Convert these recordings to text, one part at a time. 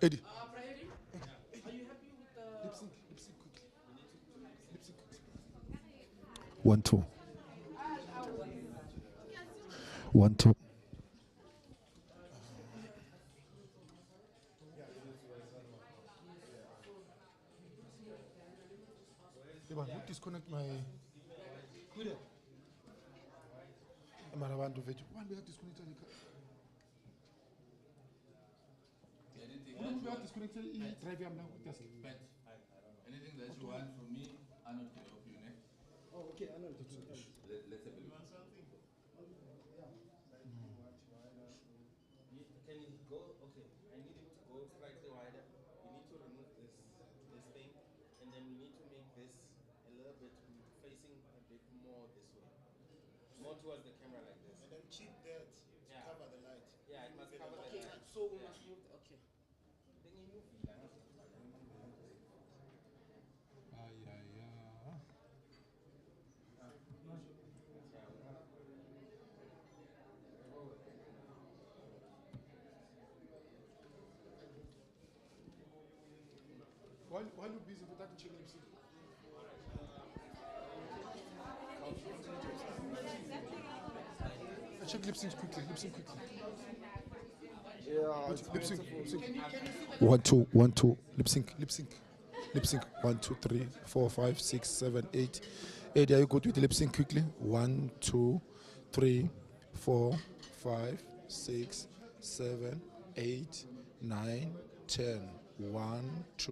Eddie. Are you happy with the Lip sync quickly. Lip sync quickly. 1 2. 1 2. Yeah, but who disconnect my. Marabandu vetu. One we have disconnected. anything that We you have want? disconnected. Drive him now. Just. But anything that you want from me, I'm not gonna help you, ne? Oh, okay, Arnold. Let's have a look. Can you go? Okay, I need it to go slightly wider. You need to remove this thing, and then we need to make this a little bit facing a bit more this way, more towards the camera like this. And then cheat that to Yeah. cover the light. Yeah, it must cover the Okay, light. so we Yeah. must move. Okay. Then you move it. While you're busy with that, check lip sync. Check lip sync quickly. Lip sync quickly. Yeah, Lip sync. Lip sync. 1 2. 1 2. Lip sync. Lip sync. Lip sync. 1 2 3 4 5 6 7 8. Eddie, are you good with lip sync quickly? 1 2 3 4 5 6 7 8 9 10. 1 2.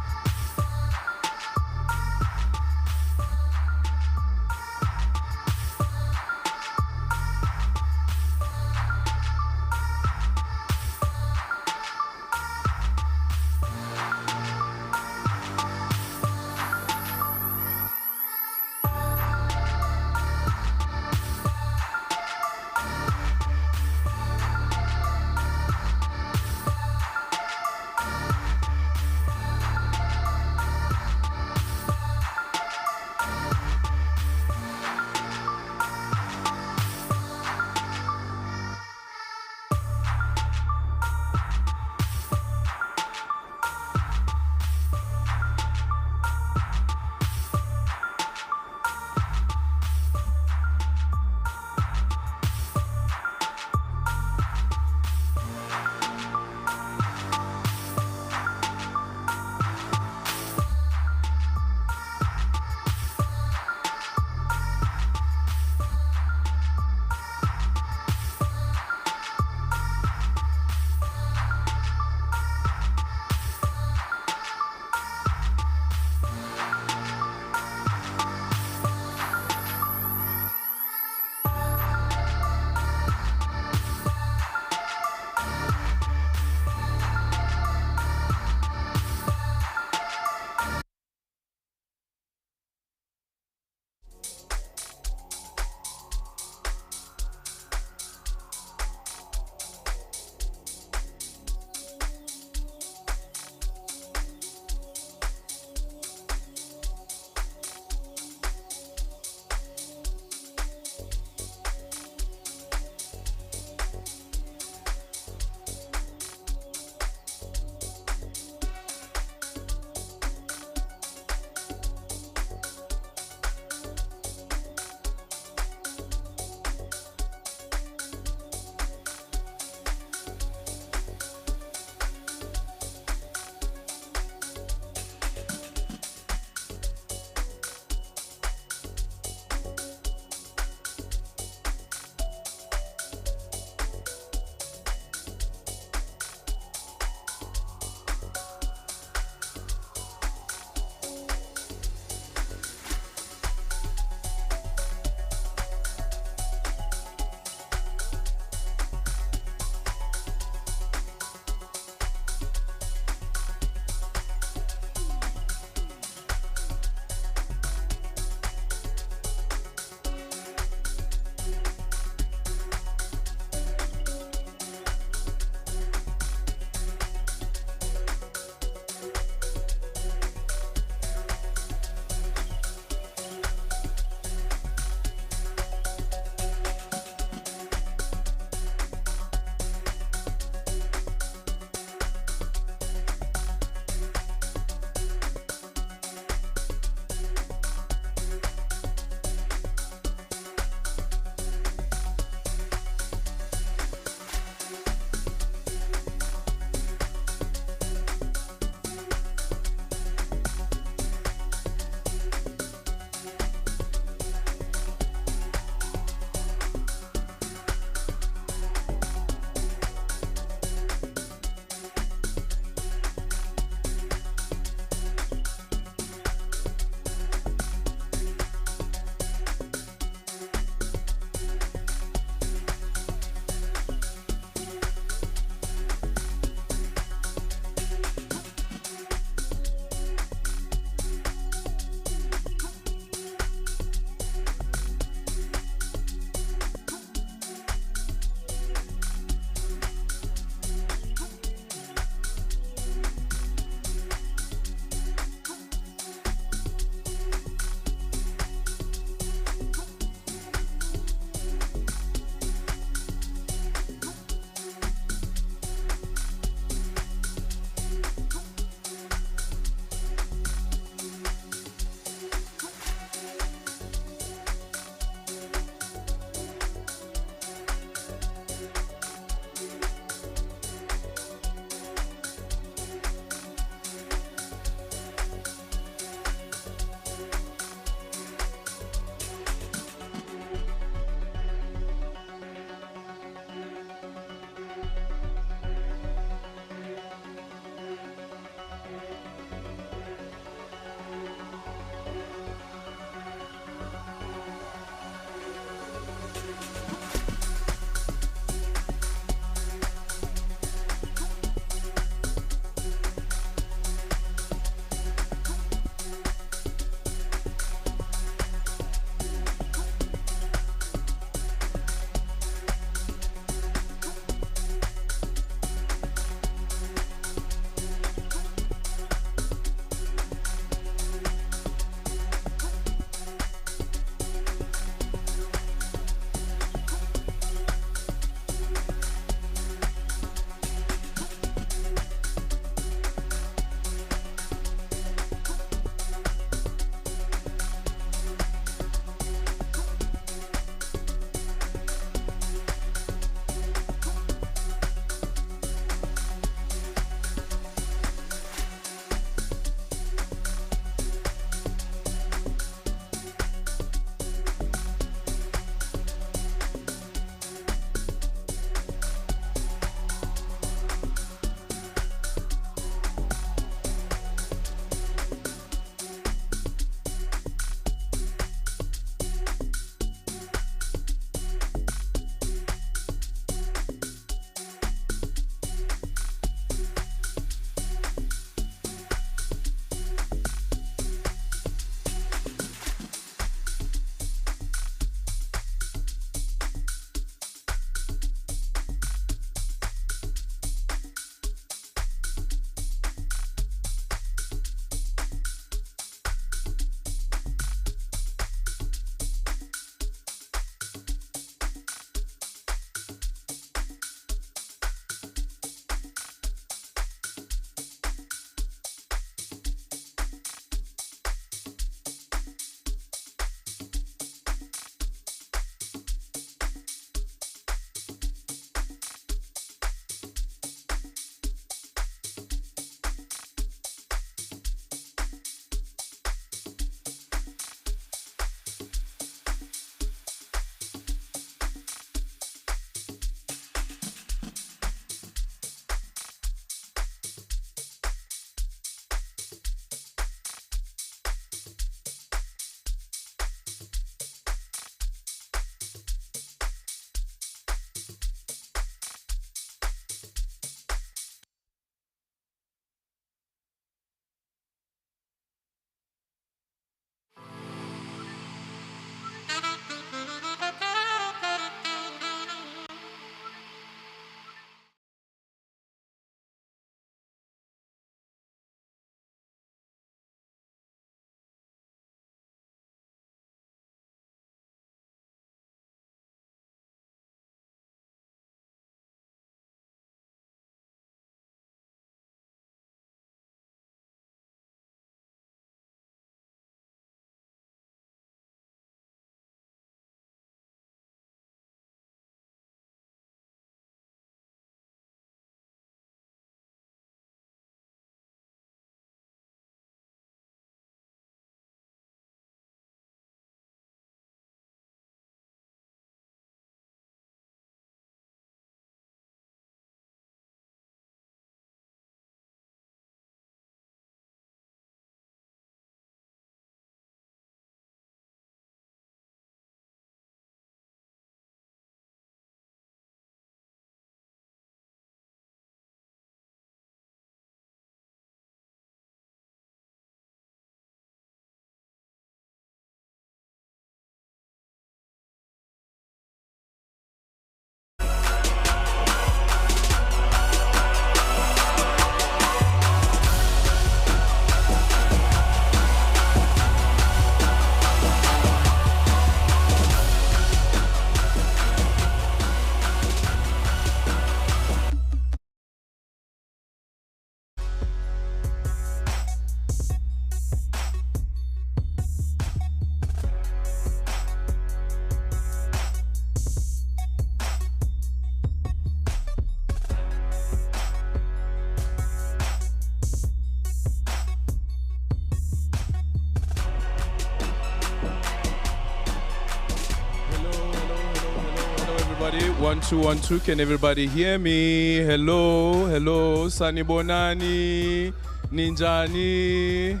One, two, one, two. Can everybody hear me? Hello, hello. Sanibonani, Ninjani.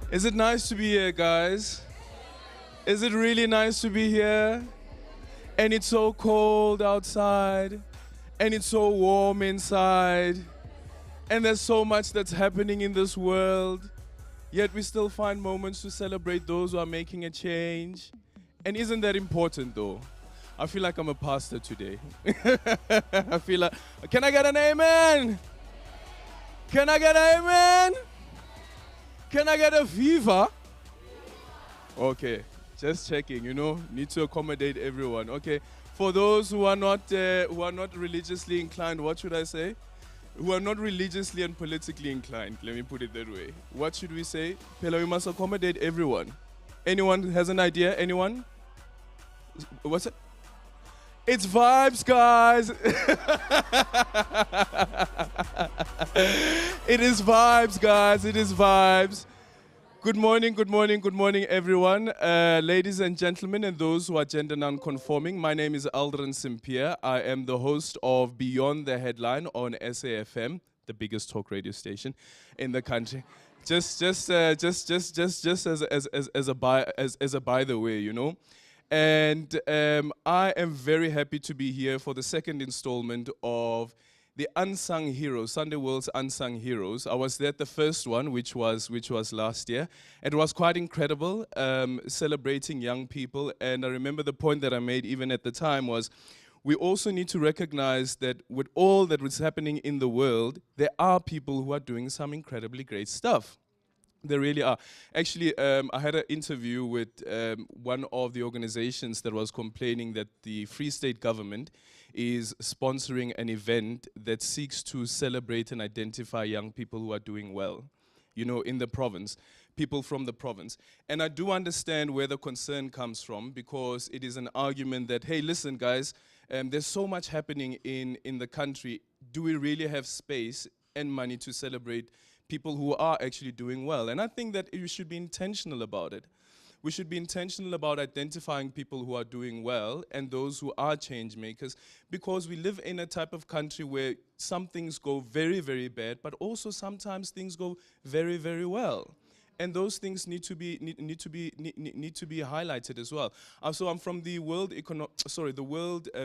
Is it nice to be here, guys? Is it really nice to be here? And it's so cold outside, and it's so warm inside, and there's so much that's happening in this world, yet we still find moments to celebrate those who are making a change. And isn't that important, though? I feel like I'm a pastor today. I feel like, can I get an amen? Can I get an amen? Can I get a viva? Okay, just checking, need to accommodate everyone. Okay, for those who are not religiously inclined, what should I say? Who are not religiously and politically inclined, let me put it that way. What should we say? Pela, we must accommodate everyone. Anyone has an idea? Anyone? What's it? It's vibes, guys. It is vibes, guys. It is vibes. Good morning, good morning, good morning, everyone. Ladies and gentlemen, and those who are gender non-conforming, my name is Aldrin Simpier. I am the host of Beyond the Headline on SAFM, the biggest talk radio station in the country. Just as a by the way, And I am very happy to be here for the second installment of the Unsung Heroes, Sunday World's Unsung Heroes. I was there at the first one, which was last year. It was quite incredible, celebrating young people. And I remember the point that I made even at the time was, we also need to recognize that with all that was happening in the world, there are people who are doing some incredibly great stuff. They really are. Actually, I had an interview with one of the organizations that was complaining that the Free State government is sponsoring an event that seeks to celebrate and identify young people who are doing well, in the province, people from the province. And I do understand where the concern comes from, because it is an argument that, hey, listen, guys, there's so much happening in the country. Do we really have space and money to celebrate people who are actually doing well? And I think that we should be intentional about it. We should be intentional about identifying people who are doing well and those who are change makers, because we live in a type of country where some things go very, very bad, but also sometimes things go very, very well. And those things need to be highlighted as well. So I'm from the World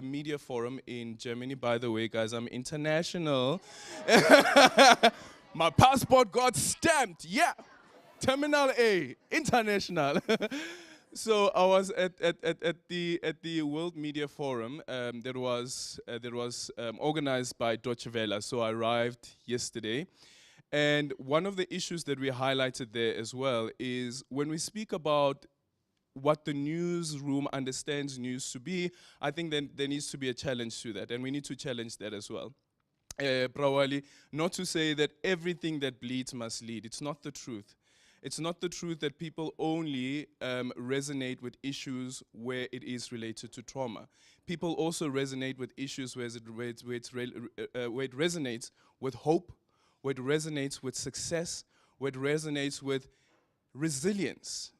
Media Forum in Germany. By the way, guys, I'm international. My passport got stamped. Yeah. Terminal A, international. So I was at the World Media Forum that was organized by Deutsche Welle. So I arrived yesterday, and one of the issues that we highlighted there as well is when we speak about what the newsroom understands news to be, I think then there needs to be a challenge to that, and we need to challenge that as well. Probably not to say that everything that bleeds must lead. It's not the truth. It's not the truth that people only resonate with issues where it is related to trauma. People also resonate with issues where it resonates with hope, where it resonates with success, where it resonates with resilience.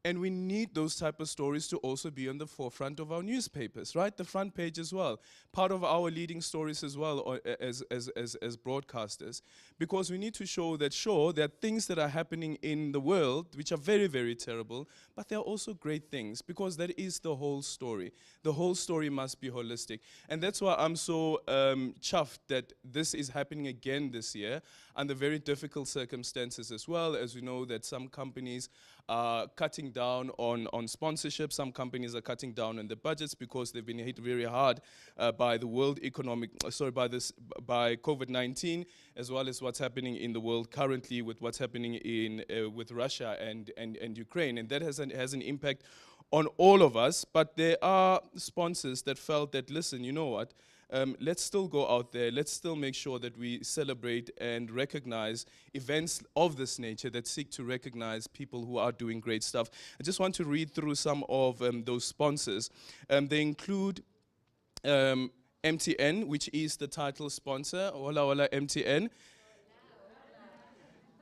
And we need those type of stories to also be on the forefront of our newspapers, right? The front page as well. Part of our leading stories as well, or as broadcasters. Because we need to show that, sure, there are things that are happening in the world which are very, very terrible, but there are also great things, because that is the whole story. The whole story must be holistic. And that's why I'm so chuffed that this is happening again this year under very difficult circumstances as well. As we know that some companies are cutting down on sponsorship. Some companies are cutting down on the budgets because they've been hit very hard by the by COVID-19, as well as what's happening in the world currently with what's happening with Russia and Ukraine, and that has an impact on all of us. But there are sponsors that felt that, listen, you know what? Let's still go out there. Let's still make sure that we celebrate and recognize events of this nature that seek to recognize people who are doing great stuff. I just want to read through some of those sponsors. They include MTN, which is the title sponsor. Hola, hola, MTN.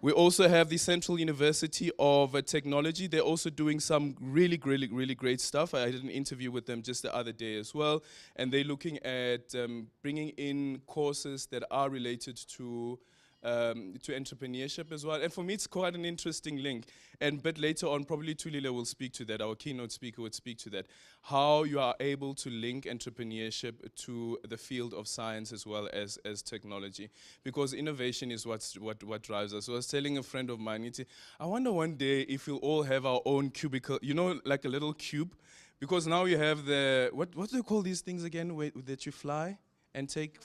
We also have the Central University of Technology. They're also doing some really great stuff. I did an interview with them just the other day as well. And they're looking at bringing in courses that are related to entrepreneurship as well. And for me, it's quite an interesting link. And a bit later on, probably Tulile will speak to that. Our keynote speaker would speak to that. How you are able to link entrepreneurship to the field of science as well as technology. Because innovation is what drives us. So I was telling a friend of mine, I wonder one day if we'll all have our own cubicle, you know, like a little cube. Because now you have what do they call these things again, that you fly and take?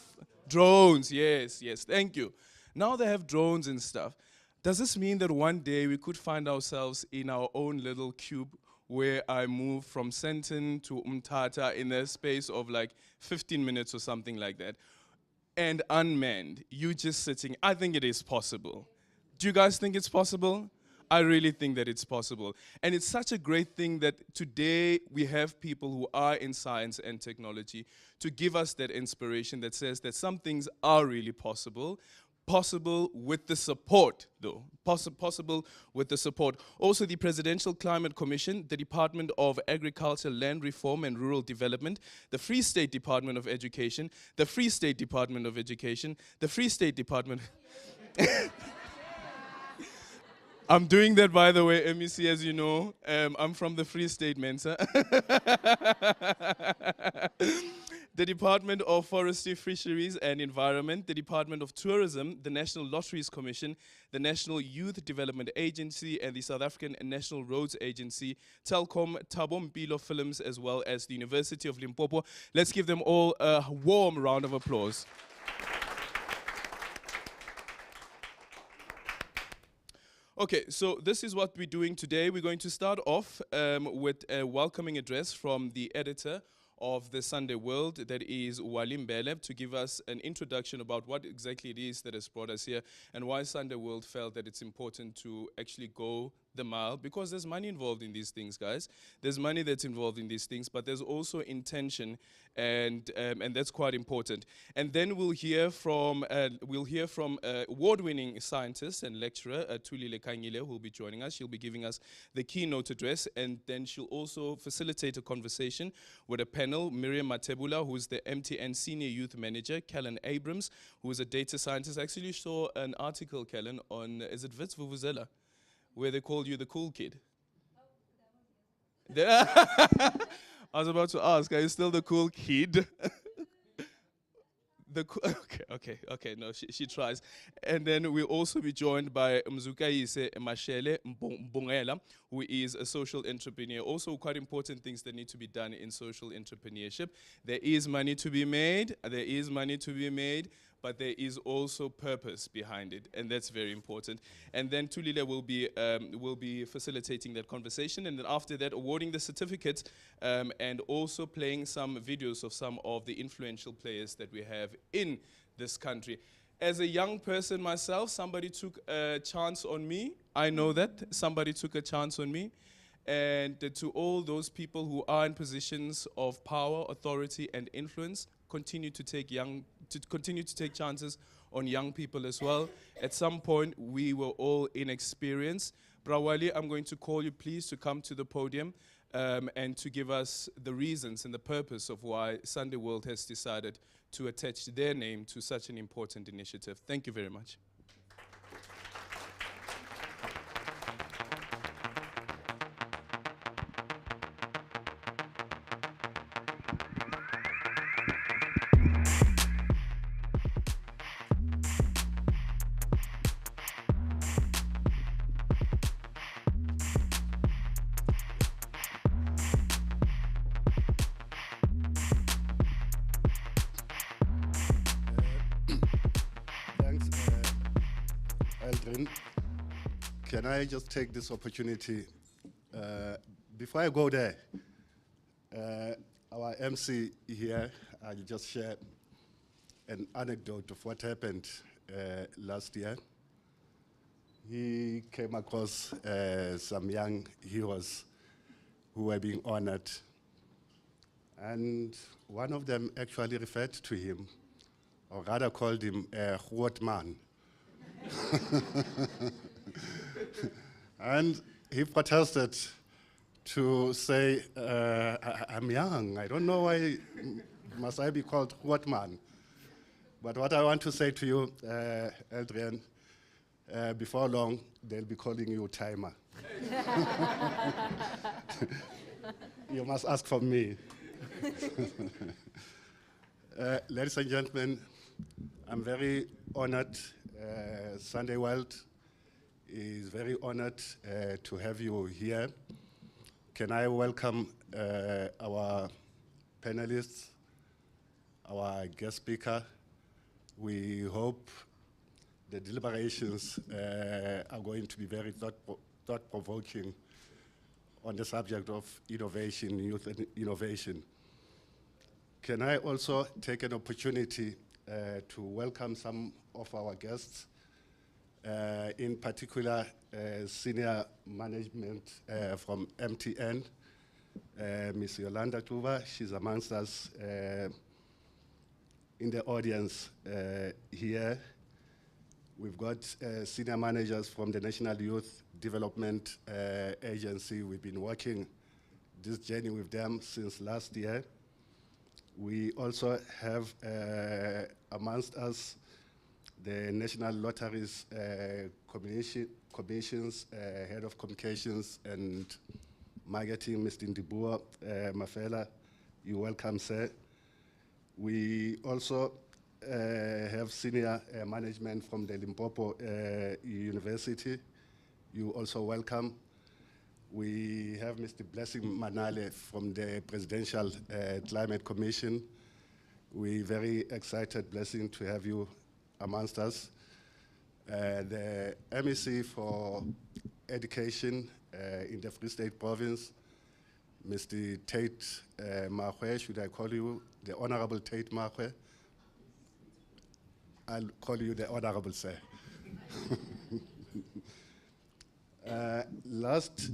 Drones, yes, thank you. Now they have drones and stuff. Does this mean that one day we could find ourselves in our own little cube where I move from Senton to Umtata in a space of like 15 minutes or something like that, and unmanned, you just sitting? I think it is possible. Do you guys think it's possible? I really think that it's possible. And it's such a great thing that today we have people who are in science and technology to give us that inspiration that says that some things are really possible. Possible with the support, though. Possible with the support. Also, the Presidential Climate Commission, the Department of Agriculture, Land Reform and Rural Development, the Free State Department of Education, the Free State Department of Education, the Free State Department... I'm doing that, by the way, MEC, as you know. I'm from the Free State, Mensa. The Department of Forestry, Fisheries and Environment, the Department of Tourism, the National Lotteries Commission, the National Youth Development Agency, and the South African National Roads Agency, Telkom, Thabo Mpilo Films, as well as the University of Limpopo. Let's give them all a warm round of applause. Okay, so this is what we're doing today. We're going to start off with a welcoming address from the editor of the Sunday World, that is Wali Mbele, to give us an introduction about what exactly it is that has brought us here and why Sunday World felt that it's important to actually go the mile, because there's money involved in these things, guys. There's money that's involved in these things, but there's also intention, and that's quite important. And then we'll hear from award-winning scientist and lecturer Tulile Kangile, who will be joining us. She'll be giving us the keynote address, and then she'll also facilitate a conversation with a panel: Miriam Matebula, who's the MTN Senior Youth Manager; Callan Abrams, who is a data scientist. I actually saw an article, Callan, on, is it Wits Vuvuzela, where they called you the cool kid. I was about to ask, are you still the cool kid? Okay, no, she tries. And then we'll also be joined by Mzukayise Mashele Mbongela, who is a social entrepreneur. Also, quite important things that need to be done in social entrepreneurship. There is money to be made, but there is also purpose behind it, and that's very important. And then Tulile will be facilitating that conversation, and then after that, awarding the certificates, and also playing some videos of some of the influential players that we have in this country. As a young person myself, somebody took a chance on me. I know that somebody took a chance on me. And to all those people who are in positions of power, authority, and influence, continue to take chances on young people as well. At some point, we were all inexperienced. Brawali, I'm going to call you, please, to come to the podium and to give us the reasons and the purpose of why Sunday World has decided to attach their name to such an important initiative. Thank you very much. Can I just take this opportunity? Before I go there, our MC here, I'll just share an anecdote of what happened last year. He came across some young heroes who were being honored. And one of them actually referred to him, or rather called him a white man. And he protested to say, I'm young. I don't know why must I be called what man. But what I want to say to you, Adrian, before long, they'll be calling you timer. You must ask for me. Ladies and gentlemen, I'm very honored. Sunday World is very honored to have you here. Can I welcome our panelists, our guest speaker. We hope the deliberations are going to be very thought-provoking on the subject of innovation, youth and innovation. Can I also take an opportunity to welcome some of our guests, in particular senior management from MTN, Ms. Yolanda Tuva. She's amongst us in the audience here. We've got senior managers from the National Youth Development Agency. We've been working this journey with them since last year. We also have amongst us the National Lotteries Commission's Head of Communications and Marketing, Mr. Ndibuo Mafela. You're welcome, sir. We also have senior management from the Limpopo University. You also welcome. We have Mr. Blessing Manale from the Presidential Climate Commission. We're very excited, Blessing, to have you amongst us. The MEC for Education in the Free State Province, Mr. Tate Mahwe, should I call you the Honorable Tate Mahwe? I'll call you the Honorable, sir. Last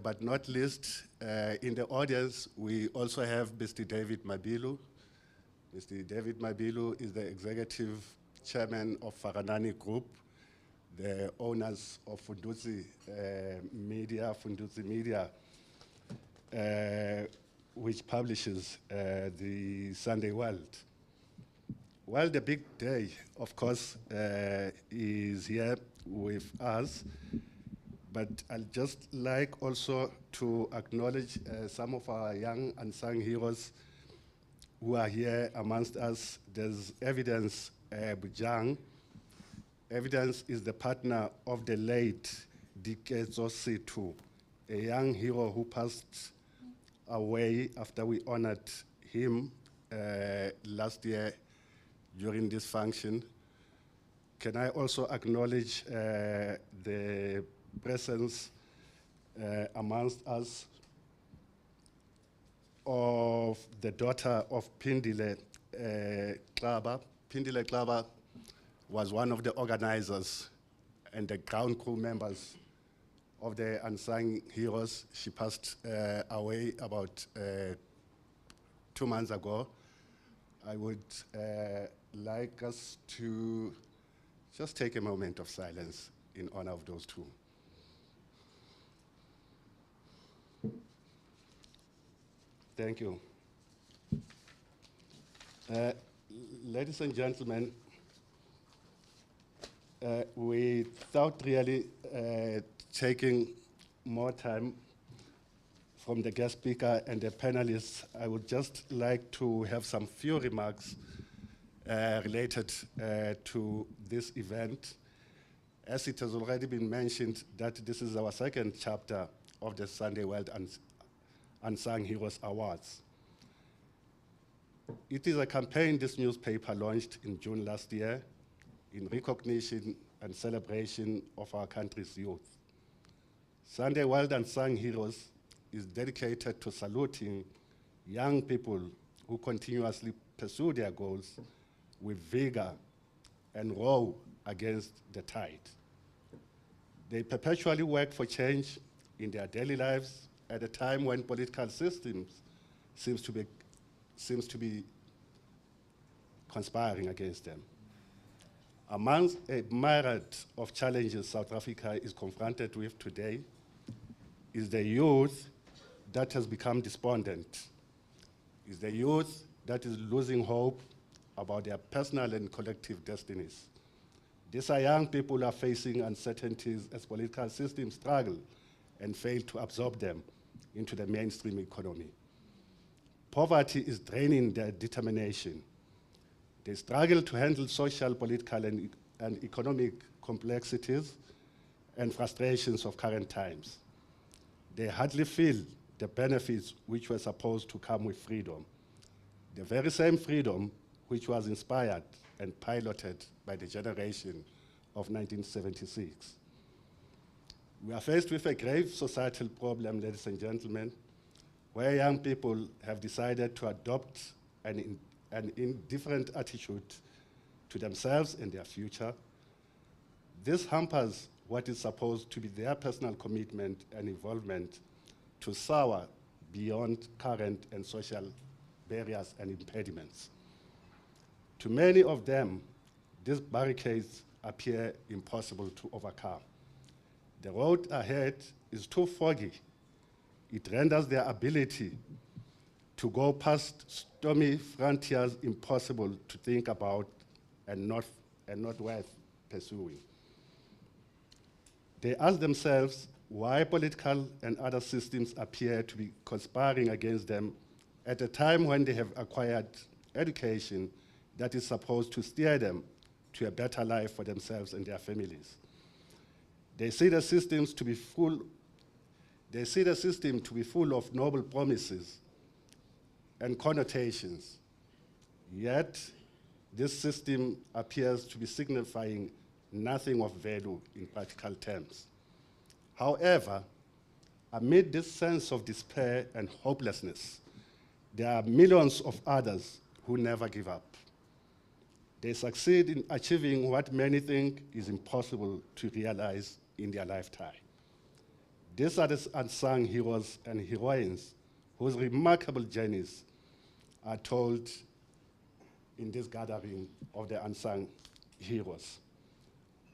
but not least, in the audience, we also have Mr. David Mabilu. Mr. David Mabilu is the Executive Chairman of Faranani Group, the owners of Funduzi Media, which publishes the Sunday World. Well, the big day, of course, is here with us. But I'd just like also to acknowledge some of our young unsung heroes who are here amongst us. There's Evidence Bujang. Evidence is the partner of the late Dikezo Situ, a young hero who passed away after we honored him last year during this function. Can I also acknowledge the presence amongst us of the daughter of Pindile Klaba. Pindile Klaba was one of the organizers and the ground crew members of the Unsung Heroes. She passed away about 2 months ago. I would like us to just take a moment of silence in honor of those two. Thank you. Ladies and gentlemen, without really taking more time from the guest speaker and the panelists, I would just like to have some few remarks related to this event. As it has already been mentioned, that this is our second chapter of the Sunday World Unsung Heroes Awards. It is a campaign this newspaper launched in June last year in recognition and celebration of our country's youth. Sunday World Unsung Heroes is dedicated to saluting young people who continuously pursue their goals with vigor and row against the tide. They perpetually work for change in their daily lives at a time when political systems seems to be conspiring against them. Amongst a myriad of challenges South Africa is confronted with today is the youth that has become despondent, is the youth that is losing hope about their personal and collective destinies. These are young people who are facing uncertainties as political systems struggle and fail to absorb them into the mainstream economy. Poverty is draining their determination. They struggle to handle social, political, and economic complexities and frustrations of current times. They hardly feel the benefits which were supposed to come with freedom, the very same freedom which was inspired and piloted by the generation of 1976. We are faced with a grave societal problem, ladies and gentlemen, where young people have decided to adopt an indifferent attitude to themselves and their future. This hampers what is supposed to be their personal commitment and involvement to soar beyond current and social barriers and impediments. To many of them, these barricades appear impossible to overcome. The road ahead is too foggy. It renders their ability to go past stormy frontiers impossible to think about and not worth pursuing. They ask themselves why political and other systems appear to be conspiring against them at a time when they have acquired education that is supposed to steer them to a better life for themselves and their families. They see the system to be full of noble promises and connotations, yet this system appears to be signifying nothing of value in practical terms. However, amid this sense of despair and hopelessness, there are millions of others who never give up. They succeed in achieving what many think is impossible to realize in their lifetime. These are the unsung heroes and heroines whose remarkable journeys are told in this gathering of the unsung heroes.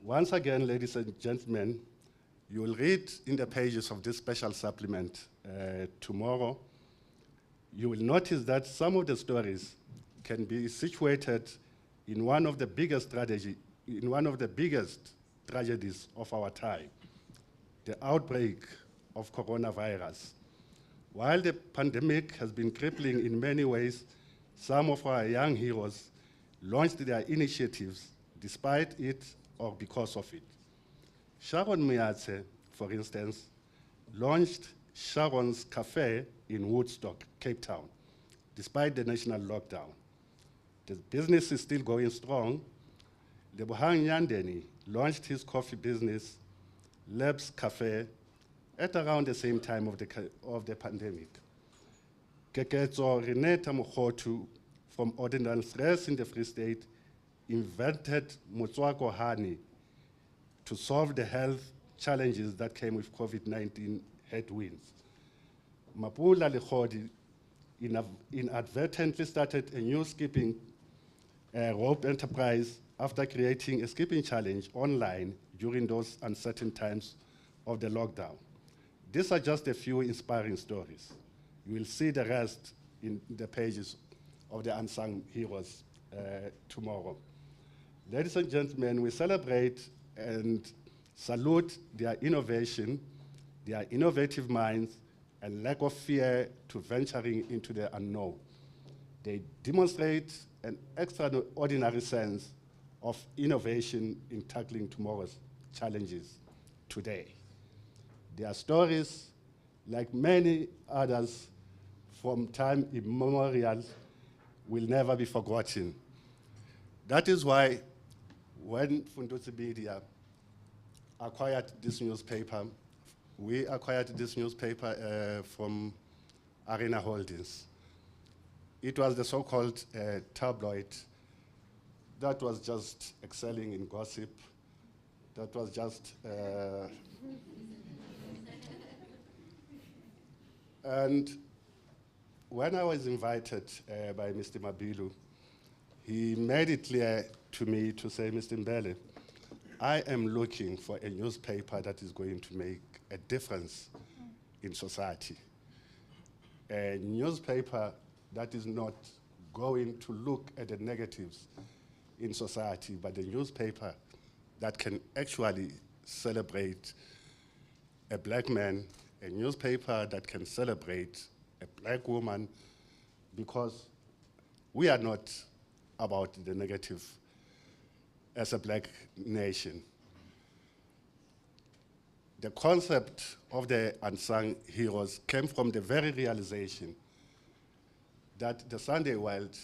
Once again, ladies and gentlemen, you will read in the pages of this special supplement tomorrow. You will notice that some of the stories can be situated in one of the biggest tragedies of our time, the outbreak of coronavirus. While the pandemic has been crippling in many ways, some of our young heroes launched their initiatives despite it or because of it. Sharon Muyatse, for instance, launched Sharon's Cafe in Woodstock, Cape Town, despite the national lockdown. The business is still going strong. Lebohang Nyandeni launched his coffee business, Leb's Cafe, at around the same time of the pandemic. Keketso Reneta Mokhotu from Ordinal Stress in the Free State invented Motswako honey to solve the health challenges that came with COVID-19 headwinds. Mapula Lekhodi inadvertently started a new skipping rope enterprise after creating a skipping challenge online during those uncertain times of the lockdown. These are just a few inspiring stories. You will see the rest in the pages of the unsung heroes tomorrow. Ladies and gentlemen, we celebrate and salute their innovation, their innovative minds, and lack of fear to venturing into the unknown. They demonstrate an extraordinary sense of innovation in tackling tomorrow's challenges today. Their stories, like many others from time immemorial, will never be forgotten. That is why when Fundutsi Media acquired this newspaper, we acquired this newspaper from Arena Holdings. It was the so-called tabloid that was just excelling in gossip, that was just, and when I was invited by Mr. Mabilu, he made it clear to me to say, Mr. Mbele, I am looking for a newspaper that is going to make a difference in society. A newspaper that is not going to look at the negatives in society, but a newspaper that can actually celebrate a black man, a newspaper that can celebrate a black woman, because we are not about the negative as a black nation. The concept of the unsung heroes came from the very realization that the Sunday world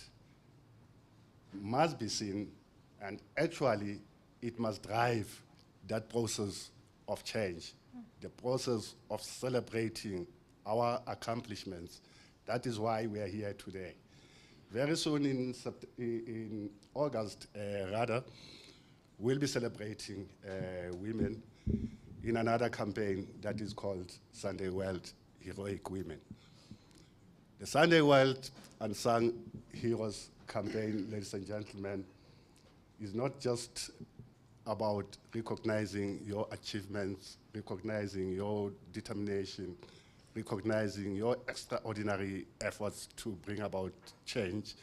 must be seen, and actually it must drive that process of change, the process of celebrating our accomplishments. That is why we are here today. Very soon in August, we'll be celebrating women in another campaign that is called Sunday World Heroic Women. The Sunday World Unsung Heroes campaign, ladies and gentlemen, is not just about recognizing your achievements, recognizing your determination, recognizing your extraordinary efforts to bring about change.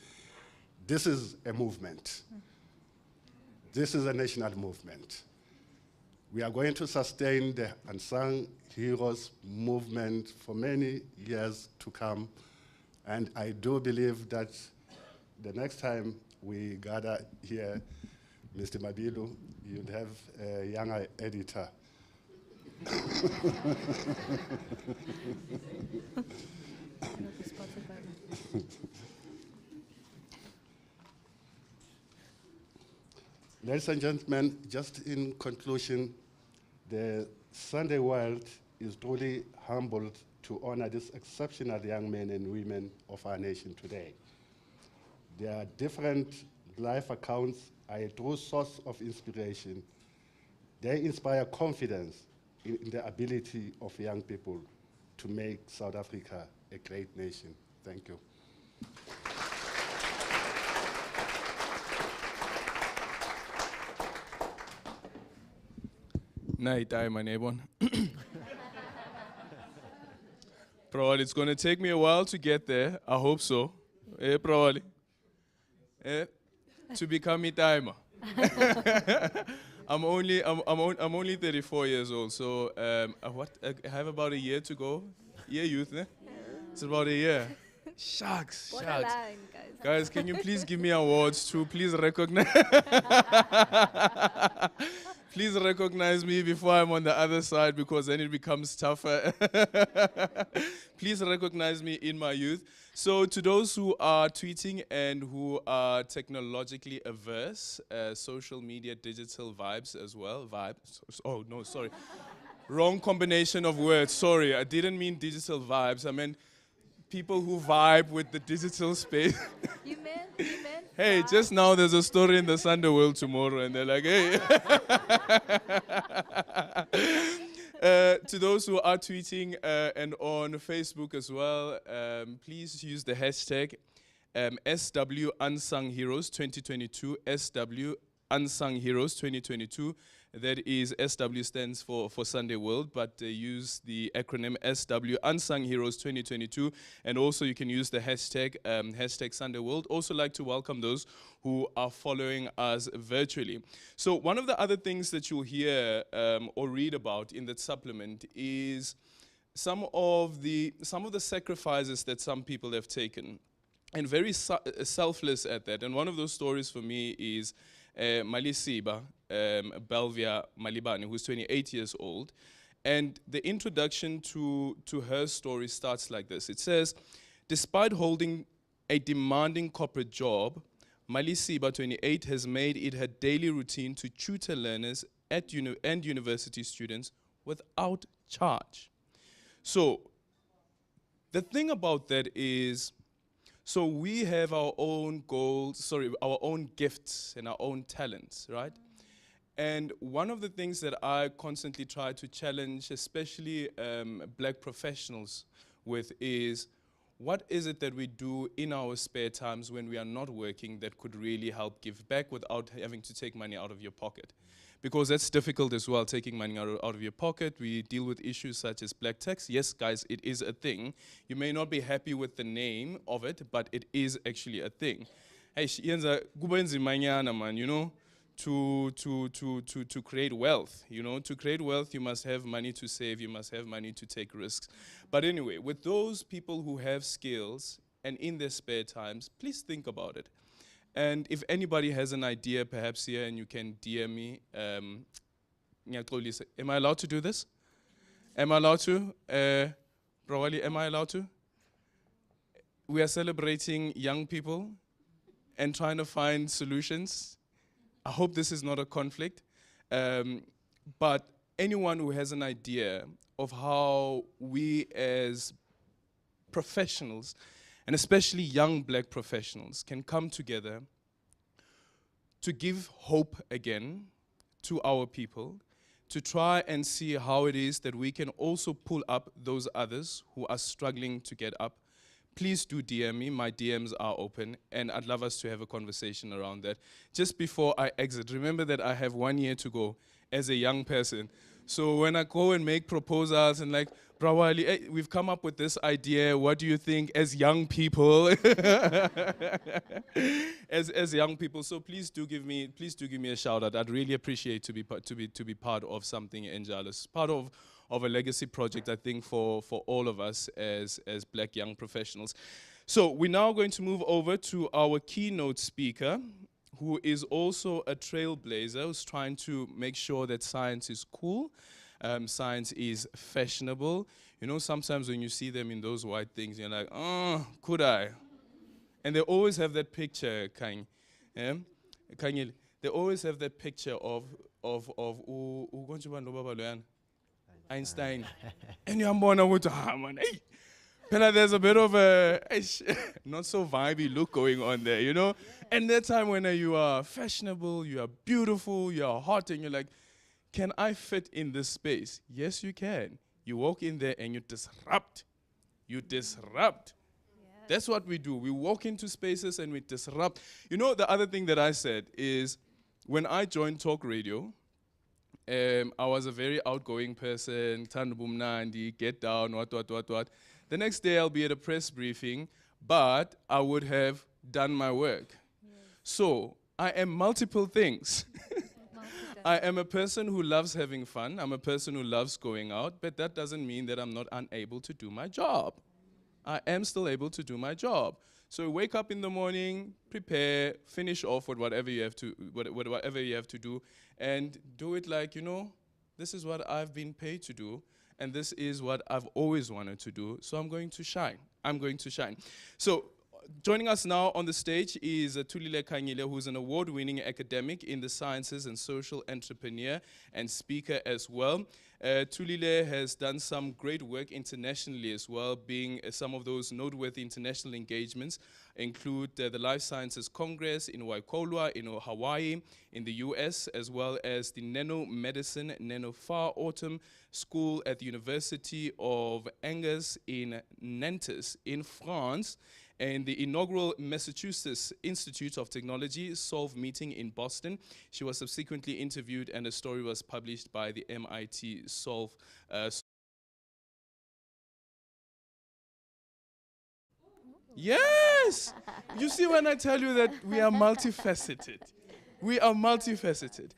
This is a movement. This is a national movement. We are going to sustain the Unsung Heroes movement for many years to come. And I do believe that the next time we gather here, Mr. Mabilu, you'll have a younger editor. Ladies and gentlemen, just in conclusion, the Sunday world is truly humbled to honor these exceptional young men and women of our nation today. Their different life accounts are a true source of inspiration. They inspire confidence in the ability of young people to make South Africa a great nation. Thank you. Night time, my neighbor. Probably it's going to take me a while to get there. I hope so. Probably. To become a timer. I'm only 34 years old, so I have about a year to go. Yeah, youth, ne? It's about a year. Shucks. Borderline, guys. Guys, can you please give me awards too? Please recognize. Please recognize me before I'm on the other side, because then it becomes tougher. Please recognize me in my youth. So to those who are tweeting and who are technologically averse, social media, digital vibes as well. Oh, no, sorry. Wrong combination of words. Sorry, I didn't mean digital vibes. I meant people who vibe with the digital space. You meant? Hey, just now there's a story in the Sunday World tomorrow, and they're like, hey. To those who are tweeting and on Facebook as well, please use the hashtag SW Unsung Heroes 2022, SW Unsung Heroes 2022. That is, SW stands for Sunday World, but use the acronym SW Unsung Heroes 2022, and also you can use the hashtag hashtag Sunday World. Also like to welcome those who are following us virtually. So one of the other things that you'll hear or read about in that supplement is some of the sacrifices that some people have taken, and very selfless at that. And one of those stories for me is Malisiba Belvia Malibane, who's 28 years old. And the introduction to her story starts like this. It says, despite holding a demanding corporate job, Malisiba, 28, has made it her daily routine to tutor learners and university students without charge. So the thing about that is, so we have our own goals, our own gifts and our own talents, right? And one of the things that I constantly try to challenge, especially black professionals with, is What is it that we do in our spare times when we are not working that could really help give back without having to take money out of your pocket? Because that's difficult as well, taking money out of your pocket. We deal with issues such as black tax. Yes, guys, it is a thing. You may not be happy with the name of it, but it is actually a thing. Hey, man, you know, to create wealth. You know, to create wealth, you must have money to save, you must have money to take risks. But anyway, with those people who have skills and in their spare times, please think about it. And if anybody has an idea, perhaps here, and you can DM me. Am I allowed to do this? Am I allowed to? Brawali, am I allowed to? We are celebrating young people and trying to find solutions. I hope this is not a conflict. But anyone who has an idea of how we as professionals, and especially young black professionals, can come together to give hope again to our people, to try and see how it is that we can also pull up those others who are struggling to get up. Please do DM me. My DMs are open, and I'd love us to have a conversation around that. Just before I exit, remember that I have 1 year to go as a young person. So when I go and make proposals and like, Brawali, hey, we've come up with this idea. What do you think as young people? as young people. So please do give me a shout out. I'd really appreciate to be part of something Enjalis, part of a legacy project, I think, for all of us as black young professionals. So we're now going to move over to our keynote speaker, who is also a trailblazer, who's trying to make sure that science is cool, science is fashionable. You know, sometimes when you see them in those white things, you're like, oh, could I? And they always have that picture, Kanye. Yeah? They always have that picture of Einstein. And you're born with man, hey. Pella, there's a bit of a not so vibey look going on there, you know? And that time when you are fashionable, you are beautiful, you are hot, and you're like, can I fit in this space? Yes, you can. You walk in there and you disrupt. You disrupt. Yeah. That's what we do. We walk into spaces and we disrupt. You know, the other thing that I said is when I joined Talk Radio, I was a very outgoing person, Tandubumnandi, get down, what. The next day I'll be at a press briefing, but I would have done my work. Yes. So I am multiple things. I am a person who loves having fun. I'm a person who loves going out, but that doesn't mean that I'm not unable to do my job. I am still able to do my job. So wake up in the morning, prepare, finish off with whatever you have to do, and do it like, you know, this is what I've been paid to do, and this is what I've always wanted to do, so I'm going to shine. I'm going to shine. So joining us now on the stage is Thulile Khanyile, who's an award-winning academic in the sciences and social entrepreneur and speaker as well. Thulile has done some great work internationally as well, being some of those noteworthy international engagements include the Life Sciences Congress in Waikoloa in Hawaii, in the US, as well as the Nanomedicine Nanopha Autumn School at the University of Angers in Nantes in France, and the inaugural Massachusetts Institute of Technology Solve meeting in Boston. She was subsequently interviewed and a story was published by the MIT Solve. Yes! You see when I tell you that we are multifaceted. We are multifaceted.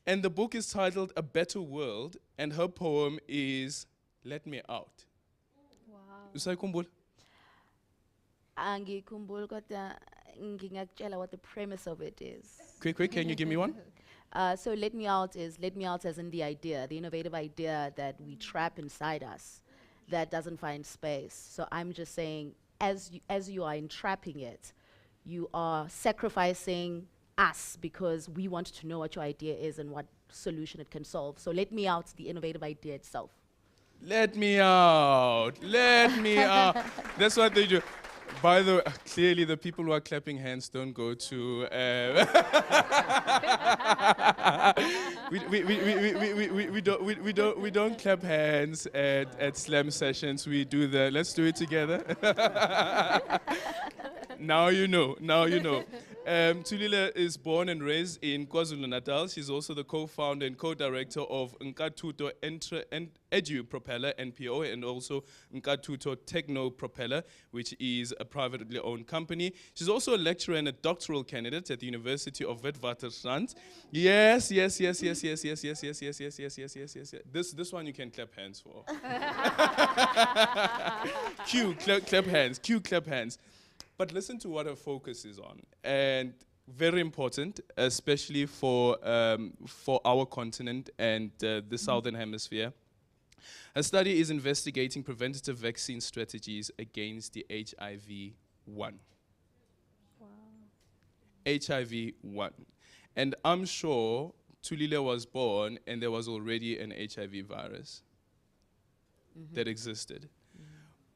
And the book is titled A Better World, and her poem is Let Me Out. Wow. Usayikhumbula? Angikhumbula kodwa ngingakutshela what the premise of it is. Quick, can you give me one? So let me out as in the idea, the innovative idea that we trap inside us that doesn't find space. So I'm just saying, as you are entrapping it, you are sacrificing us because we want to know what your idea is and what solution it can solve. So let me out the innovative idea itself. Let me out. Let me out. That's what they do. By the way, clearly the people who are clapping hands don't go to. We don't clap hands at slam sessions. We do the let's do it together. Now you know. Now you know. Tulile is born and raised in KwaZulu-Natal. She's also the co-founder and co-director of Nkatuto Edu Propeller, NPO, and also Nkatuto Techno Propeller, which is a privately owned company. She's also a lecturer and a doctoral candidate at the University of Witwatersrand. Yes. This one you can clap hands for. Clap hands. Cue clap hands. But listen to what her focus is on, and very important, especially for our continent and the Southern Hemisphere. Her study is investigating preventative vaccine strategies against the HIV-1. Wow. HIV-1. And I'm sure Tulile was born and there was already an HIV virus that existed.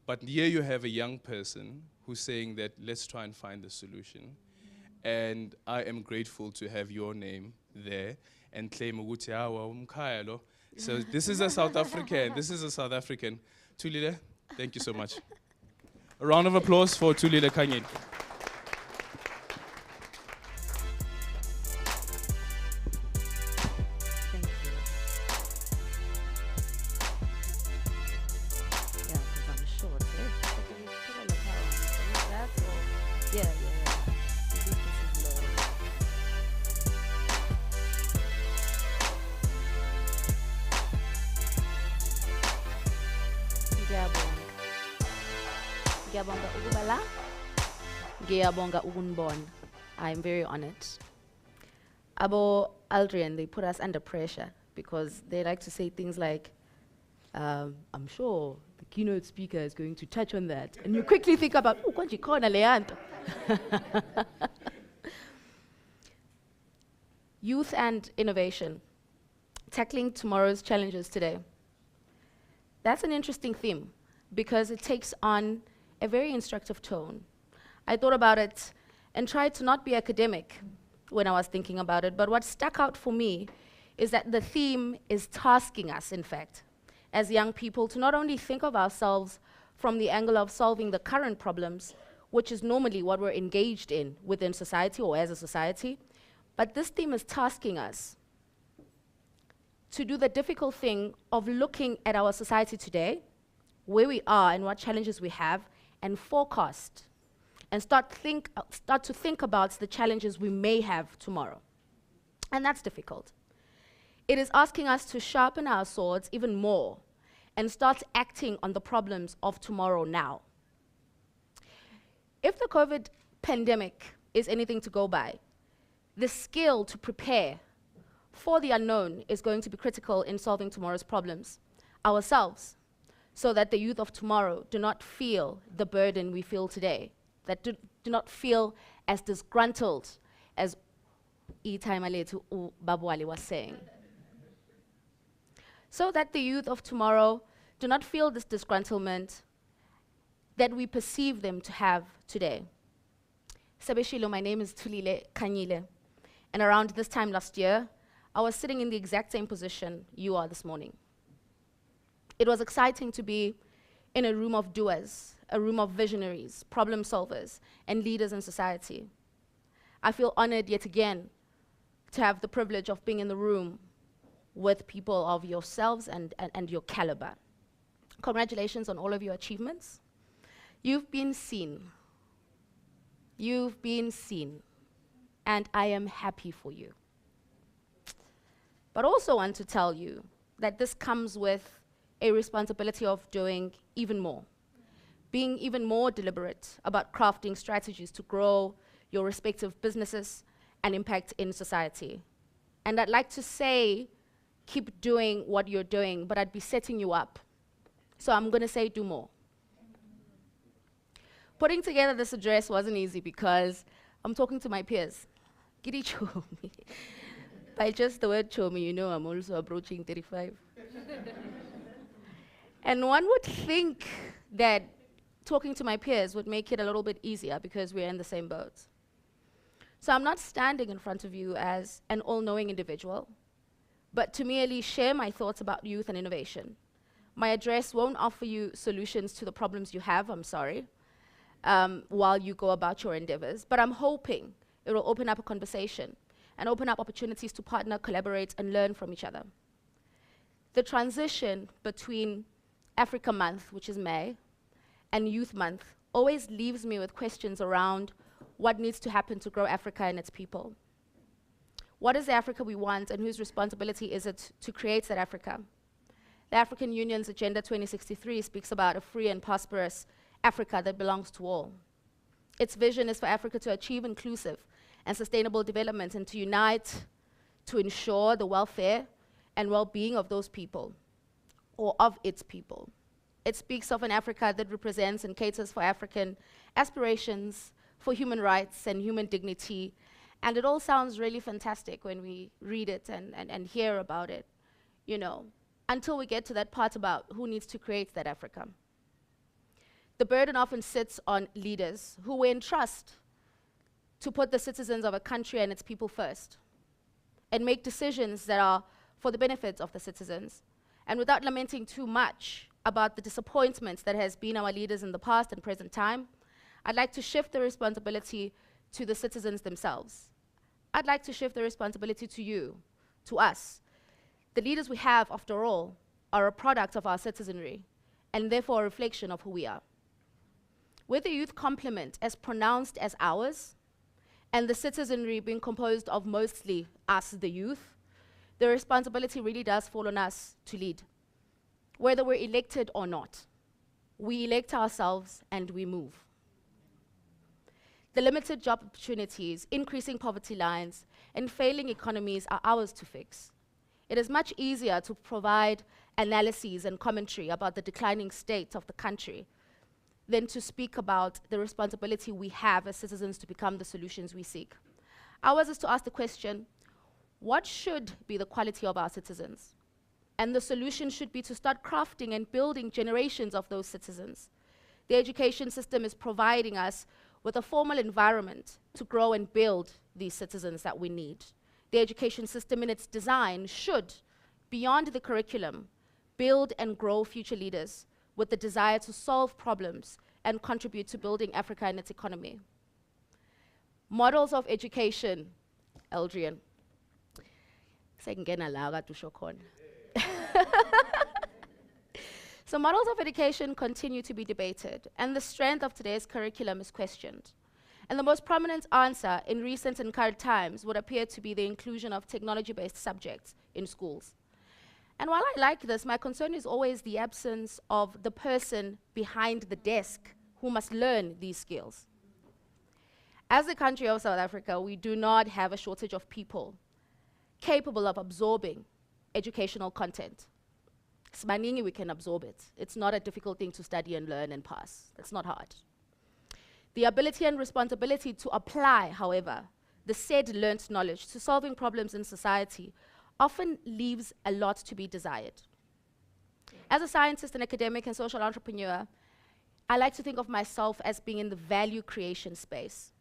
But here you have a young person who's saying that let's try and find a solution. And I am grateful to have your name there and claim ukuthi hawa umkhaya lo. So this is a South African. This is a South African. Tulile, thank you so much. A round of applause for Tulile Kanyile. Thank you. Yeah, because I'm short. Eh? Okay, put a lapel on. Is that or? Yeah. At least this is low. Ngiyabonga ukuba la. Ngiyabonga ukunibona. I'm very honored. Abo Aldrian, they put us under pressure because they like to say things like, I'm sure the keynote speaker is going to touch on that. And you quickly think about, oh, kwanji khona leyanto. Youth and innovation, tackling tomorrow's challenges today. That's an interesting theme because it takes on a very instructive tone. I thought about it and tried to not be academic when I was thinking about it, but what stuck out for me is that the theme is tasking us, in fact, as young people, to not only think of ourselves from the angle of solving the current problems, which is normally what we're engaged in within society or as a society, but this theme is tasking us to do the difficult thing of looking at our society today, where we are and what challenges we have, and forecast, and start to think about the challenges we may have tomorrow. And that's difficult. It is asking us to sharpen our swords even more and start acting on the problems of tomorrow now. If the COVID pandemic is anything to go by, the skill to prepare for the unknown is going to be critical in solving tomorrow's problems ourselves, so that the youth of tomorrow do not feel the burden we feel today, that do not feel as disgruntled as Itaimaletu Babwali was saying. So that the youth of tomorrow do not feel this disgruntlement that we perceive them to have today. Sabeshilo, my name is Tulile Kanyile, and around this time last year, I was sitting in the exact same position you are this morning. It was exciting to be in a room of doers, a room of visionaries, problem solvers, and leaders in society. I feel honored yet again to have the privilege of being in the room with people of yourselves and your caliber. Congratulations on all of your achievements. You've been seen. You've been seen. And I am happy for you. But also want to tell you that this comes with a responsibility of doing even more, being even more deliberate about crafting strategies to grow your respective businesses and impact in society. And I'd like to say, keep doing what you're doing, but I'd be setting you up. So I'm gonna say do more. Putting together this address wasn't easy because I'm talking to my peers. Gidi Chomi. By just the word Chomi, you know I'm also approaching 35. And one would think that talking to my peers would make it a little bit easier because we're in the same boat. So I'm not standing in front of you as an all-knowing individual, but to merely share my thoughts about youth and innovation. My address won't offer you solutions to the problems you have, I'm sorry, while you go about your endeavors, but I'm hoping it will open up a conversation and open up opportunities to partner, collaborate, and learn from each other. The transition between Africa Month, which is May, and Youth Month always leaves me with questions around what needs to happen to grow Africa and its people. What is the Africa we want, and whose responsibility is it to create that Africa? The African Union's Agenda 2063 speaks about a free and prosperous Africa that belongs to all. Its vision is for Africa to achieve inclusive and sustainable development and to unite to ensure the welfare and well-being of those people, or of its people. It speaks of an Africa that represents and caters for African aspirations, for human rights and human dignity, and it all sounds really fantastic when we read it and hear about it, you know, until we get to that part about who needs to create that Africa. The burden often sits on leaders who were entrusted to put the citizens of a country and its people first and make decisions that are for the benefit of the citizens. And without lamenting too much about the disappointments that has been our leaders in the past and present time, I'd like to shift the responsibility to the citizens themselves. I'd like to shift the responsibility to you, to us. The leaders we have, after all, are a product of our citizenry and therefore a reflection of who we are. With the youth complement as pronounced as ours, and the citizenry being composed of mostly us, the youth, the responsibility really does fall on us to lead. Whether we're elected or not, we elect ourselves and we move. The limited job opportunities, increasing poverty lines, and failing economies are ours to fix. It is much easier to provide analyses and commentary about the declining state of the country than to speak about the responsibility we have as citizens to become the solutions we seek. Ours is to ask the question, what should be the quality of our citizens? And the solution should be to start crafting and building generations of those citizens. The education system is providing us with a formal environment to grow and build these citizens that we need. The education system in its design should, beyond the curriculum, build and grow future leaders with the desire to solve problems and contribute to building Africa and its economy. Models of education, Eldrian. So models of education continue to be debated, and the strength of today's curriculum is questioned. And the most prominent answer in recent and current times would appear to be the inclusion of technology-based subjects in schools. And while I like this, my concern is always the absence of the person behind the desk who must learn these skills. As the country of South Africa, we do not have a shortage of people capable of absorbing educational content. Smaningi, we can absorb it. It's not a difficult thing to study and learn and pass. It's not hard. The ability and responsibility to apply, however, the said learnt knowledge to solving problems in society often leaves a lot to be desired. As a scientist and academic and social entrepreneur, I like to think of myself as being in the value creation space.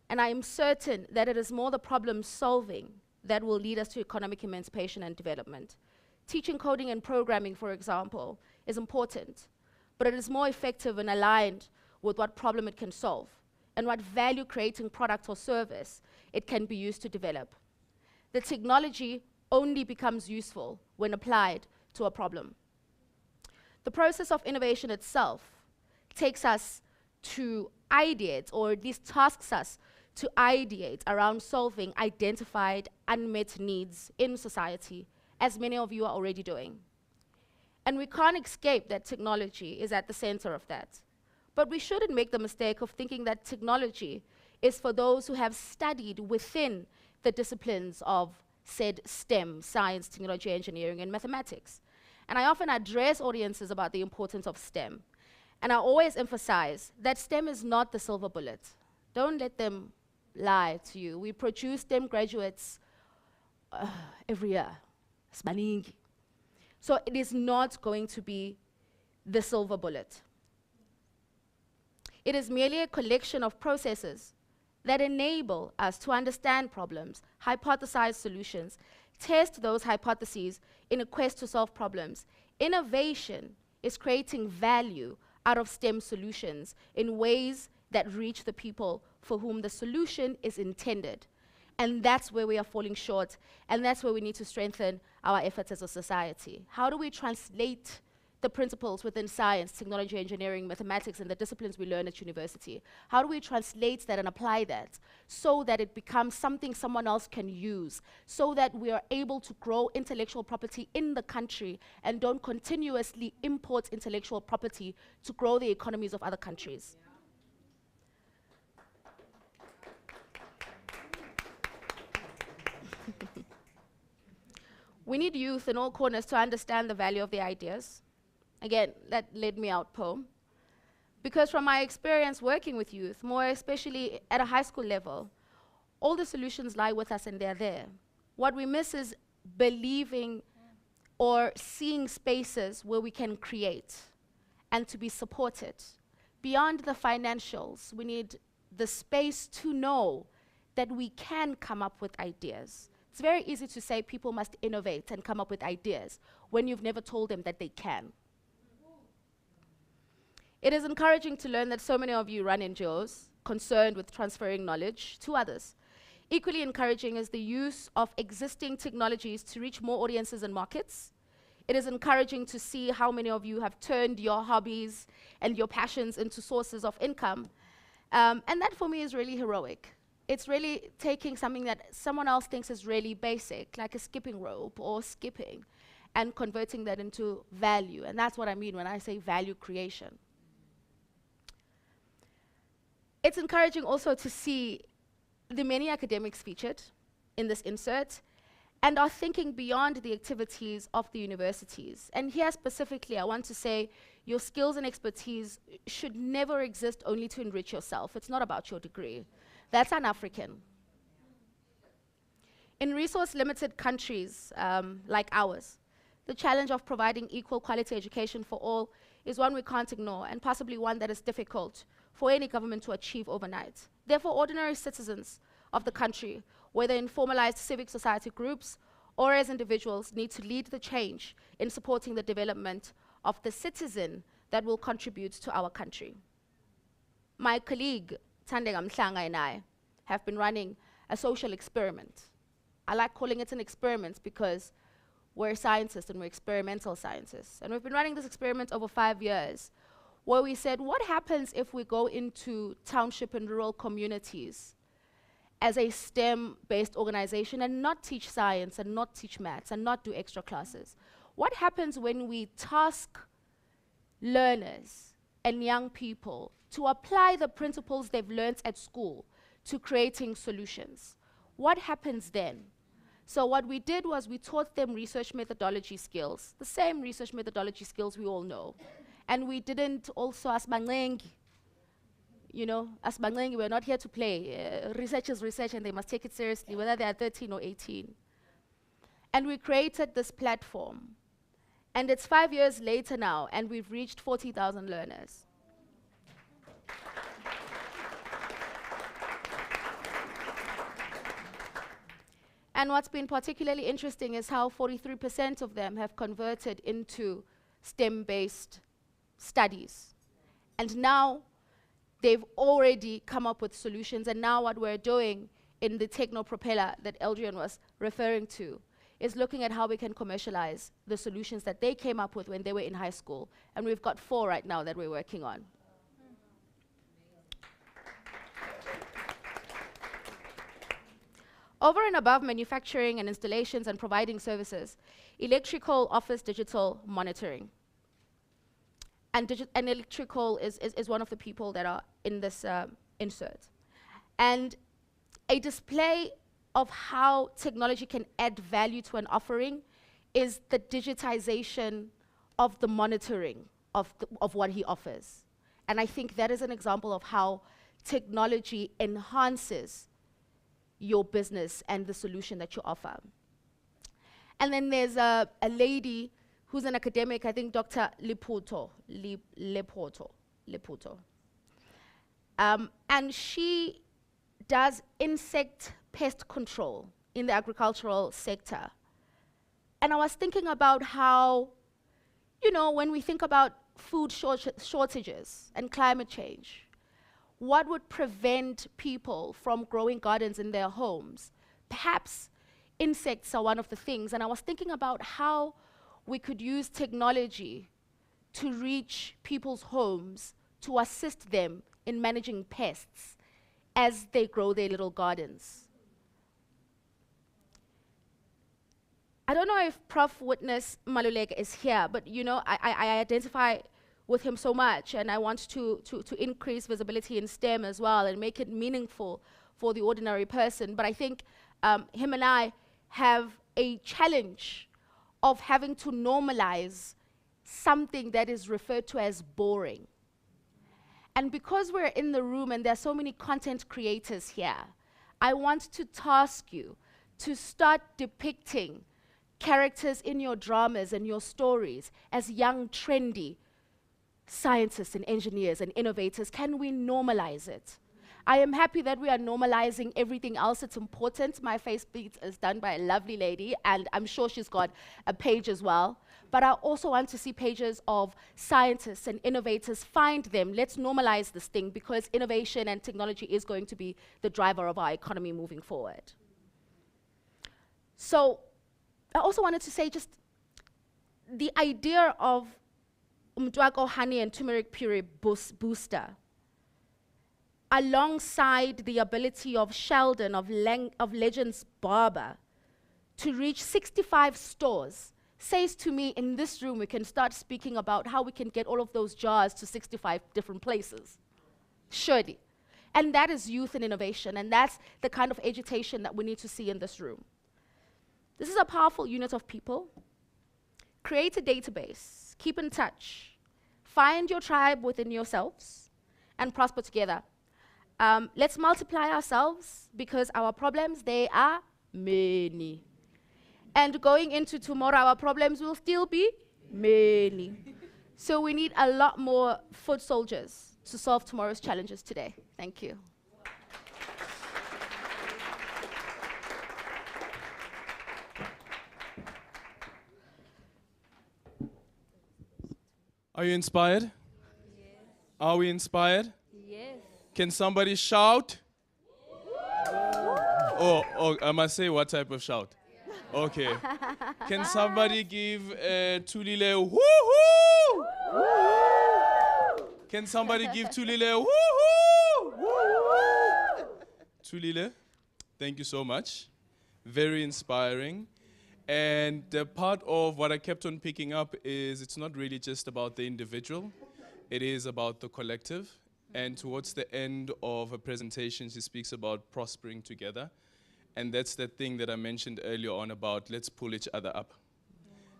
And I am certain that it is more the problem solving that will lead us to economic emancipation and development. Teaching coding and programming, for example, is important, but it is more effective and aligned with what problem it can solve and what value-creating product or service it can be used to develop. The technology only becomes useful when applied to a problem. The process of innovation itself takes us to ideate, or at least tasks us to ideate around solving identified unmet needs in society, as many of you are already doing. And we can't escape that technology is at the center of that. But we shouldn't make the mistake of thinking that technology is for those who have studied within the disciplines of said STEM, science, technology, engineering, and mathematics. And I often address audiences about the importance of STEM. And I always emphasize that STEM is not the silver bullet. Don't let them lie to you. We produce STEM graduates every year. So it is not going to be the silver bullet. It is merely a collection of processes that enable us to understand problems, hypothesize solutions, test those hypotheses in a quest to solve problems. Innovation is creating value out of STEM solutions in ways that reach the people for whom the solution is intended. And that's where we are falling short, and that's where we need to strengthen our efforts as a society. How do we translate the principles within science, technology, engineering, mathematics, and the disciplines we learn at university? How do we translate that and apply that so that it becomes something someone else can use, so that we are able to grow intellectual property in the country and don't continuously import intellectual property to grow the economies of other countries? We need youth in all corners to understand the value of their ideas. Again, that led me out poem. Because from my experience working with youth, more especially at a high school level, all the solutions lie with us and they're there. What we miss is believing or seeing spaces where we can create and to be supported. Beyond the financials, we need the space to know that we can come up with ideas. It's very easy to say people must innovate and come up with ideas when you've never told them that they can. It is encouraging to learn that so many of you run NGOs concerned with transferring knowledge to others. Equally encouraging is the use of existing technologies to reach more audiences and markets. It is encouraging to see how many of you have turned your hobbies and your passions into sources of income. And that for me is really heroic. It's really taking something that someone else thinks is really basic, like a skipping rope or skipping, and converting that into value. And that's what I mean when I say value creation. It's encouraging also to see the many academics featured in this insert and are thinking beyond the activities of the universities. And here specifically, I want to say your skills and expertise should never exist only to enrich yourself. It's not about your degree. That's un-African. In resource-limited countries like ours, the challenge of providing equal quality education for all is one we can't ignore, and possibly one that is difficult for any government to achieve overnight. Therefore, ordinary citizens of the country, whether in formalized civic society groups or as individuals, need to lead the change in supporting the development of the citizen that will contribute to our country. My colleague, Tandega Mhlanga, and I have been running a social experiment. I like calling it an experiment because we're scientists and we're experimental scientists. And we've been running this experiment over 5 years, where we said, what happens if we go into township and rural communities as a STEM-based organization and not teach science and not teach maths and not do extra classes? What happens when we task learners and young people to apply the principles they've learned at school to creating solutions? What happens then? So what we did was we taught them research methodology skills, the same research methodology skills we all know. And we didn't also asbangengi. You know, asbangengi, we're not here to play. Research is research and they must take it seriously, whether they are 13 or 18. And we created this platform. And it's 5 years later now, and we've reached 40,000 learners. And what's been particularly interesting is how 43% of them have converted into STEM-based studies. And now they've already come up with solutions, and now what we're doing in the Techno Propeller that Eldrian was referring to is looking at how we can commercialize the solutions that they came up with when they were in high school. And we've got 4 right now that we're working on. Over and above manufacturing and installations and providing services, Electrical offers digital monitoring. And Electrical is one of the people that are in this insert. And a display of how technology can add value to an offering is the digitization of the monitoring of what he offers. And I think that is an example of how technology enhances your business and the solution that you offer. And then there's a lady who's an academic, I think Dr. Liputo. And she does insect pest control in the agricultural sector. And I was thinking about how, when we think about food shortages and climate change, what would prevent people from growing gardens in their homes? Perhaps insects are one of the things. And I was thinking about how we could use technology to reach people's homes to assist them in managing pests as they grow their little gardens. I don't know if Prof. Witness Maluleke is here, but I identify with him so much, and I want to increase visibility in STEM as well and make it meaningful for the ordinary person. But I think him and I have a challenge of having to normalize something that is referred to as boring. And because we're in the room and there are so many content creators here, I want to task you to start depicting characters in your dramas and your stories as young, trendy scientists and engineers and innovators. Can we normalize it? I am happy that we are normalizing everything else. It's important. My face beat is done by a lovely lady, and I'm sure she's got a page as well. But I also want to see pages of scientists and innovators. Find them. Let's normalize this thing, because innovation and technology is going to be the driver of our economy moving forward. So I also wanted to say just the idea of umdwako honey and turmeric puree booster, alongside the ability of Sheldon of Legends Barber to reach 65 stores, says to me, in this room we can start speaking about how we can get all of those jars to 65 different places. Surely. And that is youth and innovation, and that's the kind of agitation that we need to see in this room. This is a powerful unit of people. Create a database, keep in touch, find your tribe within yourselves, and prosper together. Let's multiply ourselves, because our problems, they are many. And going into tomorrow, our problems will still be many. So we need a lot more foot soldiers to solve tomorrow's challenges today. Thank you. Are you inspired? Yes. Are we inspired? Yes. Can somebody shout? Oh, I must say what type of shout? Okay. Can somebody give Tulile woohoo? Can somebody give Tulile woohoo? Tulile, thank you so much. Very inspiring. And part of what I kept on picking up is it's not really just about the individual, it is about the collective. And towards the end of her presentation, she speaks about prospering together. And that's the thing that I mentioned earlier on about let's pull each other up.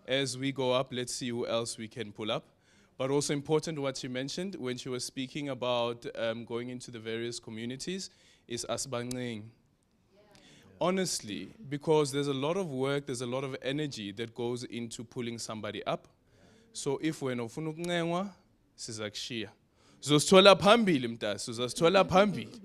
As we go up, let's see who else we can pull up. But also important what she mentioned when she was speaking about going into the various communities is asbanging. Honestly, because there's a lot of work, there's a lot of energy that goes into pulling somebody up. So if we're no funukngengwa, sizakushiya. Uzosithola phambili mntasi, uzosithola phambili.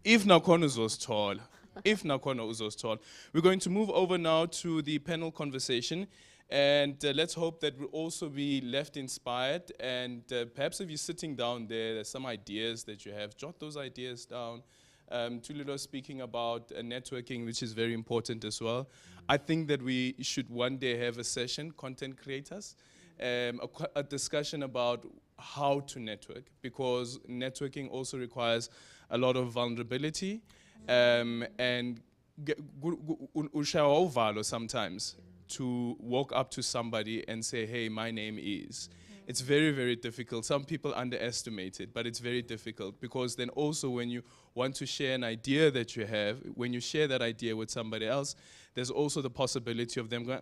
If nakhona uzosithola. If nakhona uzosithola. We're going to move over now to the panel conversation, and let's hope that we'll also be left inspired. And perhaps if you're sitting down there's some ideas that you have, jot those ideas down. Tulilo speaking about networking, which is very important as well. I think that we should one day have a session, content creators, a discussion about how to network, because networking also requires a lot of vulnerability and ushawa uvalo sometimes to walk up to somebody and say, hey, my name is. It's very, very difficult. Some people underestimate it, but it's very difficult, because then also when you want to share an idea that you have, when you share that idea with somebody else, there's also the possibility of them going,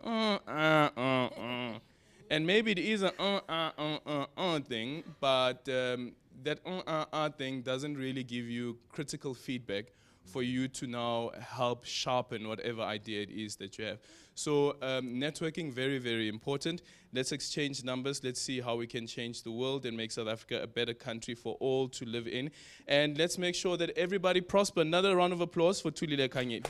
And maybe it is an thing, but that thing doesn't really give you critical feedback for you to now help sharpen whatever idea it is that you have. So networking, very, very important. Let's exchange numbers. Let's see how we can change the world and make South Africa a better country for all to live in. And let's make sure that everybody prosper. Another round of applause for Tulile Kanye.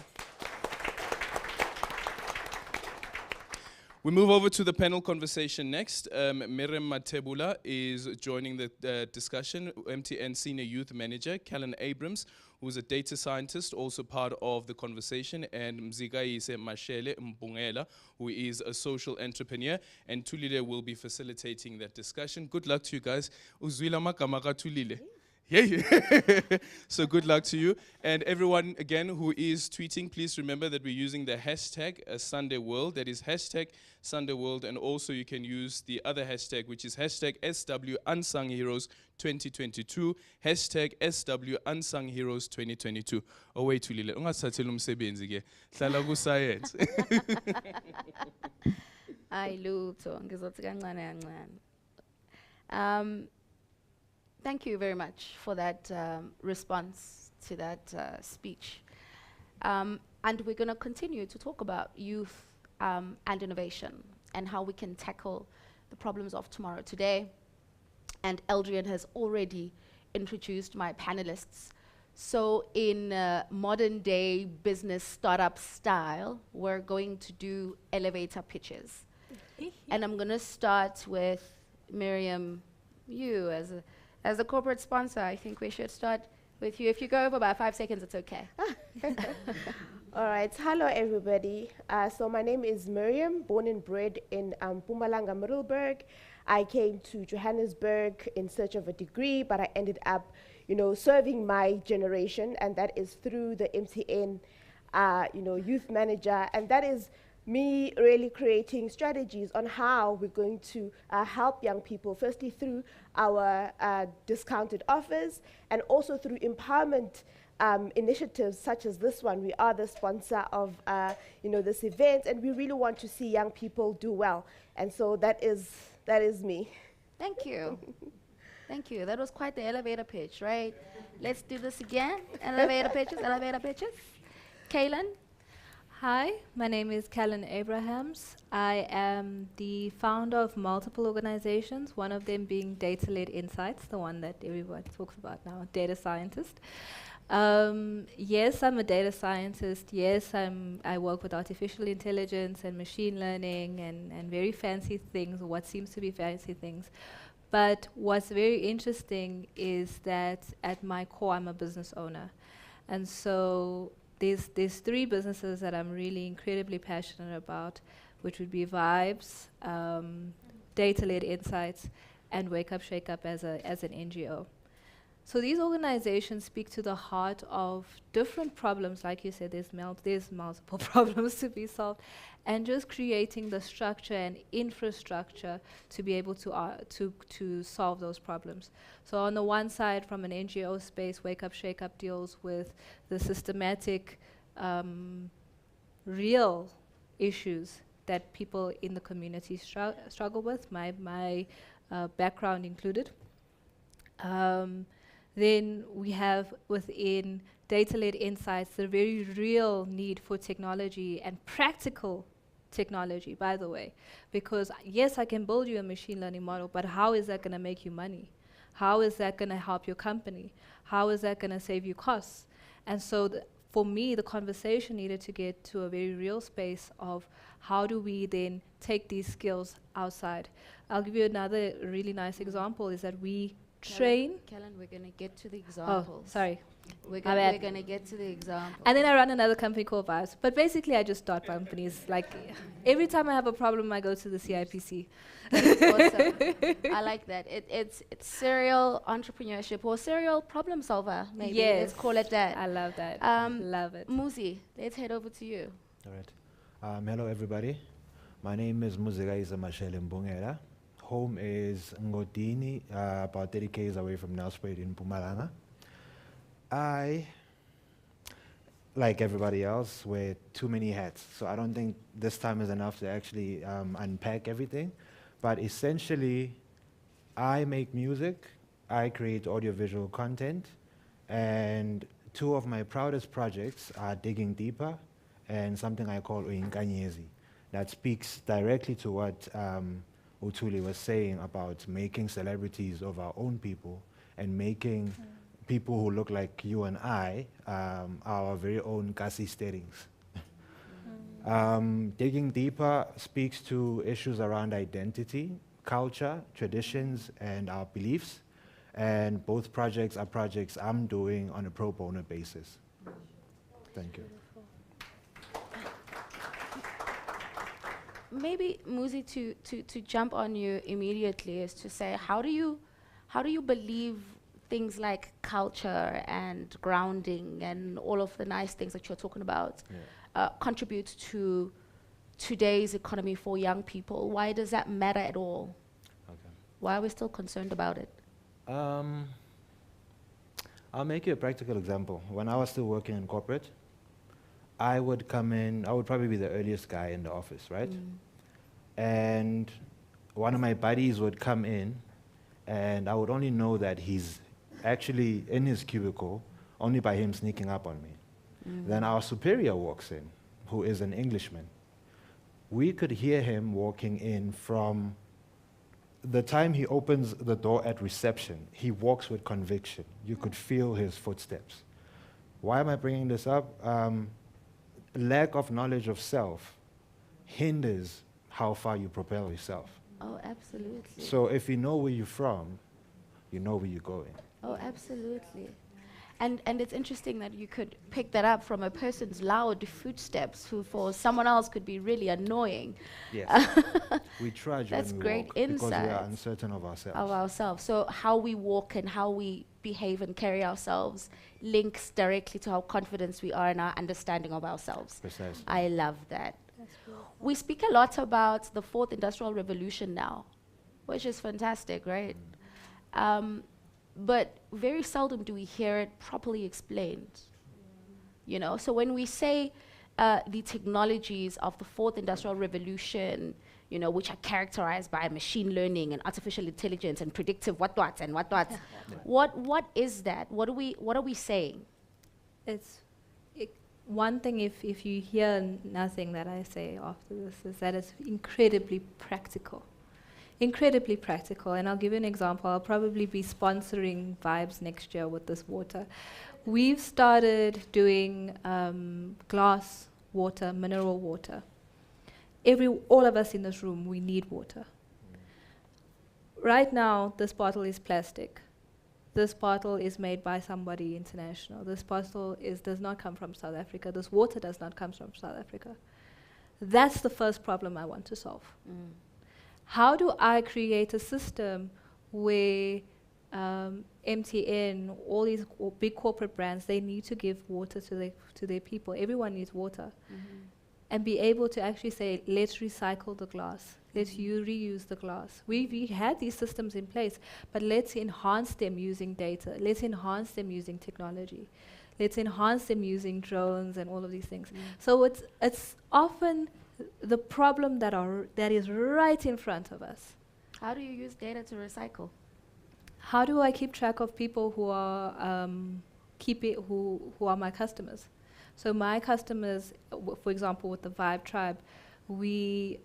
We move over to the panel conversation next. Miriam Matebula is joining the discussion. MTN Senior Youth Manager, Callan Abrams, who's a data scientist, also part of the conversation, and Mzikaise Mashele Mbungela, who is a social entrepreneur, and Tulile will be facilitating that discussion. Good luck to you guys. Uzwila makamaka Tulile. Yay. So good luck to you. And everyone, again, who is tweeting, please remember that we're using the hashtag Sunday World. That is hashtag Sunday World. And also you can use the other hashtag, which is hashtag SW Unsung Heroes 2022. Hashtag SW Unsung Heroes 2022. Oh, wait, Tulile. Ungasatshela umsebenzi ke. Hlala ku science. Ay lutho ngizothi kancane kancane. Thank you very much for that response to that speech. And we're going to continue to talk about youth and innovation and how we can tackle the problems of tomorrow today. And Eldrian has already introduced my panelists. So in modern day business startup style, we're going to do elevator pitches. And I'm going to start with Miriam, you as a corporate sponsor. I think we should start with you. If you go over by 5 seconds, it's okay. All right. Hello, everybody. So my name is Miriam, born and bred in Mpumalanga, Middelburg. I came to Johannesburg in search of a degree, but I ended up, serving my generation, and that is through the MTN, youth manager, and that is me really creating strategies on how we're going to help young people, firstly through our discounted offers and also through empowerment initiatives such as this one. We are the sponsor of this event, and we really want to see young people do well. And so that is me. Thank you. Thank you. That was quite the elevator pitch, right? Let's do this again. Elevator pitches, elevator pitches. Kaylin? Hi, my name is Callan Abrahams. I am the founder of multiple organizations, one of them being Data-Led Insights, the one that everybody talks about now, data scientist. Yes, I'm a data scientist. Yes, I work with artificial intelligence and machine learning and very fancy things, or what seems to be fancy things. But what's very interesting is that at my core, I'm a business owner. And so there's 3 businesses that I'm really incredibly passionate about, which would be Vibes, Data-Led Insights, and Wake Up, Shake Up as an NGO. So these organizations speak to the heart of different problems. Like you said, there's multiple problems to be solved, and just creating the structure and infrastructure to be able to solve those problems. So on the one side, from an NGO space, Wake Up, Shake Up deals with the systematic, real issues that people in the community struggle with, my background included. Then we have within Data-Led Insights the very real need for technology and practical technology, by the way. Because yes, I can build you a machine learning model, but how is that going to make you money? How is that going to help your company? How is that going to save you costs? And so for me, the conversation needed to get to a very real space of how do we then take these skills outside. I'll give you another really nice example is that we train. Callan, we're going to get to the examples. Oh, sorry. We're going to get to the example. And then I run another company called Vibes. But basically, I just start companies. Like, every time I have a problem, I go to the CIPC. That's awesome. I like that. It's serial entrepreneurship or serial problem solver, maybe. Yes. Let's call it that. I love that. Love it. Muzi, let's head over to you. All right. Hello, everybody. My name is Muzikaise Mashele Mbungela. Home is Ngodini, about 30 km away from Nelspruit in Mpumalanga. I, like everybody else, wear too many hats. So I don't think this time is enough to actually unpack everything. But essentially, I make music, I create audiovisual content, and two of my proudest projects are Digging Deeper and something I call Uyinkanyezi, that speaks directly to what Utuli was saying about making celebrities of our own people and making people who look like you and I our very own Kasi Steadings. Digging Deeper speaks to issues around identity, culture, traditions, and our beliefs. And both projects are projects I'm doing on a pro bono basis. Thank you. Maybe Muzi, to jump on you immediately is to say, how do you believe things like culture and grounding and all of the nice things that you're talking about contribute to today's economy for young people? Why does that matter at all? Okay. Why are we still concerned about it? I'll make you a practical example. When I was still working in corporate, I would come in, I would probably be the earliest guy in the office, right? And one of my buddies would come in, and I would only know that he's actually in his cubicle only by him sneaking up on me. Then our superior walks in, who is an Englishman. We could hear him walking in from the time he opens the door at reception. He walks with conviction. You could feel his footsteps. Why am I bringing this up? Lack of knowledge of self hinders how far you propel yourself. Oh, absolutely. So if you know where you're from, you know where you're going. Oh, absolutely. And it's interesting that you could pick that up from a person's loud footsteps who for someone else could be really annoying. Yes. We trudge That's when we great walk because we are insight uncertain of ourselves. of ourselves. So how we walk and how we behave and carry ourselves links directly to how confident we are in our understanding of ourselves. Precisely. I love that. We speak a lot about the fourth industrial revolution now, which is fantastic, right? But very seldom do we hear it properly explained. You know, so when we say the technologies of the fourth industrial revolution, you know, which are characterized by machine learning and artificial intelligence and predictive what and what, what is that? What are we saying? It's one thing, if you hear nothing that I say after this, is that it's incredibly practical. Incredibly practical. And I'll give you an example. I'll probably be sponsoring Vibes next year with this water. We've started doing glass water, mineral water. All of us in this room, we need water. Right now, this bottle is plastic. This bottle is made by somebody international. This bottle does not come from South Africa. This water does not come from South Africa. That's the first problem I want to solve. How do I create a system where MTN, all these big corporate brands, they need to give water to their people. Everyone needs water. And be able to actually say, let's recycle the glass. Let's reuse the glass. We had these systems in place, but let's enhance them using data. Let's enhance them using technology. Let's enhance them using drones and all of these things. So it's often the problem that is right in front of us. How do you use data to recycle? How do I keep track of people who are who are my customers? So my customers, for example, with the Vibe Tribe, we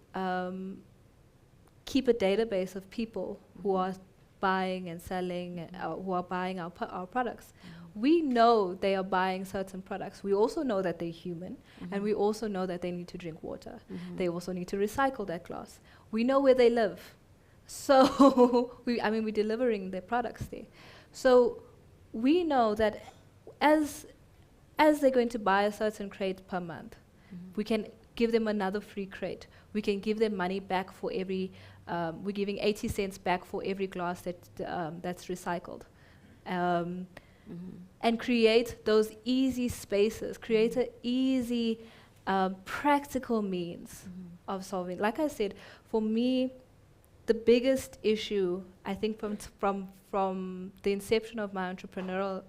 keep a database of people who are buying and selling, who are buying our products. We know they are buying certain products. We also know that they're human, and we also know that they need to drink water. They also need to recycle that glass. We know where they live. So, we're delivering their products there. So we know that as they're going to buy a certain crate per month, we can give them another free crate. We can give them money back for every, we're giving 80 cents back for every glass that's recycled. And create those easy spaces, create an easy, practical means of solving. Like I said, for me, the biggest issue, I think from the inception of my entrepreneurial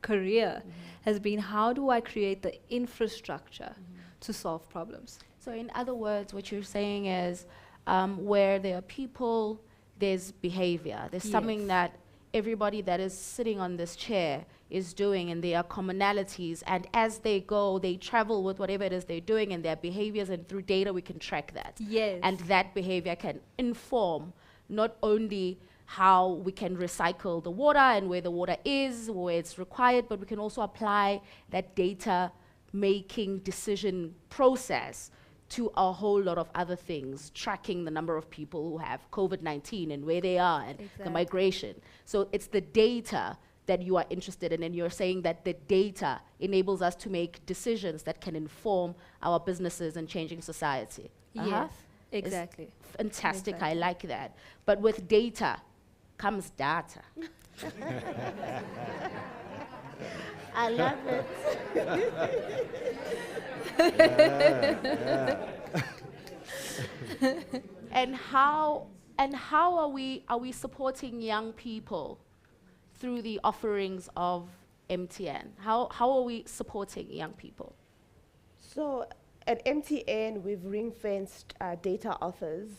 career has been, how do I create the infrastructure to solve problems? So in other words, what you're saying is where there are people, there's behavior. There's something that everybody that is sitting on this chair is doing, and there are commonalities, and as they go, they travel with whatever it is they're doing and their behaviors, and through data we can track that. Yes. And that behavior can inform not only how we can recycle the water and where the water is, where it's required, but we can also apply that data making decision process to a whole lot of other things, tracking the number of people who have COVID-19 and where they are, and the Exactly. migration. So it's the data that you are interested in, and you're saying that the data enables us to make decisions that can inform our businesses and changing society. Yes, It's exactly. fantastic, I Exactly. like that. But with data comes data. I love it. And how are we supporting young people through the offerings of MTN? How are we supporting young people? So at MTN, we've ring-fenced data offers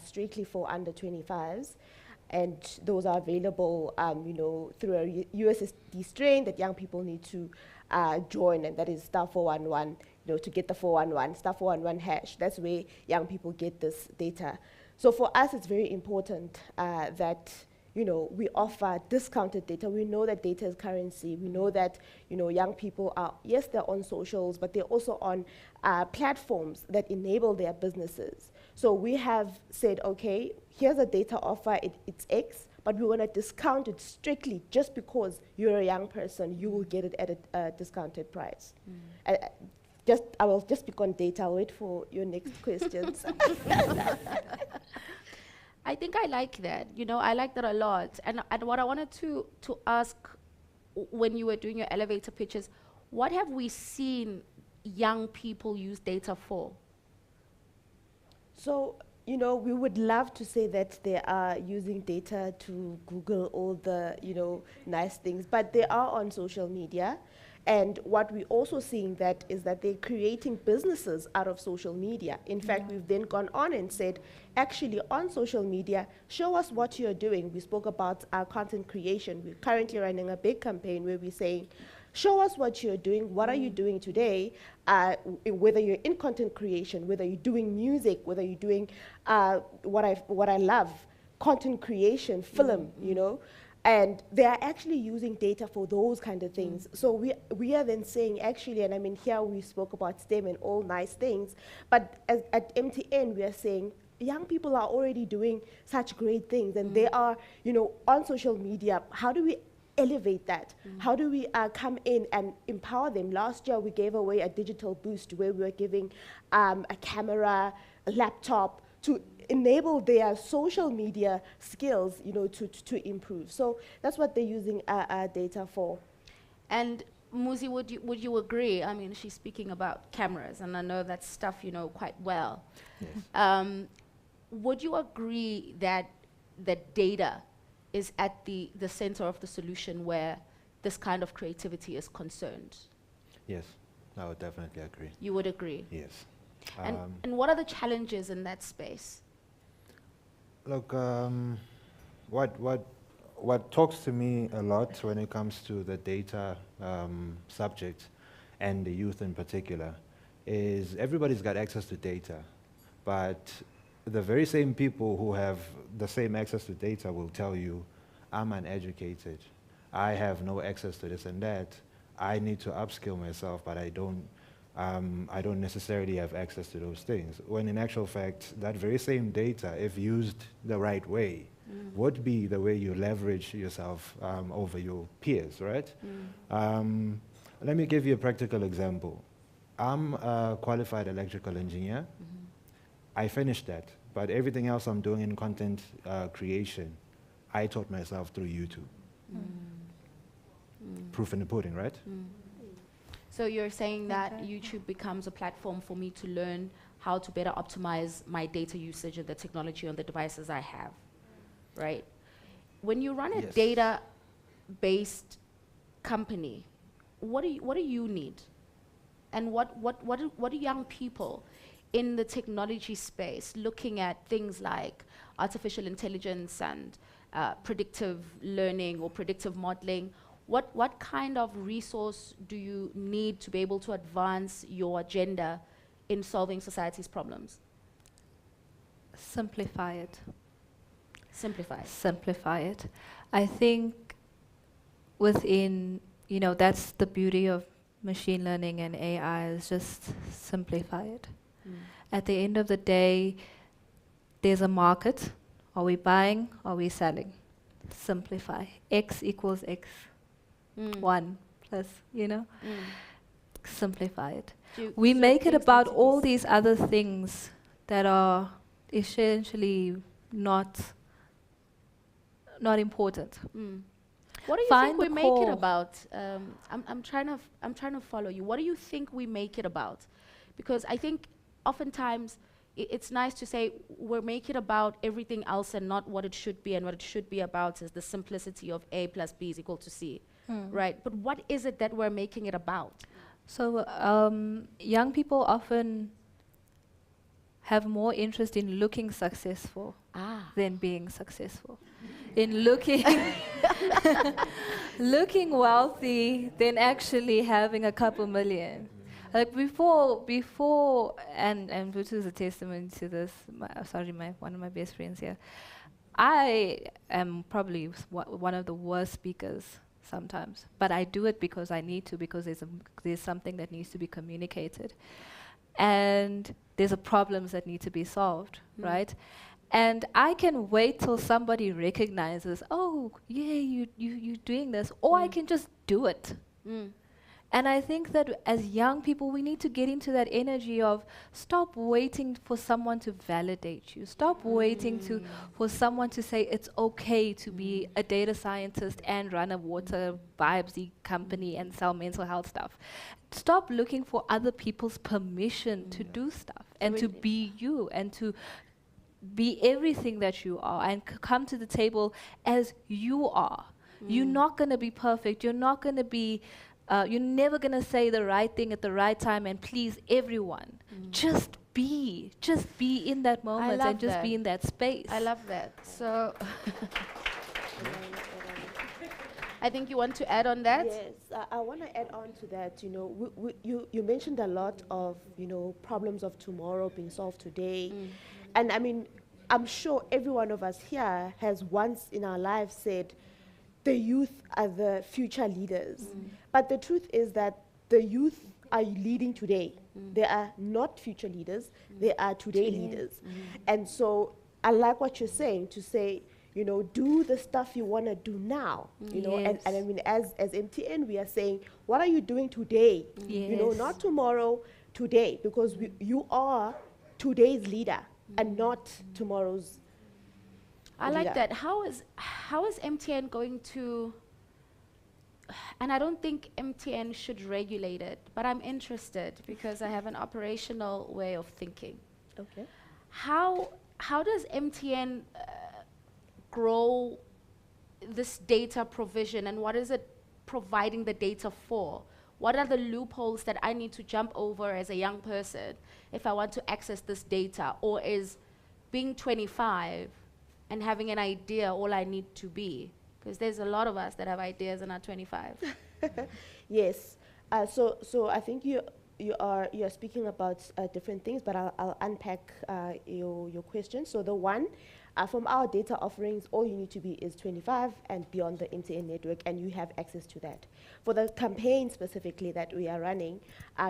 strictly for under 25s. And those are available, through a USSD strain that young people need to join, and that is star 411, to get the 411, star 411 hash. That's where young people get this data. So for us, it's very important that we offer discounted data. We know that data is currency. We know that young people are, yes, they're on socials, but they're also on platforms that enable their businesses. So we have said, okay, here's a data offer, it's X, but we want to discount it strictly just because you're a young person, you will get it at a discounted price. I will just speak on data. I'll wait for your next questions. I think I like that. I like that a lot. And what I wanted to ask when you were doing your elevator pitches, what have we seen young people use data for? So, we would love to say that they are using data to Google all the, nice things, but they are on social media. And what we're also seeing that is that they're creating businesses out of social media. In fact, we've then gone on and said, actually on social media, show us what you're doing. We spoke about our content creation. We're currently running a big campaign where we're saying, show us what you're doing. What are you doing today? Whether you're in content creation, whether you're doing music, whether you're doing what I love, content creation, film, and they are actually using data for those kind of things. So we are then saying, actually, and I mean, here we spoke about STEM and all nice things, but at MTN, we are saying, young people are already doing such great things, and they are, on social media. How do we elevate that? How do we come in and empower them? Last year, we gave away a digital boost where we were giving a camera, a laptop, to enable their social media skills, to improve. So that's what they're using our data for. And Muzi, would you agree? I mean, she's speaking about cameras, and I know that stuff quite well. Yes. Would you agree that data is at the center of the solution where this kind of creativity is concerned? Yes, I would definitely agree. You would agree? Yes. And what are the challenges in that space? Look, what talks to me a lot when it comes to the data subject and the youth in particular is everybody's got access to data, but the very same people who have the same access to data will tell you, I'm uneducated, I have no access to this and that, I need to upskill myself, but I don't necessarily have access to those things. When in actual fact, that very same data, if used the right way, would be the way you leverage yourself over your peers, right? Let me give you a practical example. I'm a qualified electrical engineer. I finished that, but everything else I'm doing in content creation, I taught myself through YouTube. Proof in the pudding, right? So you're saying that YouTube becomes a platform for me to learn how to better optimize my data usage and the technology on the devices I have, right? When you run a Yes. data-based company, what do you need? And what do young people in the technology space looking at things like artificial intelligence and predictive learning or predictive modeling, what kind of resource do you need to be able to advance your agenda in solving society's problems? Simplify it. Simplify. Simplify it. I think within, that's the beauty of machine learning and AI, is just simplify it. At the end of the day, there's a market. Are we buying? Are we selling? Simplify. X equals X. 1 plus, simplify it. We make it about all these other things that are essentially not important. What do you Find think we the make it core. about? I'm trying to follow you. What do you think we make it about? Because I think oftentimes it's nice to say we're making it about everything else and not what it should be, and what it should be about is the simplicity of A plus B is equal to C, right? But what is it that we're making it about? So young people often have more interest in looking successful than being successful. In looking looking wealthy than actually having a couple million. Like before, and Butu is a testament to this. One of my best friends here. I am probably one of the worst speakers sometimes, but I do it because I need to, because there's something that needs to be communicated, and there's a problems that need to be solved, right? And I can wait till somebody recognizes, oh yeah, you're doing this, or I can just do it. And I think that as young people, we need to get into that energy of stop waiting for someone to validate you. Stop waiting for someone to say it's okay to be a data scientist and run a water vibesy company and sell mental health stuff. Stop looking for other people's permission to do stuff and to be you and to be everything that you are, and come to the table as you are. You're not going to be perfect. You're not going to be you're never going to say the right thing at the right time and please everyone. Just be in that moment and just be in that space. I love that. So I think you want to add on that? Yes, I want to add on to that. You mentioned a lot of, problems of tomorrow being solved today. And I mean, I'm sure every one of us here has once in our lives said, the youth are the future leaders. But the truth is that the youth are leading today. They are not future leaders, they are today leaders. And so I like what you're saying, to say, do the stuff you want to do now. And I mean, as MTN, we are saying, what are you doing today? Not tomorrow, today, because you are today's leader and not tomorrow's I like that. How is MTN going to, and I don't think MTN should regulate it, but I'm interested because I have an operational way of thinking. Okay. How does MTN grow this data provision, and what is it providing the data for? What are the loopholes that I need to jump over as a young person if I want to access this data? Or is being 25 and having an idea all I need to be? Because there's a lot of us that have ideas and are 25. Yes. So I think you are speaking about different things, but I'll unpack your question. So the one, from our data offerings, all you need to be is 25 and beyond the MTN network, and you have access to that. For the campaign specifically that we are running,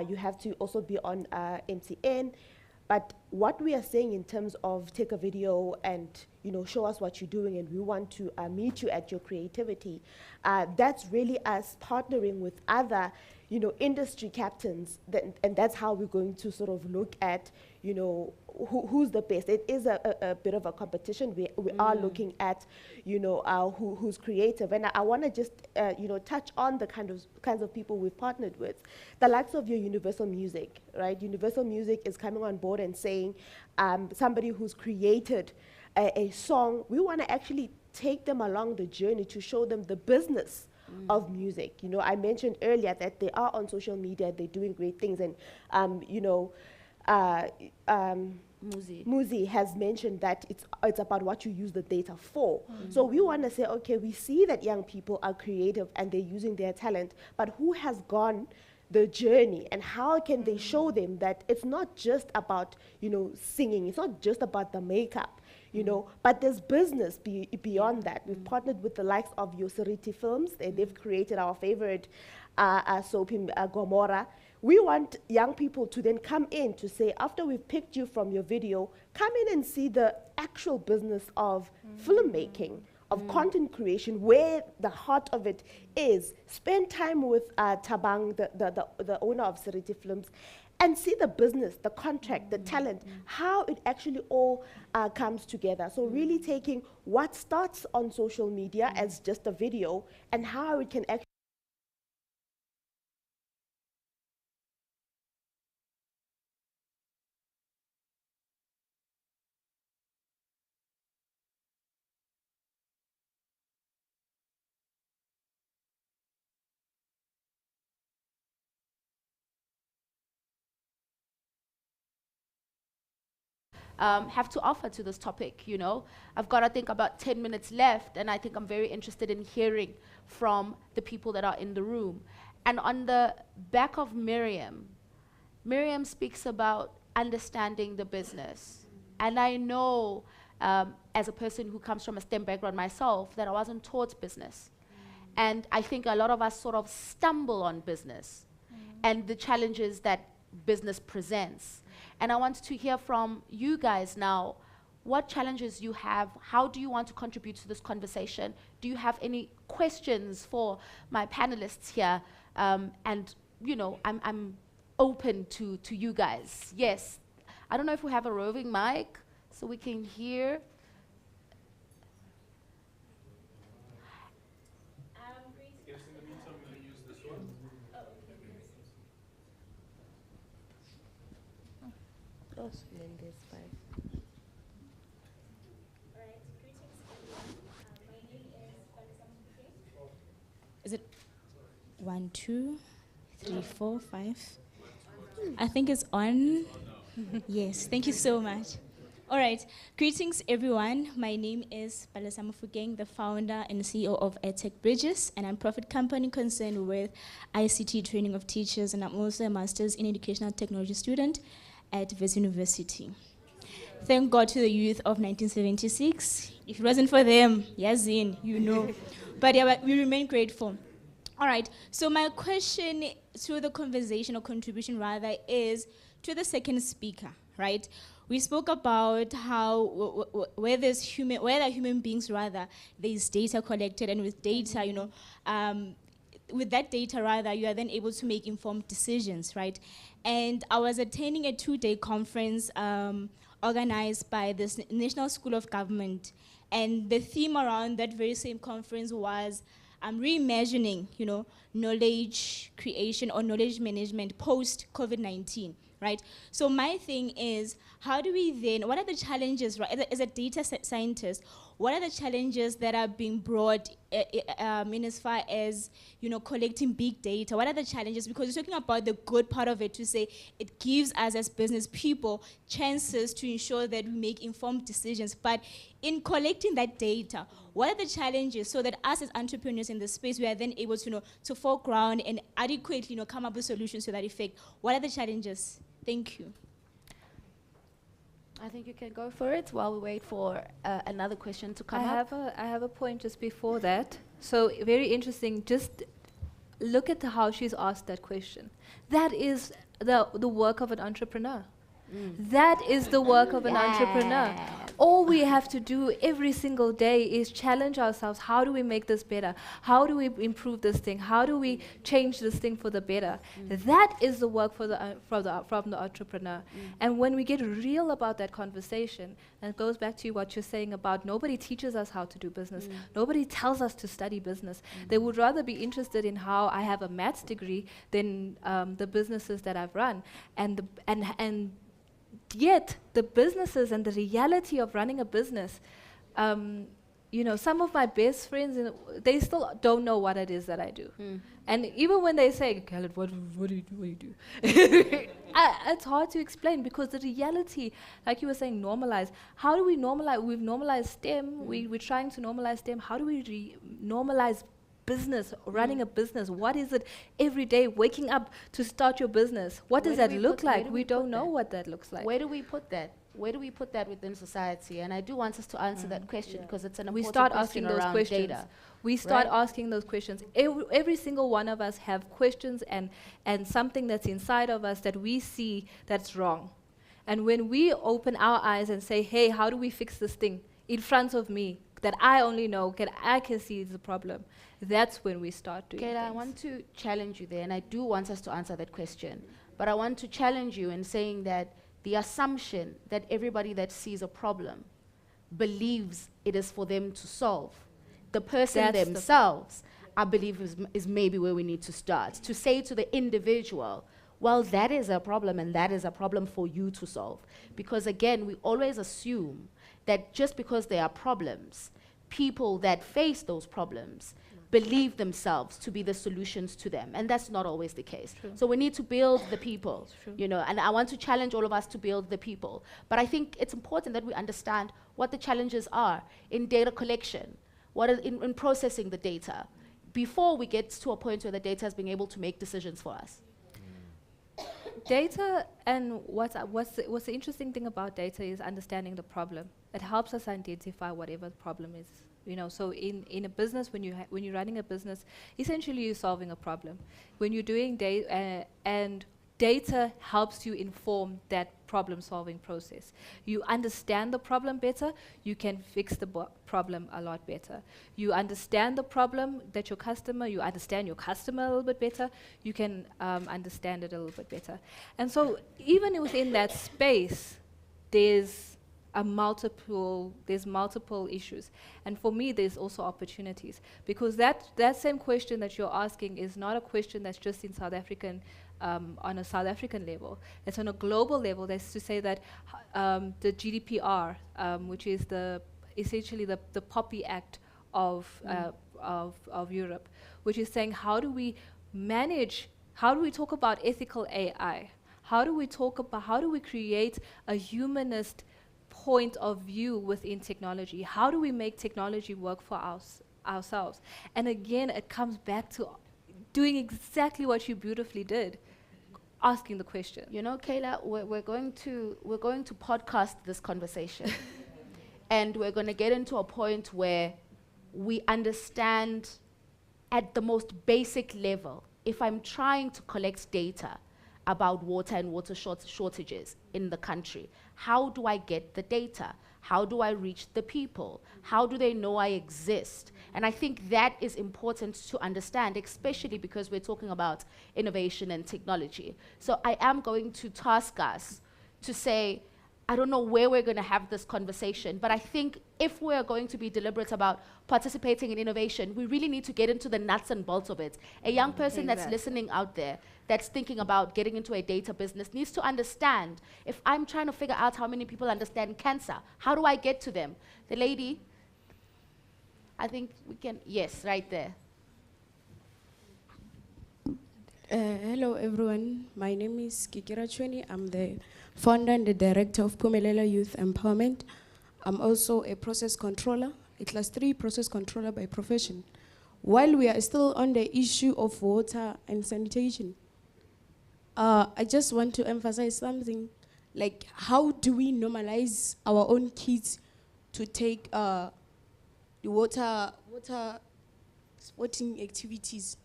you have to also be on MTN. But what we are saying in terms of take a video and show us what you're doing, and we want to meet you at your creativity, that's really us partnering with other industry captains, and that's how we're going to sort of look at who's the best. It is a bit of a competition. We are looking at who's creative, and I want to just touch on the kinds of people we've partnered with, the likes of your Universal Music, right? Universal Music is coming on board and saying somebody who's created a song, we want to actually take them along the journey to show them the business of music. I mentioned earlier that they are on social media, they're doing great things, and Muzi has mentioned that it's about what you use the data for. So we want to say, okay, we see that young people are creative and they're using their talent, but who has gone the journey and how can they show them that it's not just about, singing, it's not just about the makeup, but there's business beyond that. We've partnered with the likes of Yoseriti Films. They've created our favorite soap in Gomorrah. We want young people to then come in to say, after we've picked you from your video, come in and see the actual business of filmmaking, of content creation, where the heart of it is. Spend time with Tabang, the owner of Seriti Films, and see the business, the contract, the talent, how it actually all comes together. So really taking what starts on social media as just a video and how it can actually have to offer to this topic, I've got, I think, about 10 minutes left, and I think I'm very interested in hearing from the people that are in the room. And on the back of Miriam speaks about understanding the business. And I know, as a person who comes from a STEM background myself, that I wasn't taught business. And I think a lot of us sort of stumble on business and the challenges that business presents. And I want to hear from you guys now, what challenges you have, how do you want to contribute to this conversation? Do you have any questions for my panelists here? And, I'm open to you guys. Yes, I don't know if we have a roving mic so we can hear. Is it 1, 2, 3, 4, 5? I think it's on. Yes, thank you so much. All right, greetings everyone. My name is Palesa Mufugeng, the founder and CEO of EdTech Bridges, and I'm a profit company concerned with ICT training of teachers, and I'm also a master's in educational technology student at Wits University. Thank God to the youth of 1976. If it wasn't for them, Yazin, But yeah, we remain grateful. All right, so my question to the conversation, or contribution rather, is to the second speaker, right? We spoke about how where there are human beings, rather, there is data collected, and with data, with that data, rather, you are then able to make informed decisions, right? And I was attending a 2-day conference organized by the National School of Government, and the theme around that very same conference was reimagining, knowledge creation or knowledge management post-COVID-19, right? So my thing is, how do we then, what are the challenges, right, as a data scientist, what are the challenges that are being brought in as far as, collecting big data? What are the challenges? Because you're talking about the good part of it, to say it gives us as business people chances to ensure that we make informed decisions. But in collecting that data, what are the challenges so that us as entrepreneurs in the space, we are then able to foreground and adequately, come up with solutions to that effect? What are the challenges? Thank you. I think you can go for it while we wait for another question to come up. I have a point just before that. So very interesting. Just look at how she's asked that question. That is the work of an entrepreneur. That is the work of an entrepreneur. All we have to do every single day is challenge ourselves. How do we make this better? How do we improve this thing? How do we change this thing for the better? That is the work from the entrepreneur. And when we get real about that conversation, and it goes back to what you're saying about nobody teaches us how to do business. Nobody tells us to study business. They would rather be interested in how I have a maths degree than the businesses that I've run. And yet, the businesses and the reality of running a business you know, some of my best friends, they still don't know what it is that I do. And even when they say, Khaled, what do you do? What do you do? It's hard to explain because the reality, like you were saying, normalize. How do we normalize? We've normalized STEM. We're trying to normalize STEM. How do we normalize business, running a business? What is it every day, waking up to start your business? What does that look like? We don't know what that looks like. Where do we put that? Where do we put that within society? And I do want us to answer that question because it's an important We start question asking those around questions. data. We start right? asking those questions. Every single one of us have questions and something that's inside of us that we see that's wrong. And when we open our eyes and say, hey, how do we fix this thing in front of me that I only know, I can see is the problem, that's when we start doing Kayla, I things. want to challenge you there, and I do want us to answer that question. But I want to challenge you in saying that the assumption that everybody that sees a problem believes it is for them to solve. The person That's the themselves, I believe, is maybe where we need to start. To say to the individual, well, that is a problem and that is a problem for you to solve. Because again, we always assume that just because there are problems, people that face those problems believe themselves to be the solutions to them, and that's not always the case. So we need to build the people, you know, and I want to challenge all of us to build the people. But I think it's important that we understand what the challenges are in data collection, what is in processing the data, before we get to a point where the data is being able to make decisions for us. Data, and what's the interesting thing about data is understanding the problem. It helps us identify whatever the problem is. You know, so in a business, when you're running a business, essentially you're solving a problem. When you're doing data, and data helps you inform that problem-solving process. You understand the problem better, you can fix the problem a lot better. You understand the problem that you understand your customer a little bit better, you can understand it a little bit better. And so even within that space, there's multiple issues. And for me, there's also opportunities. Because that same question that you're asking is not a question that's just in South African, on a South African level. It's on a global level. That's to say that the GDPR, which is essentially the Poppy Act of Europe, which is saying how do we talk about ethical AI? How do we create a humanist point of view within technology? How do we make technology work for ourselves? And again, it comes back to doing exactly what you beautifully did, asking the question. You know, Kayla, we're going to podcast this conversation, and we're going to get into a point where we understand at the most basic level. If I'm trying to collect data about water and water shortages in the country, how do I get the data? How do I reach the people? How do they know I exist? And I think that is important to understand, especially because we're talking about innovation and technology. So I am going to task us to say, I don't know where we're going to have this conversation, but I think if we're going to be deliberate about participating in innovation, we really need to get into the nuts and bolts of it. A young person that's listening out there, that's thinking about getting into a data business, needs to understand, if I'm trying to figure out how many people understand cancer, how do I get to them? The lady, I think we can, yes, right there. Hello everyone, my name is Kikira Chweni. I'm the founder and the director of Pumelela Youth Empowerment. I'm also a process controller, a class 3 process controller by profession. While we are still on the issue of water and sanitation, I just want to emphasize something, like how do we normalize our own kids to take the water sporting activities?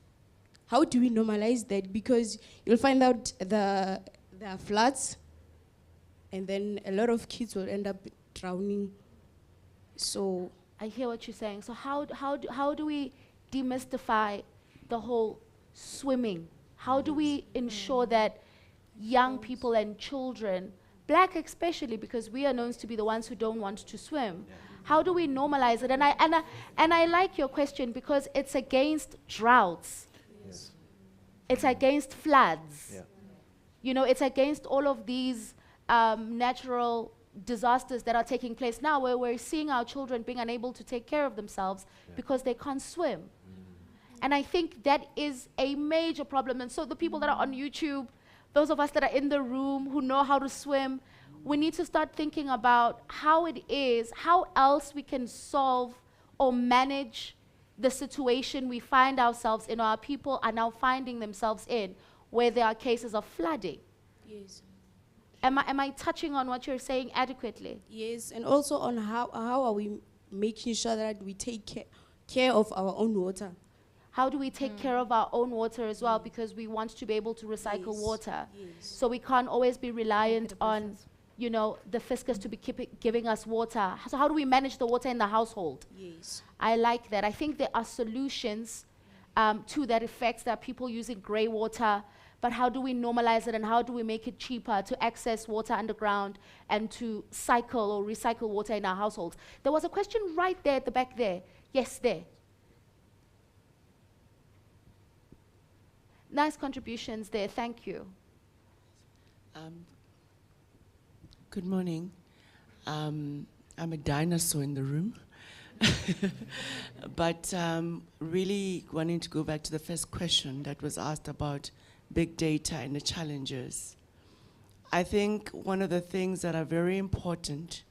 How do we normalize that? Because you'll find out there are floods, and then a lot of kids will end up drowning. So I hear what you're saying. So how do we demystify the whole swimming? How do we ensure that young people and children, black especially, because we are known to be the ones who don't want to swim, how do we normalize it? And I like your question because it's against droughts. It's against floods. You know, it's against all of these natural disasters that are taking place now, where we're seeing our children being unable to take care of themselves because they can't swim. And I think that is a major problem. And so the people that are on YouTube, those of us that are in the room who know how to swim, we need to start thinking about how else we can solve or manage the situation we find ourselves in, or our people are now finding themselves in, where there are cases of flooding. Yes. Am I touching on what you're saying adequately? Yes, and also on how are we making sure that we take care of our own water? How do we take care of our own water as well? Because we want to be able to recycle water. Yes. So we can't always be reliant on, the fiscus to be giving us water. So how do we manage the water in the household? Yes. I like that. I think there are solutions to that effect. There are people using grey water, but how do we normalize it, and how do we make it cheaper to access water underground and to cycle or recycle water in our households? There was a question right there at the back there. Yes, there. Nice contributions there. Thank you. Good morning. I'm a dinosaur in the room. But really wanting to go back to the first question that was asked about big data and the challenges. I think one of the things that are very important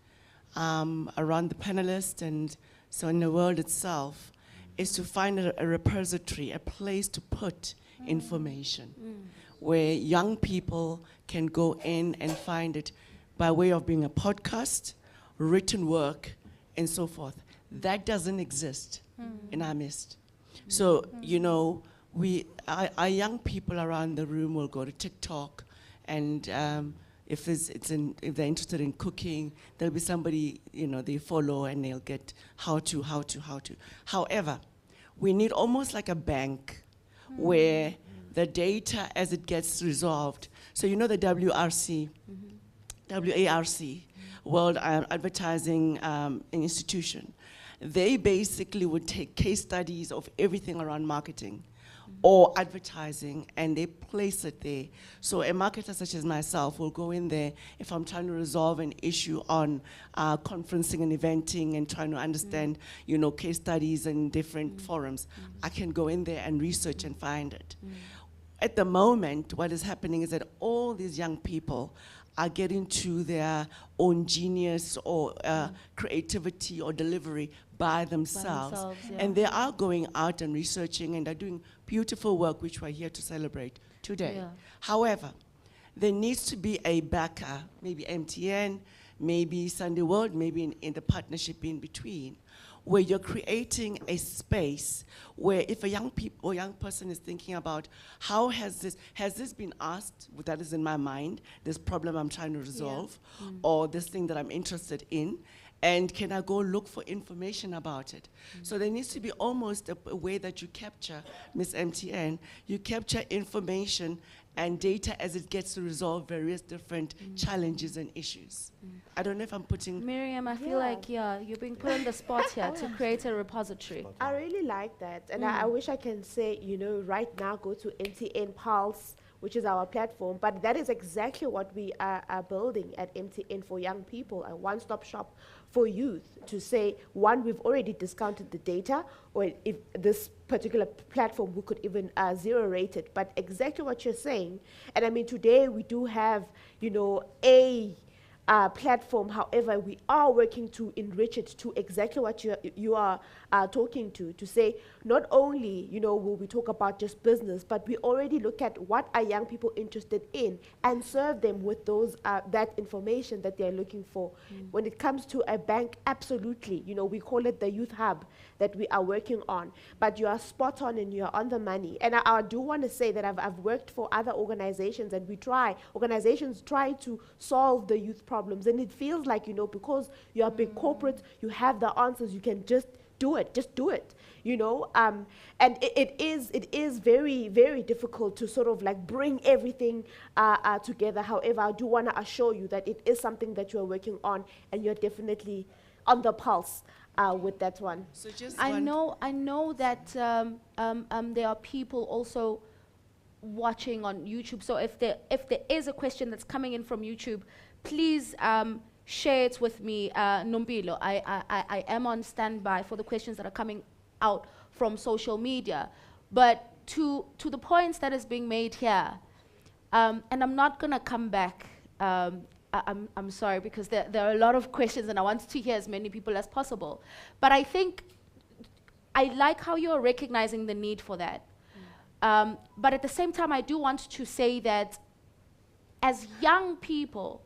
around the panelists and so in the world itself is to find a repository, a place to put information where young people can go in and find it by way of being a podcast, written work, and so forth. That doesn't exist in our midst. So, our young people around the room will go to TikTok, and if they're interested in cooking, there'll be somebody, they follow and they'll get how to. However, we need almost like a bank where the data as it gets resolved. So the WRC, World Advertising Institution, they basically would take case studies of everything around marketing or advertising, and they place it there. So a marketer such as myself will go in there if I'm trying to resolve an issue on conferencing and eventing and trying to understand, case studies and different forums. I can go in there and research and find it. At the moment, what is happening is that all these young people are getting to their own genius or creativity or delivery by themselves. And they are going out and researching, and they're doing beautiful work, which we're here to celebrate today. Yeah. However, there needs to be a backer, maybe MTN, maybe Sunday World, maybe in the partnership in between, where you're creating a space where if a young person is thinking about how has this been asked, that is in my mind, this problem I'm trying to resolve, or this thing that I'm interested in, and can I go look for information about it? So there needs to be almost a way that you capture, Ms. MTN, you capture information and data as it gets to resolve various different challenges and issues. I don't know if I'm putting... Miriam, I feel like, you're being put on the spot here to create a repository. I really like that. And I wish I can say, right now go to MTN Pulse, which is our platform. But that is exactly what we are building at MTN for young people, a one-stop shop for youth, to say, one, we've already discounted the data, or if this particular platform, we could even zero rate it. But exactly what you're saying, and I mean, today we do have, a platform. However, we are working to enrich it to exactly what you are talking to say, not only, will we talk about just business, but we already look at what are young people interested in and serve them with those that information that they're looking for. When it comes to a bank, absolutely, we call it the youth hub that we are working on, but you are spot on and you're on the money. And I do want to say that I've worked for other organizations, and organizations try to solve the youth problems, and it feels like, because you're a big corporate, you have the answers, you can just do it, and it is very, very difficult to sort of like bring everything together. However, I do want to assure you that it is something that you're working on, and you're definitely on the pulse with that one. So just I know that there are people also watching on YouTube. So if there is a question that's coming in from YouTube, please share it with me, Numbilo. I am on standby for the questions that are coming out from social media. But to the points that is being made here, and I'm not going to come back. I'm sorry, because there are a lot of questions, and I want to hear as many people as possible. But I think I like how you're recognizing the need for that. But at the same time, I do want to say that as young people,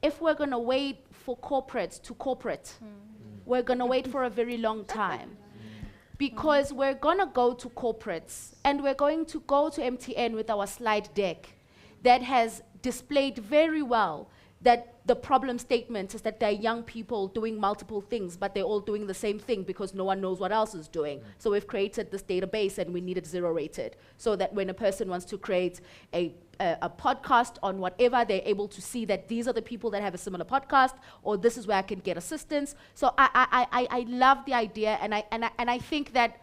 if we're going to wait for corporate to corporate, we're going to wait for a very long time. Because we're going to go to corporates, and we're going to go to MTN with our slide deck that has displayed very well that the problem statement is that there are young people doing multiple things, but they're all doing the same thing because no one knows what else is doing. So we've created this database, and we need it zero rated, so that when a person wants to create a podcast on whatever, they're able to see that these are the people that have a similar podcast, or this is where I can get assistance. So I love the idea, and I think that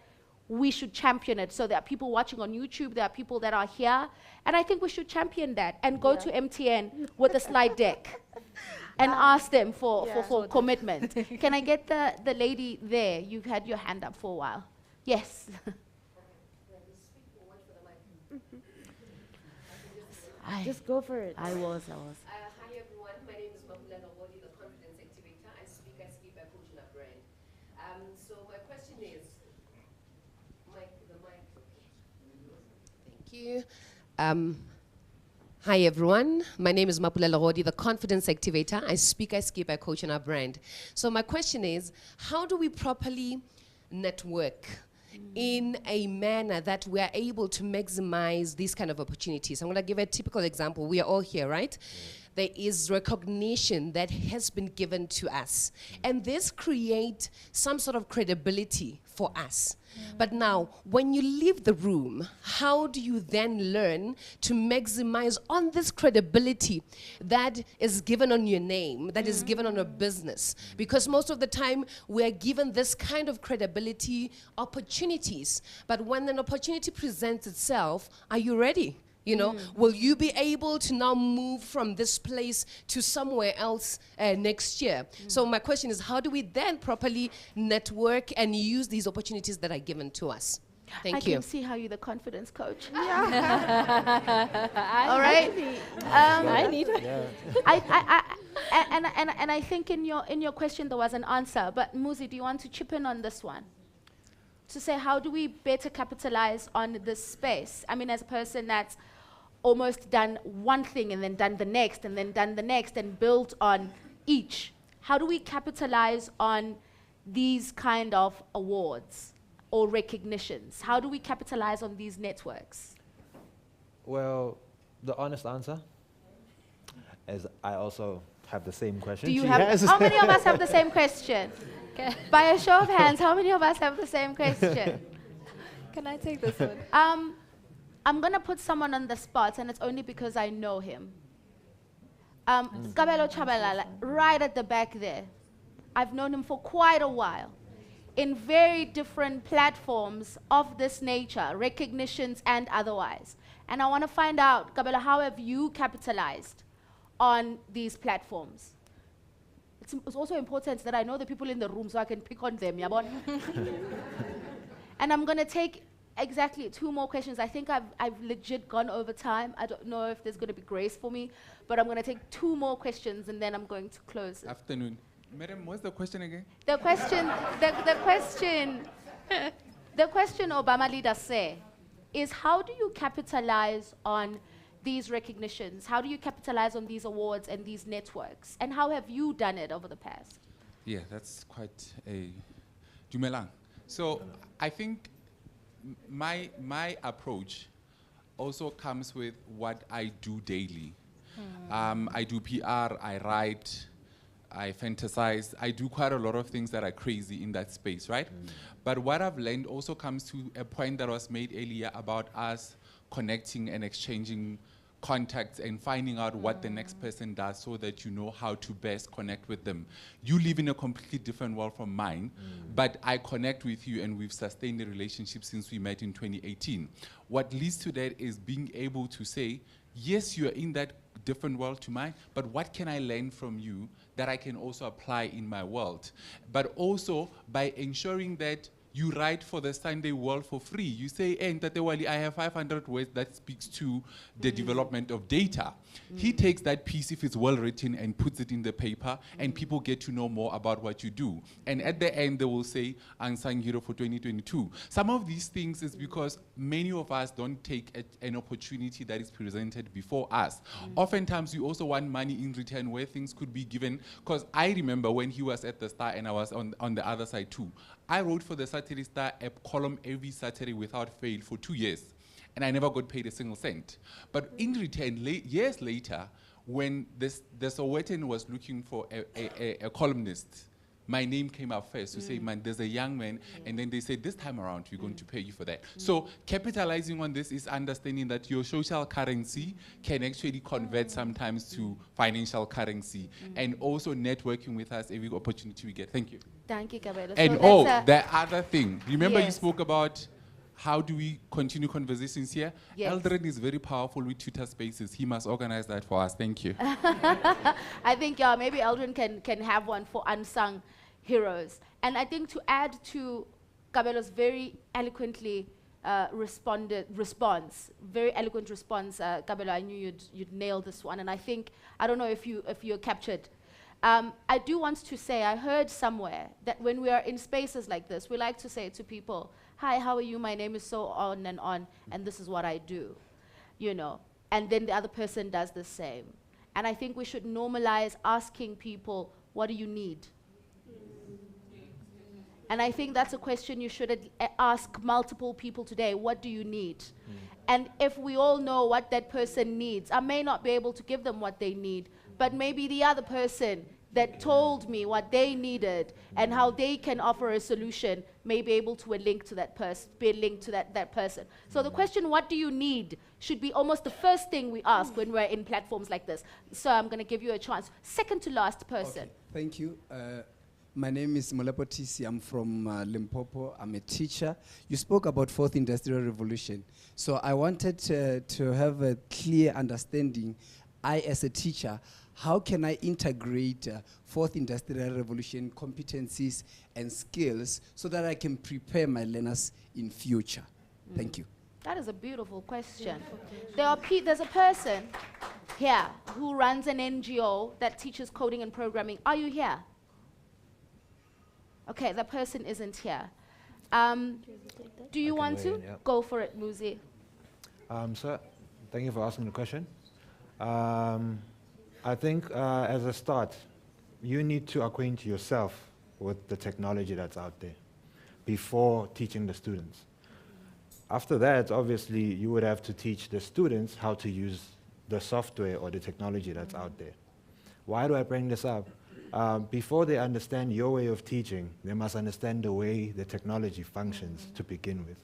we should champion it. So there are people watching on YouTube, there are people that are here, and I think we should champion that and go to MTN with a slide deck and ask them for commitment. Can I get the lady there? You've had your hand up for a while. Yes. Just go for it. I was. Hi everyone, my name is Mapulana Wodi, the confidence activator. I speak by coaching a brand. So my question is, the mic. Thank you. Hi everyone, my name is Mapulana Wodi, the confidence activator. I speak by coaching our brand. So my question is, how do we properly network in a manner that we are able to maximize these kind of opportunities? I'm going to give a typical example. We are all here, right? There is recognition that has been given to us. And this creates some sort of credibility for us. But now, when you leave the room, how do you then learn to maximize on this credibility that is given on your name, that is given on a business? Because most of the time, we are given this kind of credibility opportunities. But when an opportunity presents itself, are you ready? You know, will you be able to now move from this place to somewhere else next year? So my question is, how do we then properly network and use these opportunities that are given to us? Thank you. I can see how you're the confidence coach. All right. I need it. And I think in your question there was an answer. But Muzi, do you want to chip in on this one? To say, how do we better capitalize on this space? I mean, as a person that's almost done one thing and then done the next and then done the next and built on each, how do we capitalize on these kind of awards or recognitions? How do we capitalize on these networks? Well, the honest answer is I also have the same question. Do you have, how many of us have the same question? By a show of hands, how many of us have the same question? Can I take this one? I'm going to put someone on the spot, and it's only because I know him. Kabelo Chabalala, right at the back there. I've known him for quite a while, in very different platforms of this nature, recognitions and otherwise. And I want to find out, Kabelo, how have you capitalized on these platforms? It's also important that I know the people in the room so I can pick on them, yabon? And I'm going to take exactly 2 more questions. I think I've legit gone over time. I don't know if there's going to be grace for me, but I'm going to take 2 more questions and then I'm going to close it. Afternoon. Madam, what's the question again? The question, the question Obama leader say is, how do you capitalize on these recognitions? How do you capitalize on these awards and these networks? And how have you done it over the past? Yeah, that's quite a Dumelang. So I think my approach also comes with what I do daily. I do PR, I write, I fantasize. I do quite a lot of things that are crazy in that space, right? But what I've learned also comes to a point that was made earlier about us connecting and exchanging contacts and finding out what the next person does so that you know how to best connect with them. You live in a completely different world from mine, but I connect with you and we've sustained the relationship since we met in 2018. What leads to that is being able to say, yes, you're in that different world to mine, but what can I learn from you that I can also apply in my world? But also by ensuring that you write for the Sunday World for free. You say, hey, Ntate Wali, I have 500 words that speaks to the development of data. He takes that piece, if it's well written, and puts it in the paper, and people get to know more about what you do. And at the end, they will say, Unsung Hero for 2022. Some of these things is because many of us don't take an opportunity that is presented before us. Oftentimes, you also want money in return where things could be given, because I remember when he was at the Star and I was on the other side too. I wrote for the Saturday Star a column every Saturday without fail for 2 years, and I never got paid a single cent. But in return, years later, when the Sowetan was looking for a columnist, my name came up first to say, man, there's a young man, and then they said, this time around, we're going to pay you for that. So capitalizing on this is understanding that your social currency can actually convert sometimes to financial currency, and also networking with us every opportunity we get. Thank you. Thank you, Kabelo. And so the other thing, remember you Yes. spoke about how do we continue conversations here? Yes. Eldred is very powerful with Twitter Spaces. He must organize that for us. Thank you. I think maybe Eldrin can have one for Unsung Heroes. And I think to add to Kabelo's very eloquently response, very eloquent response, Kabelo, I knew you'd nail this one. And I think, I don't know if you're captured. I do want to say, I heard somewhere that when we are in spaces like this, we like to say to people, hi, how are you? My name is so on, and this is what I do, you know. And then the other person does the same. And I think we should normalize asking people, what do you need? And I think that's a question you should ask multiple people today. What do you need? And if we all know what that person needs, I may not be able to give them what they need, but maybe the other person that told me what they needed and how they can offer a solution may be able to link to that person, be linked to that person. So the question, what do you need, should be almost the first thing we ask when we're in platforms like this. So I'm going to give you a chance. Second to last person. Okay, thank you. My name is Molepo Tisi. I'm from Limpopo. I'm a teacher. You spoke about fourth industrial revolution. So I wanted to have a clear understanding. I, as a teacher, how can I integrate fourth industrial revolution competencies and skills so that I can prepare my learners in future? Thank you. That is a beautiful question. There's a person here who runs an NGO that teaches coding and programming. Are you here? Okay, the person isn't here. Do you want to? Yeah. Go for it, Muzi. Sir, thank you for asking the question. I think as a start, you need to acquaint yourself with the technology that's out there before teaching the students. After that, obviously, you would have to teach the students how to use the software or the technology that's out there. Why do I bring this up? Before they understand your way of teaching, they must understand the way the technology functions to begin with.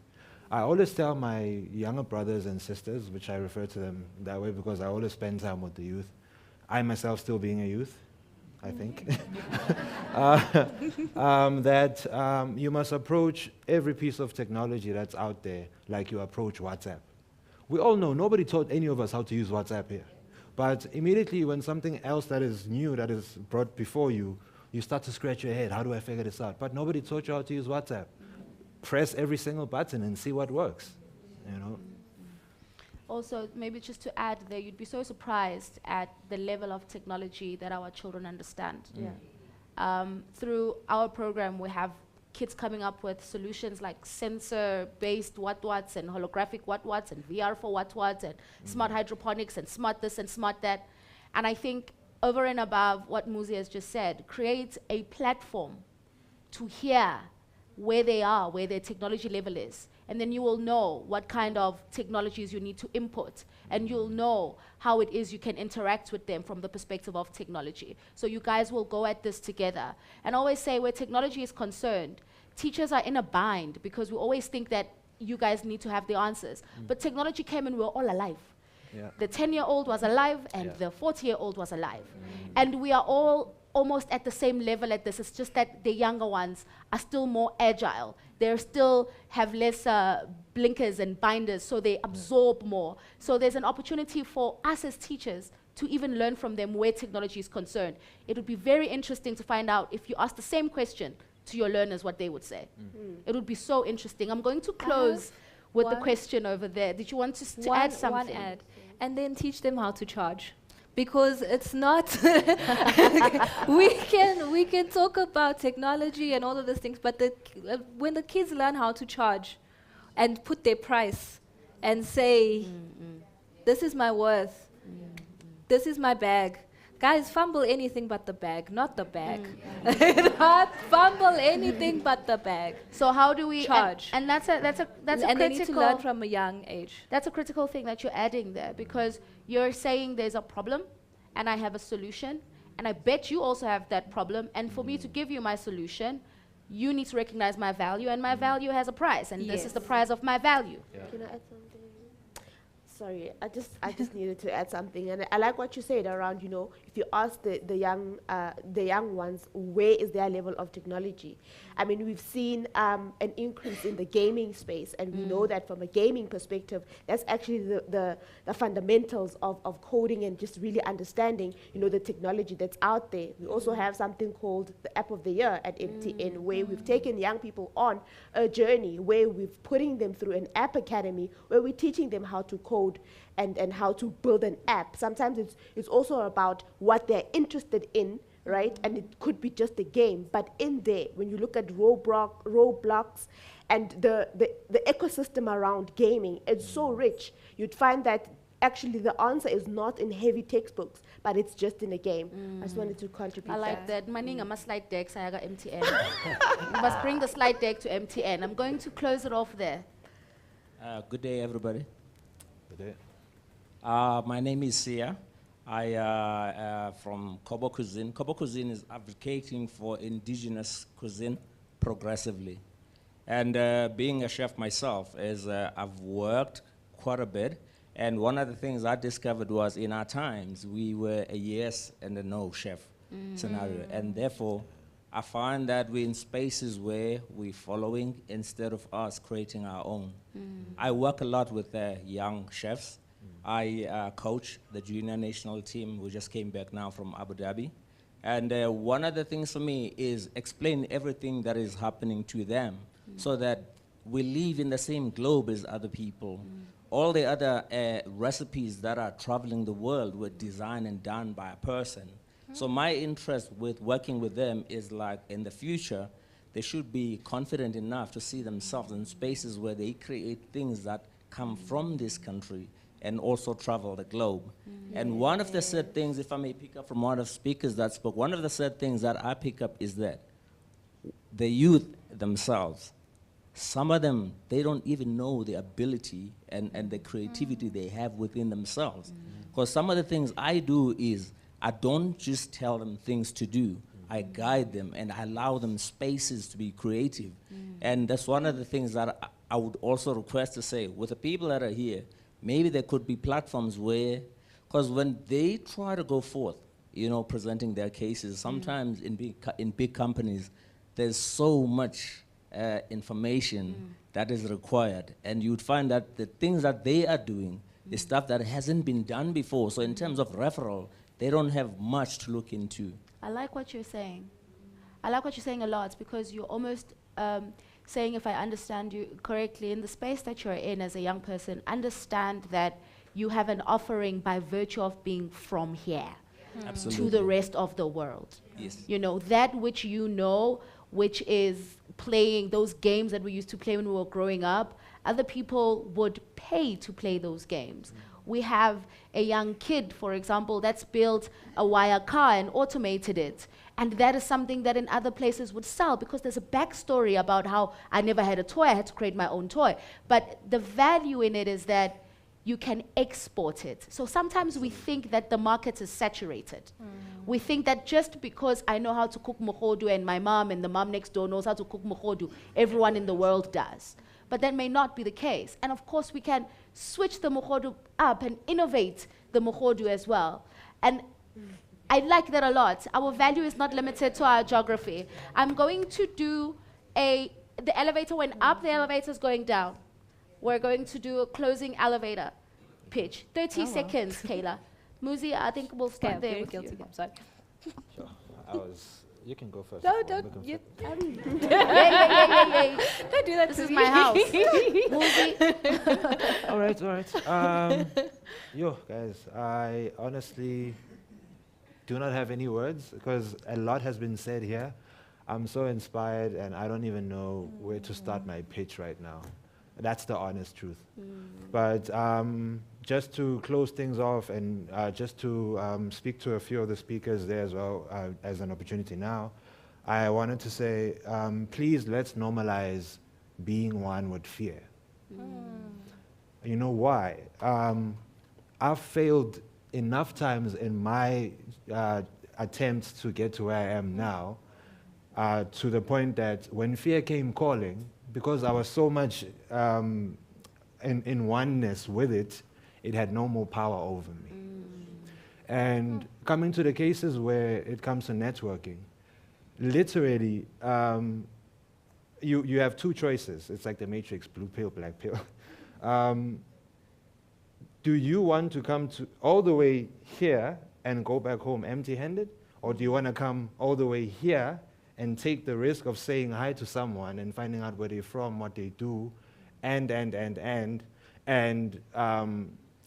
I always tell my younger brothers and sisters, which I refer to them that way because I always spend time with the youth, I myself still being a youth, I think, that you must approach every piece of technology that's out there like you approach WhatsApp. We all know nobody taught any of us how to use WhatsApp here. But immediately when something else that is new, that is brought before you, you start to scratch your head, how do I figure this out? But nobody taught you how to use WhatsApp. Press every single button and see what works, you know? Also, maybe just to add there, you'd be so surprised at the level of technology that our children understand. Through our program, we have kids coming up with solutions like sensor-based what-whats and holographic what-whats and VR for what-whats and smart hydroponics and smart this and smart that. And I think over and above what Muzi has just said, create a platform to hear where they are, where their technology level is. And then you will know what kind of technologies you need to input. And you'll know how it is you can interact with them from the perspective of technology. So you guys will go at this together. And always say where technology is concerned, teachers are in a bind because we always think that you guys need to have the answers. But technology came and we're all alive. Yeah. The 10-year-old was alive and the 40-year-old was alive. And we are all almost at the same level at this. It's just that the younger ones are still more agile. They still have less blinkers and binders, so they absorb more. So there's an opportunity for us as teachers to even learn from them where technology is concerned. It would be very interesting to find out if you ask the same question to your learners what they would say. It would be so interesting. I'm going to close with the question over there. Did you want to add something? One add. And then teach them how to charge. Because it's not, we can talk about technology and all of those things, but when the kids learn how to charge and put their price and say, this is my worth, this is my bag. Guys, fumble anything but the bag, not the bag. Not fumble anything but the bag. So how do we charge? And that's a and critical. they need to learn from a young age. That's a critical thing that you're adding there, because you're saying there's a problem, and I have a solution, and I bet you also have that problem. And for me to give you my solution, you need to recognize my value, and my value has a price, and this is the price of my value. Can I add something? Sorry, I just needed to add something, and I like what you said around, you know, if you ask the young ones, where is their level of technology? I mean, we've seen an increase in the gaming space, and we know that from a gaming perspective, that's actually the fundamentals of coding and just really understanding, you know, the technology that's out there. We also have something called the App of the Year at MTN, where we've taken young people on a journey where we're putting them through an app academy, where we're teaching them how to code and how to build an app. Sometimes it's also about what they're interested in, right? And it could be just a game, but in there, when you look at Roblox and the ecosystem around gaming, it's so rich. You'd find that actually the answer is not in heavy textbooks, but it's just in a game. I just wanted to contribute. I like that. Maning ama slide deck saya got MTN. You must bring the slide deck to MTN. I'm going to close it off there. Good day, everybody. Good day. My name is Sia. I from Kobo Cuisine. Kobo Cuisine is advocating for indigenous cuisine progressively. And being a chef myself, I've worked quite a bit. And one of the things I discovered was in our times, we were a yes and a no chef scenario. And therefore, I find that we're in spaces where we're following instead of us creating our own. I work a lot with young chefs. I coach the junior national team. We just came back now from Abu Dhabi. And one of the things for me is explain everything that is happening to them so that we live in the same globe as other people. All the other recipes that are traveling the world were designed and done by a person. So my interest with working with them is like in the future, they should be confident enough to see themselves in spaces where they create things that come from this country and also travel the globe. And one of the sad things, if I may pick up from one of the speakers that spoke, one of the sad things that I pick up is that the youth themselves, some of them, they don't even know the ability and the creativity they have within themselves. Because some of the things I do is, I don't just tell them things to do. I guide them and I allow them spaces to be creative. And that's one of the things that I would also request to say, with the people that are here, maybe there could be platforms where, because when they try to go forth, you know, presenting their cases, sometimes in big companies, there's so much information that is required. And you'd find that the things that they are doing is stuff that hasn't been done before. So in terms of referral, they don't have much to look into. I like what you're saying. I like what you're saying a lot, because you're almost saying, if I understand you correctly, in the space that you're in as a young person, understand that you have an offering by virtue of being from here to the rest of the world. Yes. You know, that which you know, which is playing those games that we used to play when we were growing up, other people would pay to play those games. We have a young kid, for example, that's built a wire car and automated it. And that is something that in other places would sell, because there's a backstory about how I never had a toy, I had to create my own toy. But the value in it is that you can export it. So sometimes we think that the market is saturated. We think that just because I know how to cook mohodu and my mom and the mom next door knows how to cook mohodu, everyone in the world does. But that may not be the case. And of course, we can switch the mohodu up and innovate the mohodu as well. And I like that a lot. Our value is not limited to our geography. I'm going to do the elevator went up, the elevator's going down. We're going to do a closing elevator pitch. 30 seconds, Kayla. Muzi, I think we'll start I'm there very with guilty. you. I'm sorry. Sure. You can go first. No, I'm don't. looking You, for- Yeah. Don't do that This to is me. my house. Muzi. all right. Yo, guys, I honestly do not have any words because a lot has been said here. I'm so inspired and I don't even know where to start my pitch right now. That's the honest truth. But just to close things off and just to speak to a few of the speakers there as well as an opportunity now, I wanted to say, please let's normalize being one with fear. You know why? I've failed enough times in my attempts to get to where I am now, to the point that when fear came calling, because I was so much in oneness with it, it had no more power over me. And coming to the cases where it comes to networking, literally, you have two choices. It's like the Matrix, blue pill, black pill. Do you want to come to all the way here and go back home empty-handed? Or do you want to come all the way here and take the risk of saying hi to someone and finding out where they're from, what they do, and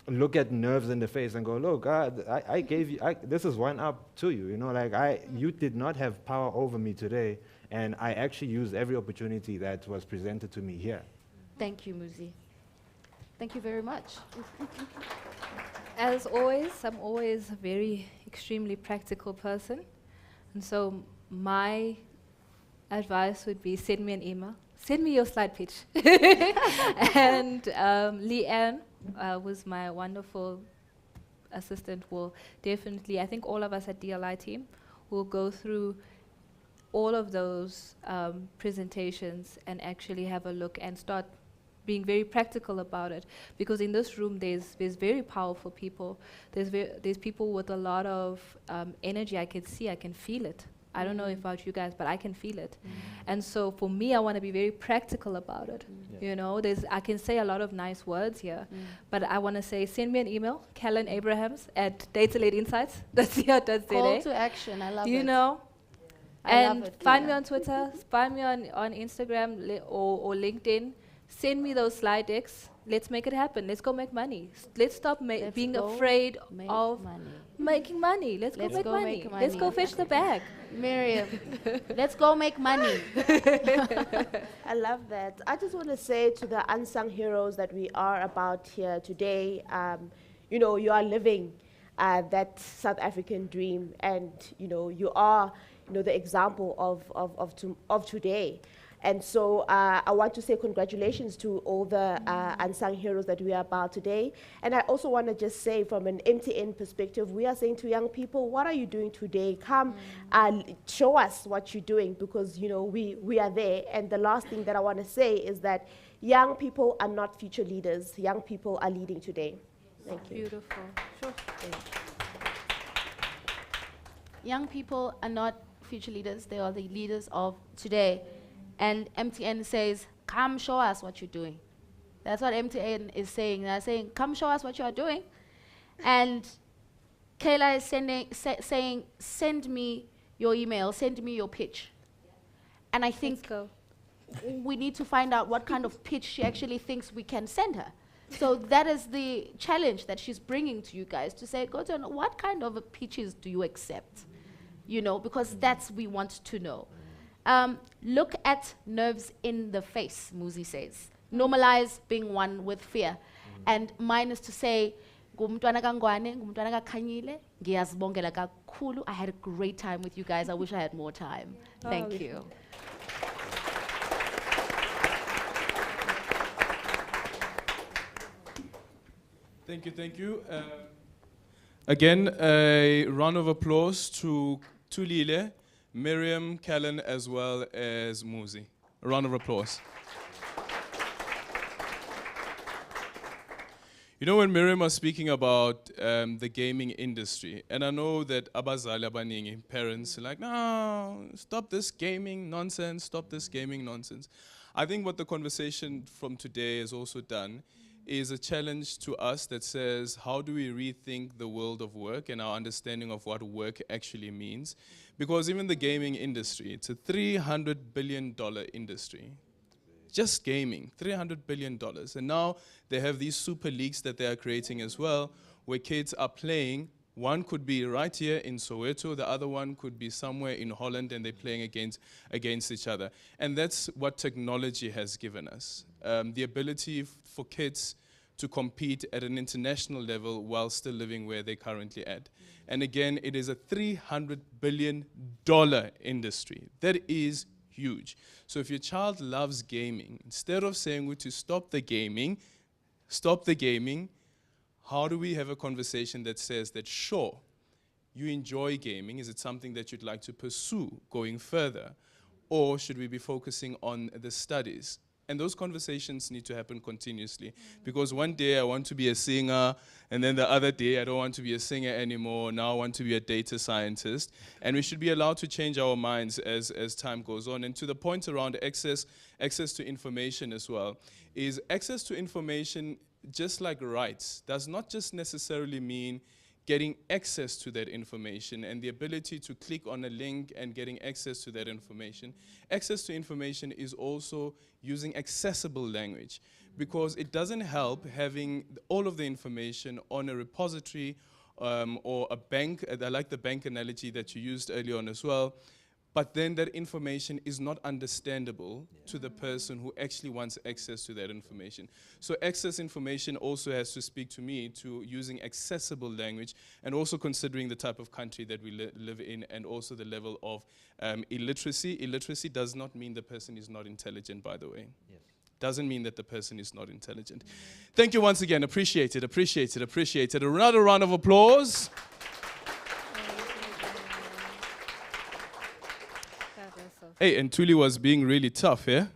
look at nerves in the face and go, look, I gave you, this is one up to you, you know, like you did not have power over me today, and I actually used every opportunity that was presented to me here. Thank you, Muzi. Thank you very much. As always, I'm always a very extremely practical person. And so my advice would be send me an email. Send me your slide pitch. And Leanne was my wonderful assistant. Will definitely, I think all of us at DLI team will go through all of those presentations and actually have a look and start being very practical about it, because in this room there's very powerful people. There's people with a lot of energy. I can see, I can feel it. I don't know about you guys, but I can feel it. And so for me, I want to be very practical about it. You know, I can say a lot of nice words here, but I want to say, send me an email, Kellen Abrahams at Data-Led Insights. Call to action. I love it. You know, I love and it, find me Leah. on Twitter, find me on Instagram or LinkedIn. Send me those slide decks. Let's make it happen. Let's go make money. Let's stop being go afraid make of money. making money. Let's go make money. Let's go fish the bag. Miriam, let's go make money. I love that. I just want to say to the unsung heroes that we are about here today, you know, you are living that South African dream, and you know, you are, you know, the example of today. And so I want to say congratulations to all the unsung heroes that we are about today. And I also want to just say, from an MTN perspective, we are saying to young people, what are you doing today? Come show us what you're doing, because you know we are there. And the last thing that I want to say is that young people are not future leaders. Young people are leading today. Thank you. Beautiful. Sure. Young people are not future leaders. They are the leaders of today. And MTN says, come show us what you're doing. That's what MTN is saying. They're saying, come show us what you are doing. And Kayla is saying, send me your email, send me your pitch. And I think we need to find out what kind of pitch she actually thinks we can send her. So that is the challenge that she's bringing to you guys, to say, go to what kind of pitches do you accept? You know, because that's we want to know. Look at nerves in the face, Muzi says. Normalize being one with fear. And mine is to say, ngumntwana kaNgwane, ngumntwana kaKhanyile, ngiyazibongela kakhulu. I had a great time with you guys. I wish I had more time. Thank you. Thank you. Again, a round of applause to Lile, Miriam, Kellen, as well as Muzi. A round of applause. You know, when Miriam was speaking about the gaming industry, and I know that abazali abaningi, parents, are like, no, stop this gaming nonsense, stop this gaming nonsense. I think what the conversation from today has also done is a challenge to us that says, how do we rethink the world of work and our understanding of what work actually means? Because even the gaming industry, it's a $300 billion industry. Just gaming, $300 billion. And now they have these super leagues that they are creating as well, where kids are playing. One could be right here in Soweto, the other one could be somewhere in Holland, and they're playing against each other. And that's what technology has given us. The ability for kids to compete at an international level while still living where they're currently at. And again, it is a $300 billion industry. That is huge. So if your child loves gaming, instead of saying to stop the gaming, how do we have a conversation that says that, sure, you enjoy gaming, is it something that you'd like to pursue going further? Or should we be focusing on the studies? And those conversations need to happen continuously. Because one day I want to be a singer, and then the other day I don't want to be a singer anymore, now I want to be a data scientist. And we should be allowed to change our minds as time goes on. And to the point around access to information as well, is access to information, just like rights, does not just necessarily mean getting access to that information and the ability to click on a link and getting access to that information. Access to information is also using accessible language, because it doesn't help having all of the information on a repository or a bank. I like the bank analogy that you used earlier on as well. But then that information is not understandable to the person who actually wants access to that information. So access information also has to speak to me to using accessible language, and also considering the type of country that we live in, and also the level of illiteracy. Illiteracy does not mean the person is not intelligent, by the way. Yes. Doesn't mean that the person is not intelligent. Thank you once again. Appreciate it, appreciate it, appreciate it. Another round of applause. Hey, and Tuli was being really tough, yeah?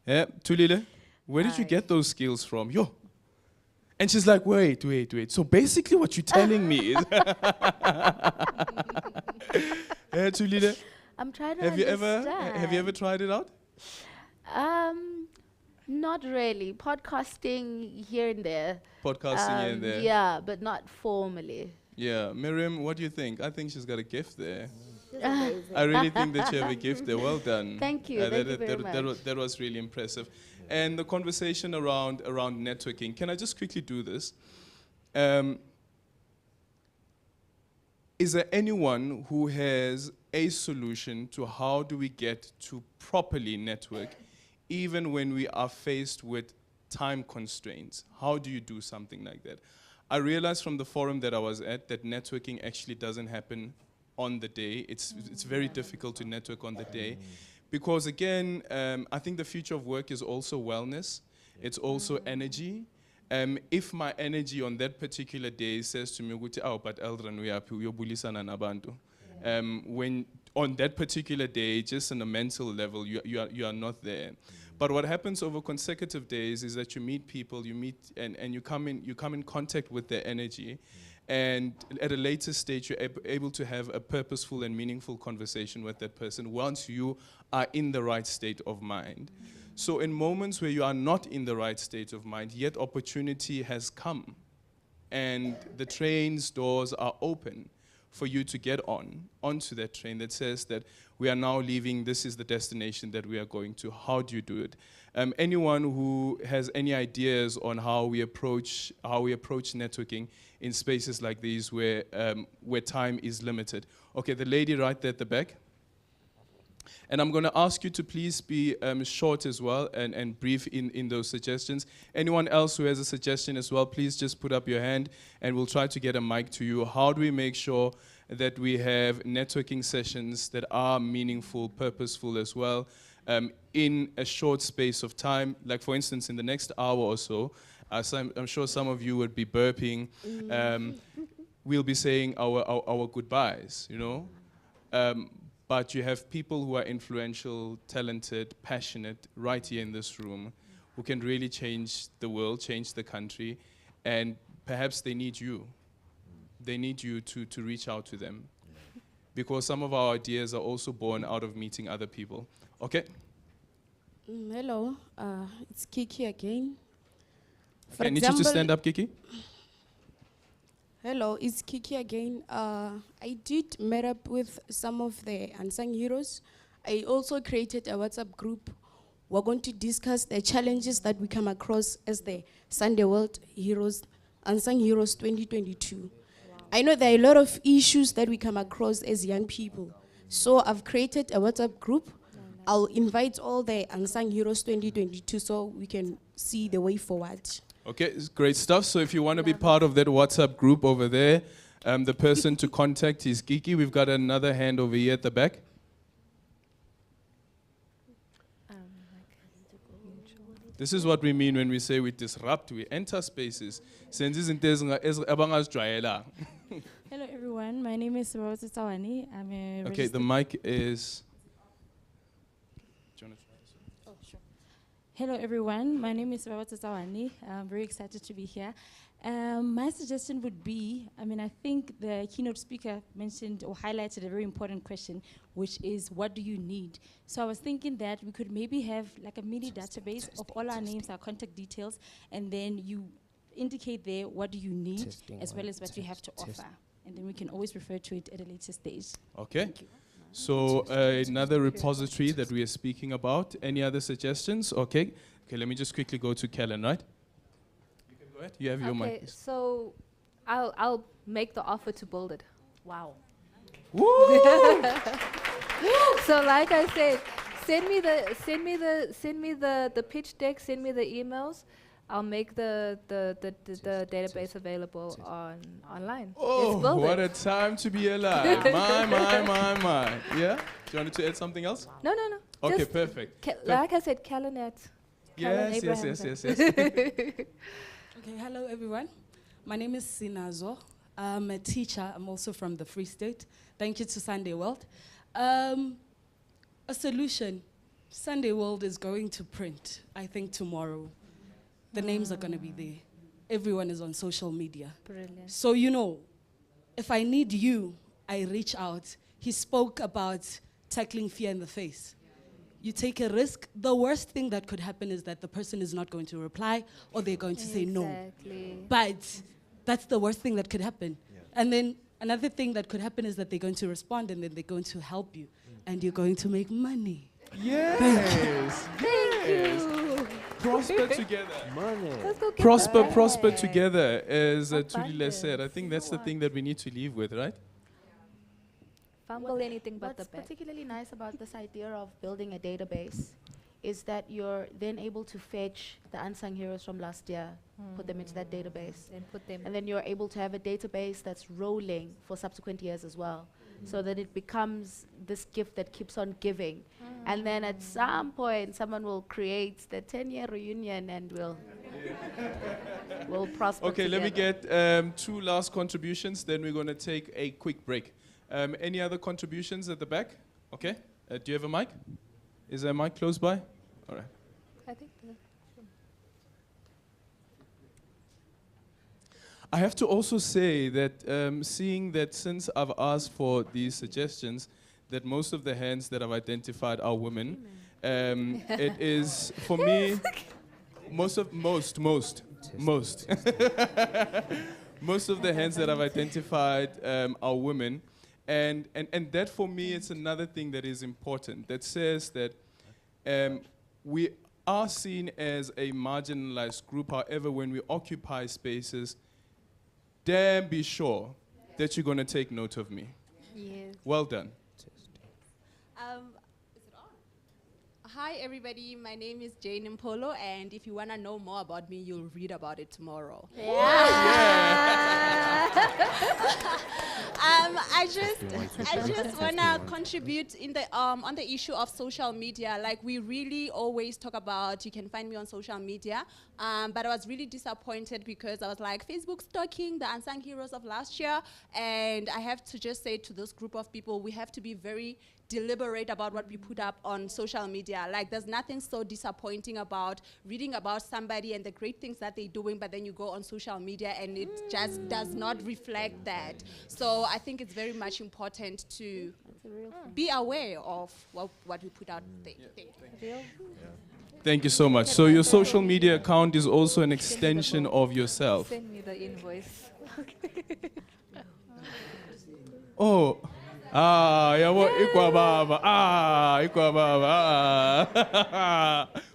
Yeah, Tulile, where did you get those skills from? Yo. And she's like, wait. So basically what you're telling me is... Yeah, Tulile? I'm trying to Have you understand. ever tried it out? Not really. Podcasting here and there. Podcasting here and there. Yeah, but not formally. Yeah, Miriam, what do you think? I think she's got a gift there. Amazing. I really think that you have a gift there. Well done. Thank you. Thank you very much. That was really impressive. And the conversation around networking. Can I just quickly do this? Is there anyone who has a solution to how do we get to properly network, even when we are faced with time constraints? How do you do something like that? I realized from the forum that I was at that networking actually doesn't happen on the day. It's very difficult to network on the day. Because again, I think the future of work is also wellness. It's also energy. If my energy on that particular day says to me, oh, but Eldran, we are bulisana nabantu. When on that particular day, just on a mental level, you are not there. But what happens over consecutive days is that you meet people, and you come in contact with their energy, and at a later stage you're able to have a purposeful and meaningful conversation with that person once you are in the right state of mind. So in moments where you are not in the right state of mind, yet opportunity has come, and the train's doors are open for you to get onto that train that says that we are now leaving, this is the destination that we are going to. How do you do it? Anyone who has any ideas on how we approach networking in spaces like these where time is limited? Okay, the lady right there at the back. And I'm going to ask you to please be short as well and brief in those suggestions. Anyone else who has a suggestion as well, please just put up your hand and we'll try to get a mic to you. How do we make sure that we have networking sessions that are meaningful, purposeful as well, in a short space of time? Like for instance, in the next hour or so, I'm sure some of you would be burping. We'll be saying our goodbyes, you know? But you have people who are influential, talented, passionate, right here in this room, who can really change the world, change the country, and perhaps they need you. They need you to reach out to them. Because some of our ideas are also born out of meeting other people. Okay? Hello, it's Kiki again. For I need you to example- stand up, Kiki. Hello, it's Kiki again. I did meet up with some of the unsung heroes. I also created a WhatsApp group. We're going to discuss the challenges that we come across as the Sunday World Heroes, Unsung Heroes 2022. I know there are a lot of issues that we come across as young people. So I've created a WhatsApp group. I'll invite all the Unsung Heroes 2022 so we can see the way forward. Okay, it's great stuff. So if you want to be part of that WhatsApp group over there, the person to contact is Kiki. We've got another hand over here at the back. This is what we mean when we say we disrupt, we enter spaces. Hello everyone, my name is Rose Tawani. I'm a Okay, the mic is... Oh, sure. Hello everyone, my name is Rawat Tawani. I'm very excited to be here. My suggestion would be, I think the keynote speaker mentioned or highlighted a very important question, which is what do you need? So I was thinking that we could maybe have like a mini database of all our names, our contact details, and then you indicate there what do you need as well as what you have to offer. And then we can always refer to it at a later stage. Okay. So another repository that we are speaking about. Any other suggestions? Okay. Okay, let me just quickly go to Kellen, right? You can go ahead. You have your mic. Okay, so I'll make the offer to build it. Wow. So like I said, send me the pitch deck, send me the emails. I'll make the database available online. Oh, Let's build what it. a time to be alive. my. Yeah? Do you want to add something else? No. Okay, Just perfect. Like I said, Calanet. Yes. Okay, hello everyone. My name is Sinazo. I'm a teacher. I'm also from the Free State. Thank you to Sunday World. A solution. Sunday World is going to print, I think, tomorrow. The names are going to be there. Everyone is on social media. Brilliant. So, you know, if I need you, I reach out. He spoke about tackling fear in the face. You take a risk. The worst thing that could happen is that the person is not going to reply or they're going to say no. Exactly. But that's the worst thing that could happen. And then another thing that could happen is that they're going to respond and then they're going to help you. And you're going to make money. Yes. Thank you. Prosper together. Money. Let's go get Prosper that. together, as Tulile said. I think that's the thing that we need to leave with, right? Fumble anything but the What's bag. particularly nice about this idea of building a database is that you're then able to fetch the unsung heroes from last year, put them into that database, And put them. and then you're able to have a database that's rolling for subsequent years as well, so that it becomes this gift that keeps on giving. And then at some point, someone will create the 10-year reunion and we'll prosper Okay, let me together. get 2 last contributions, then we're going to take a quick break. Any other contributions at the back? Okay. Do you have a mic? Is there a mic close by? All right. I think I have to also say that seeing that since I've asked for these suggestions, that most of the hands that I've identified are women, it is, for me, most of the hands that I've identified are women. And that for me, it's another thing that is important, that says that we are seen as a marginalized group. However, when we occupy spaces, damn be sure that you're going to take note of me. Yes. Well done. Is it on? Hi everybody, my name is Jane Mpolo, and if you want to know more about me, you'll read about it tomorrow. I just want to contribute in the on the issue of social media. Like, we really always talk about, you can find me on social media, but I was really disappointed because I was like, Facebook stalking the unsung heroes of last year, and I have to just say to this group of people, we have to be very deliberate about what we put up on social media. media. Like, there's nothing so disappointing about reading about somebody and the great things that they're doing, but then you go on social media and it just does not reflect that. So I think it's very much important to be aware of what we put out there. Thank you so much. So your social media account is also an extension of yourself. Send me the invoice. Oh, yabo ikwa baba,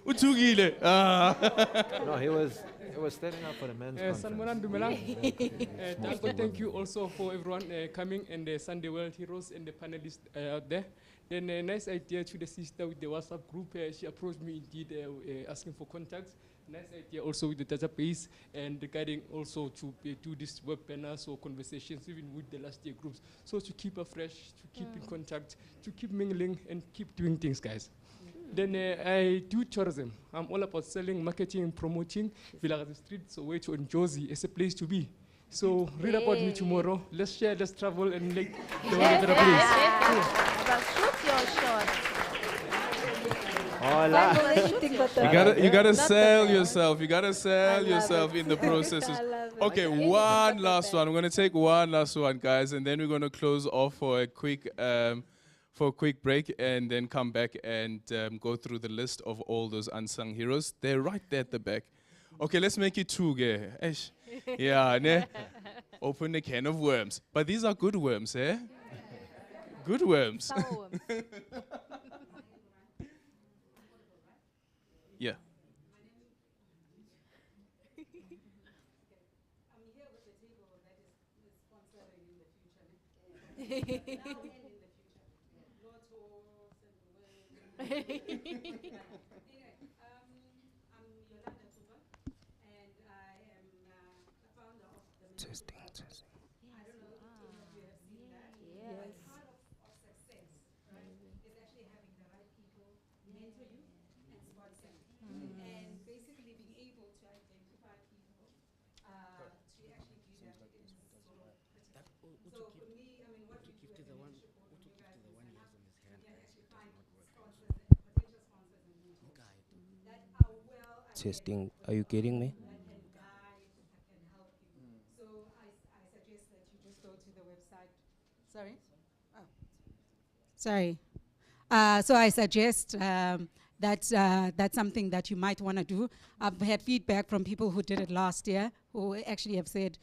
uthukile. No, he was standing up for the men's Sanmoran conference. Dumelang. Thank you also for everyone coming and the Sunday World Heroes and the panelists out there. Then a nice idea to the sister with the WhatsApp group. She approached me indeed asking for contacts. Nice idea also with the database and regarding also to do this web banners or conversations even with the last year groups. So to keep afresh, to keep in contact, to keep mingling and keep doing things, guys. Then I do tourism. I'm all about selling, marketing, and promoting Villa the Street, so way to Josie is a place to be. So read about me tomorrow. Let's share, let's travel, and make the world a better place. Shoot your shot. You gotta sell yourself. You gotta sell yourself in the processes. Okay, one last one. I'm gonna take one last one, guys, and then we're gonna close off for a quick break, and then come back and go through the list of all those unsung heroes. They're right there at the back. Okay, let's make it two, Eish. Yeah, ne? Open the can of worms. But these are good worms, eh? Good worms. Yeah. Testing. I don't know if any of you have seen that. But part of success, right, is actually having the right people mentor you and sponsor you. And basically being able to identify people to actually do that is sort of critical. So for me, I mean, what we do at the mentorship board with you guys is enough. You can actually find sponsors and potential sponsors and mentors that are well Testing. Are you getting me? Sorry? Oh. Sorry. So I suggest that's something that you might want to do. I've had feedback from people who did it last year who actually have said,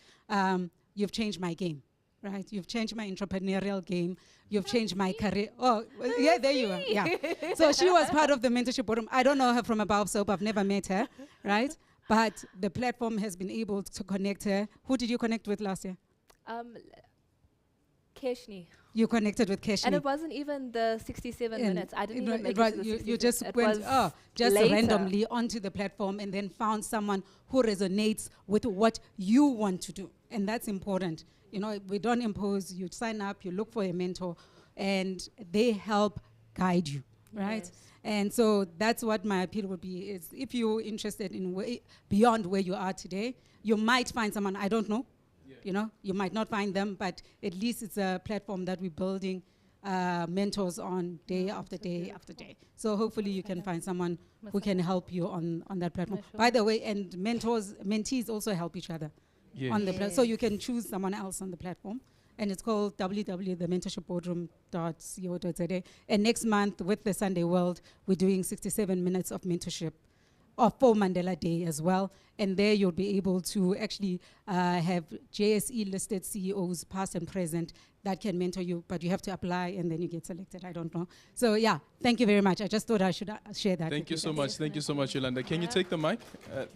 you've changed my game, right? You've changed my entrepreneurial game. You've changed my career. Oh, yeah, there you are. Yeah. So she was part of the mentorship program. I don't know her from a Baоб soap. I've never met her, right? But the platform has been able to connect her. Who did you connect with last year? Keshni. You connected with Keshni. And it wasn't even the 67 minutes. I didn't even make it to the 67. You just went randomly onto the platform and then found someone who resonates with what you want to do. And that's important. You know, we don't impose. You sign up, you look for a mentor, and they help guide you, right? Yes. And so that's what my appeal would be, is if you're interested in beyond where you are today, you might find someone, I don't know, you know, you might not find them, but at least it's a platform that we're building mentors on day after day after day. So hopefully you can find someone who can help you on that platform. By the way, and mentees also help each other on the platform. So you can choose someone else on the platform. And it's called www.thementorshipboardroom.co.za. And next month with the Sunday World, we're doing 67 minutes of mentorship for Mandela Day as well. And there you'll be able to actually have JSE listed CEOs, past and present, that can mentor you, but you have to apply and then you get selected. I don't know. So yeah, thank you very much. I just thought I should share that. Thank you so much. Thank you so much, Yolanda. Can you take the mic?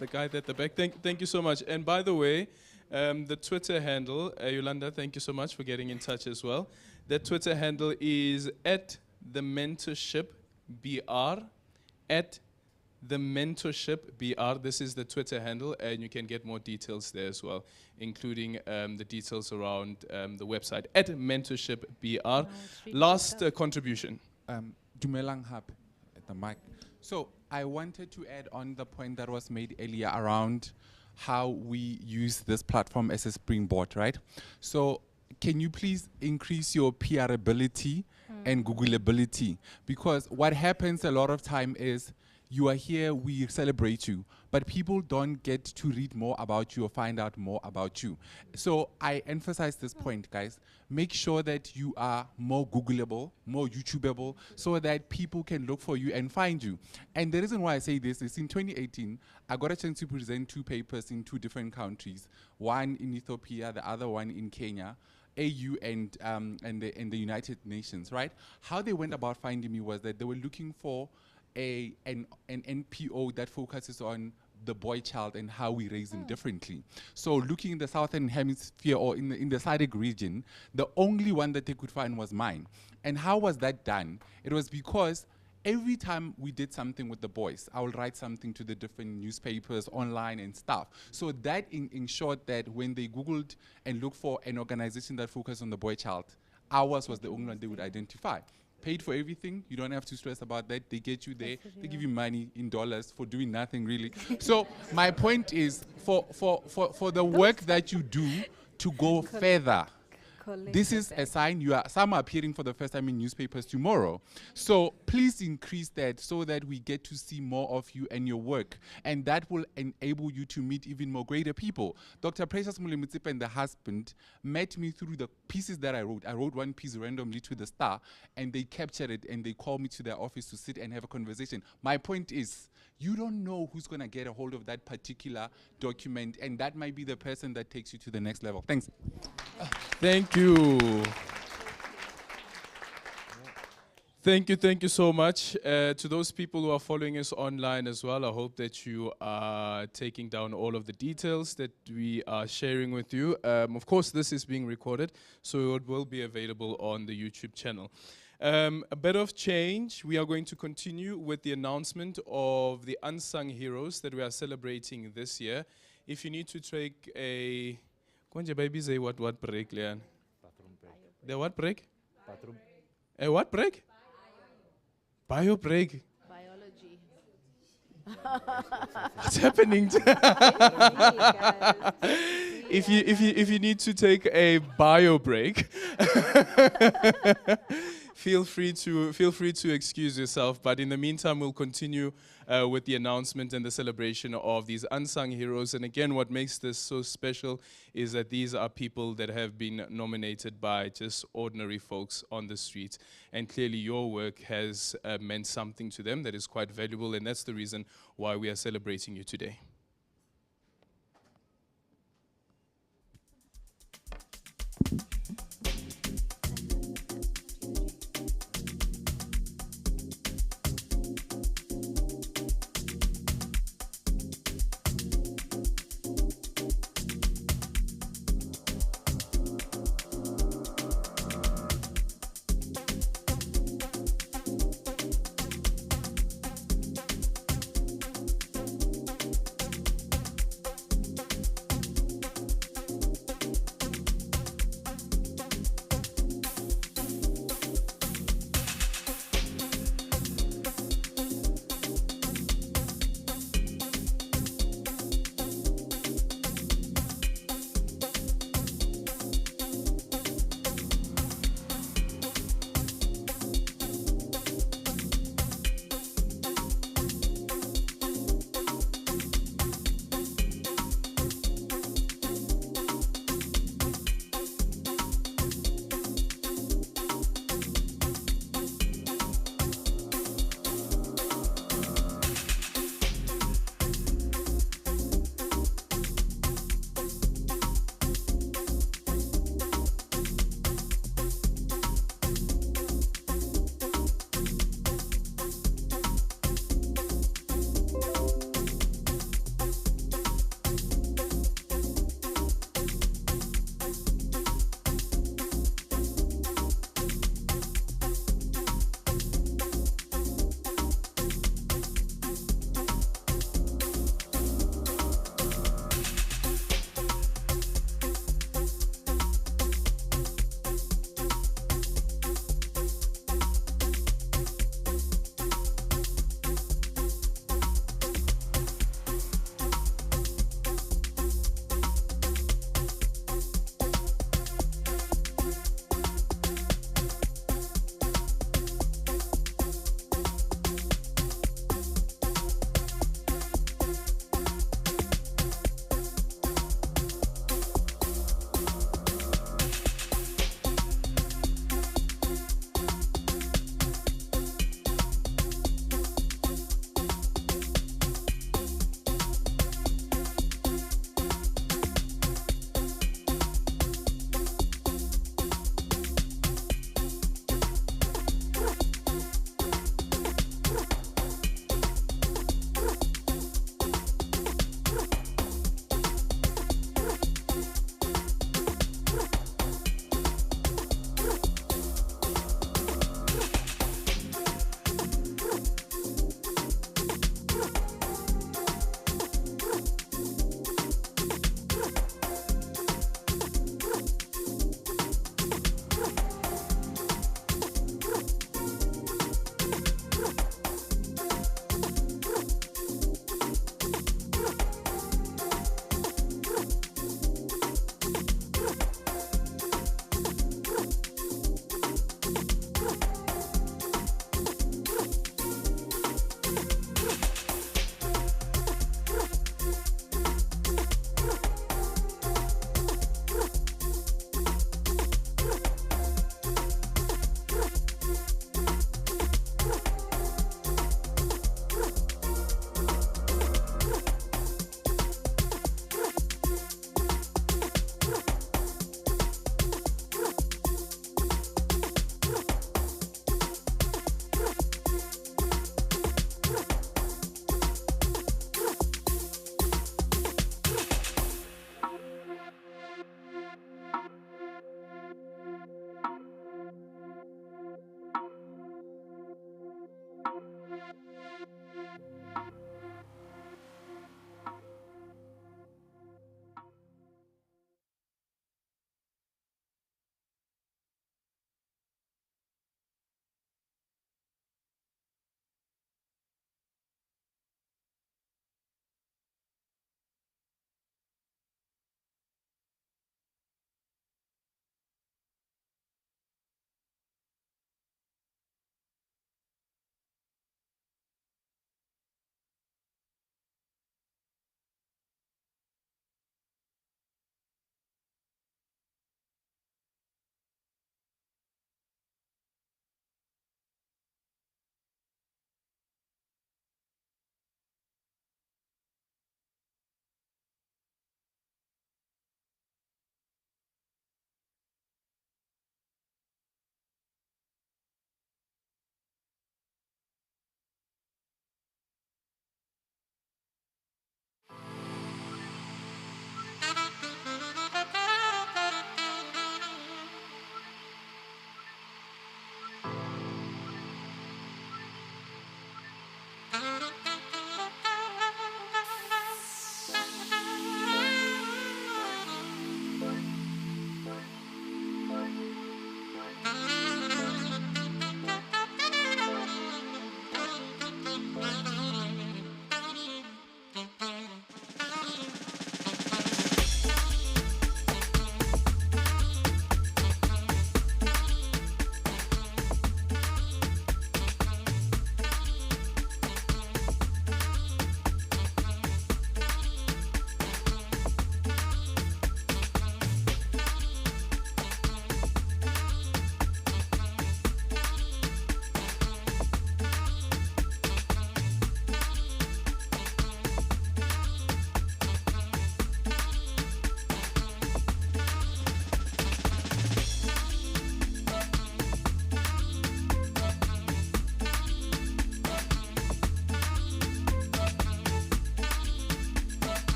The guy at the back. Thank you so much. And by the way, the Twitter handle, Yolanda, thank you so much for getting in touch as well. The Twitter handle is @thementorshipbr, @thementorshipbr. This is the Twitter handle, and you can get more details there as well, including the details around the website @mentorshipbr. Last contribution. Dumelang Hap at the mic. So I wanted to add on the point that was made earlier around how we use this platform as a springboard, right? So can you please increase your PR ability and Googleability? Because what happens a lot of time is you are here, we celebrate you, but people don't get to read more about you or find out more about you. So I emphasize this point, guys. Make sure that you are more Googleable, more YouTubeable, so that people can look for you and find you. And the reason why I say this is in 2018, I got a chance to present 2 papers in 2 different countries, one in Ethiopia, the other one in Kenya. AU and the United Nations, right? How they went about finding me was that they were looking for an NPO that focuses on the boy child and how we raise him differently. So looking in the southern hemisphere or in the SADC region, the only one that they could find was mine. And how was that done? It was because every time we did something with the boys, I would write something to the different newspapers, online and stuff. So that ensured that when they Googled and looked for an organization that focused on the boy child, ours was the only one they would identify. Paid for everything, you don't have to stress about that. They get you there, they give you money in dollars for doing nothing really. So my point is, for the work that you do to go further, this is a sign some are appearing for the first time in newspapers tomorrow. So please increase that so that we get to see more of you and your work. And that will enable you to meet even more greater people. Dr. Precious Mulimutsipa and the husband met me through the pieces that I wrote. I wrote one piece randomly to the Star, and they captured it and they called me to their office to sit and have a conversation. My point is, you don't know who's going to get a hold of that particular document, and that might be the person that takes you to the next level. Thanks. Thank you. Thank you so much. To those people who are following us online as well, I hope that you are taking down all of the details that we are sharing with you. Of course, this is being recorded, so it will be available on the YouTube channel. A bit of change. We are going to continue with the announcement of the unsung heroes that we are celebrating this year. If you need to take a... Konje baby say what break, Leanne? The what break? A what break? Bio break. Biology. What's happening? If you need to take a bio break, feel free to excuse yourself. But in the meantime, we'll continue with the announcement and the celebration of these unsung heroes. And again, what makes this so special is that these are people that have been nominated by just ordinary folks on the street. And clearly your work has meant something to them that is quite valuable, and that's the reason why we are celebrating you today.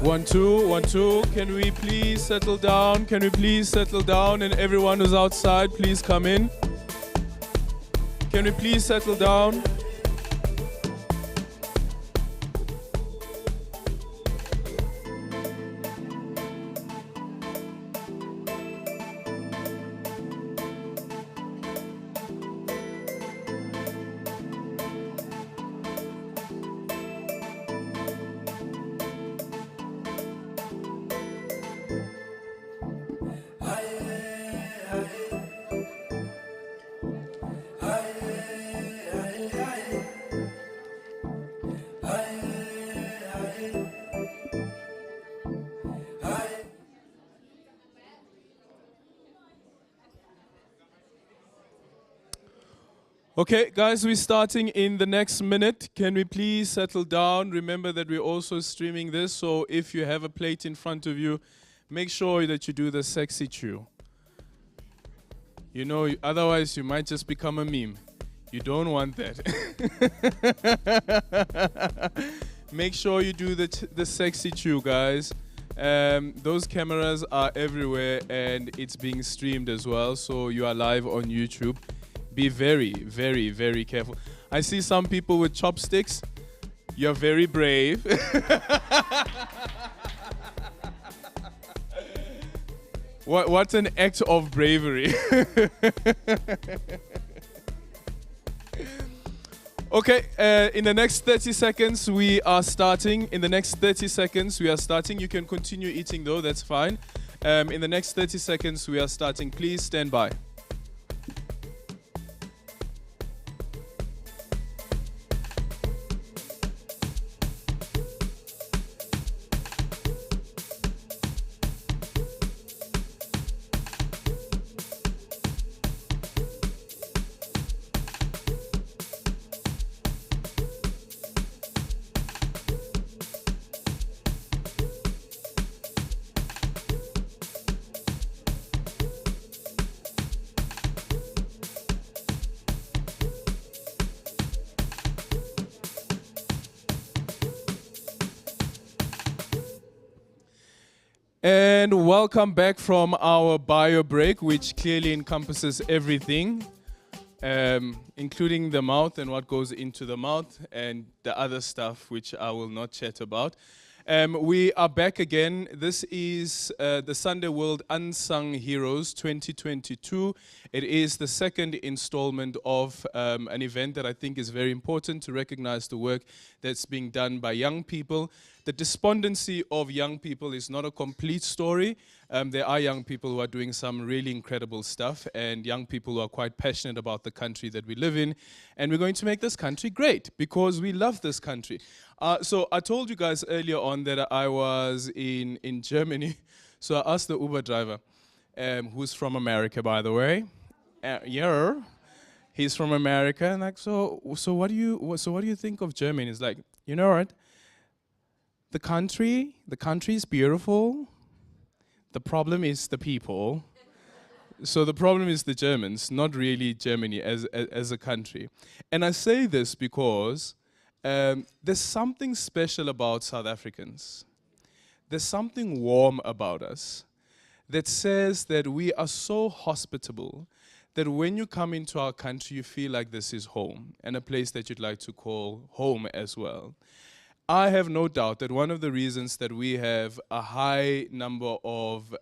1, 2, 1, 2. Can we please settle down? Can we please settle down? And everyone who's outside, please come in. Can we please settle down? Okay, guys, we're starting in the next minute. Can we please settle down? Remember that we're also streaming this, so if you have a plate in front of you, make sure that you do the sexy chew. You know, otherwise you might just become a meme. You don't want that. Make sure you do the sexy chew, guys. Those cameras are everywhere and it's being streamed as well, so you are live on YouTube. Be very, very, very careful. I see some people with chopsticks. You're very brave. What's an act of bravery? Okay, in the next 30 seconds we are starting. In the next 30 seconds we are starting. You can continue eating though, that's fine. In the next 30 seconds we are starting. Please stand by. And welcome back from our bio break, which clearly encompasses everything, including the mouth and what goes into the mouth and the other stuff, which I will not chat about. We are back again. This is the Sunday World Unsung Heroes 2022. It is the second installment of an event that I think is very important to recognize the work that's being done by young people. The despondency of young people is not a complete story. There are young people who are doing some really incredible stuff and young people who are quite passionate about the country that we live in. And we're going to make this country great because we love this country. So I told you guys earlier on that I was in Germany. So I asked the Uber driver, who's from America, by the way. Yeah, he's from America. And like, so what do you think of Germany? It's like, you know what? The country is beautiful. The problem is the people. So the problem is the Germans, not really Germany as a country. And I say this because there's something special about South Africans. There's something warm about us that says that we are so hospitable that when you come into our country, you feel like this is home and a place that you'd like to call home as well. I have no doubt that one of the reasons that we have a high number of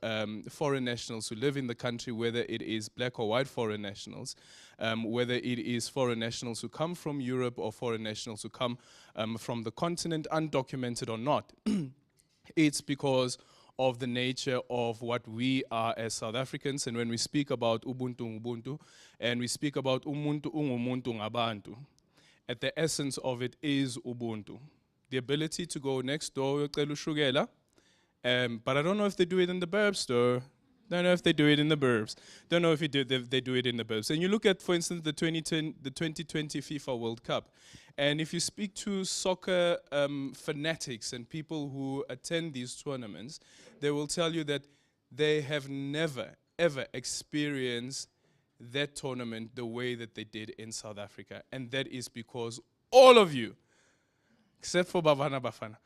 foreign nationals who live in the country, whether it is black or white foreign nationals, whether it is foreign nationals who come from Europe or foreign nationals who come from the continent, undocumented or not, it's because of the nature of what we are as South Africans. And when we speak about Ubuntu, Ubuntu, and we speak about Umuntu, Umuntu, Ngabantu, at the essence of it is Ubuntu. The ability to go next door, but I don't know if they do it in the burbs, though. Don't know if they do it in the burbs. Don't know if they do it in the burbs. And you look at, for instance, the 2020 FIFA World Cup, and if you speak to soccer fanatics and people who attend these tournaments, they will tell you that they have never, ever experienced that tournament the way that they did in South Africa. And that is because all of you, except for Bafana Bafana,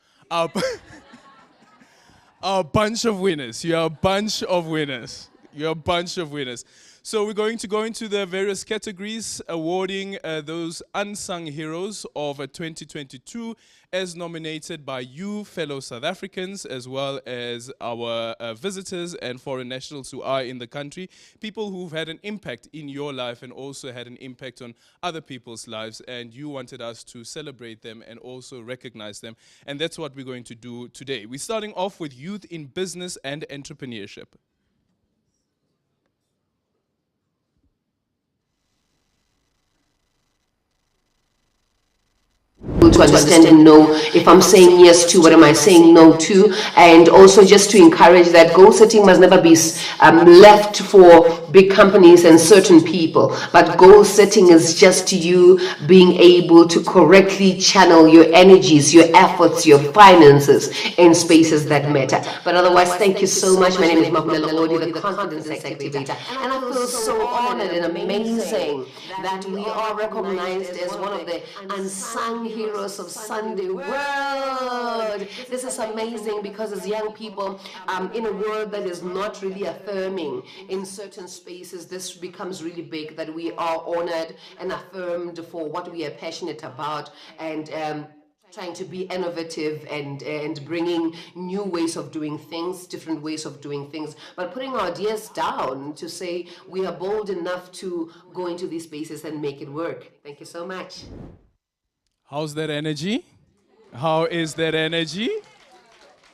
A bunch of winners. You're a bunch of winners. You're a bunch of winners. So we're going to go into the various categories, awarding those unsung heroes of 2022 as nominated by you, fellow South Africans, as well as our visitors and foreign nationals who are in the country, people who've had an impact in your life and also had an impact on other people's lives, and you wanted us to celebrate them and also recognize them, and that's what we're going to do today. We're starting off with youth in business and entrepreneurship. To understand and know if I'm saying yes to, what am I saying no to, and also just to encourage that goal setting must never be left for big companies and certain people, but goal setting is just you being able to correctly channel your energies, your efforts, your finances in spaces that matter. But otherwise, thank you so much. My name is Mapulela Lodi, the confidence activator, and I feel so honored and amazing that we are recognized as one of the unsung heroes of Sunday World. This is amazing because as young people, in a world that is not really affirming in certain spaces, this becomes really big, that we are honored and affirmed for what we are passionate about, and trying to be innovative and bringing new ways of doing things, different ways of doing things, but putting our ideas down to say we are bold enough to go into these spaces and make it work. Thank you so much. How's that energy? How is that energy?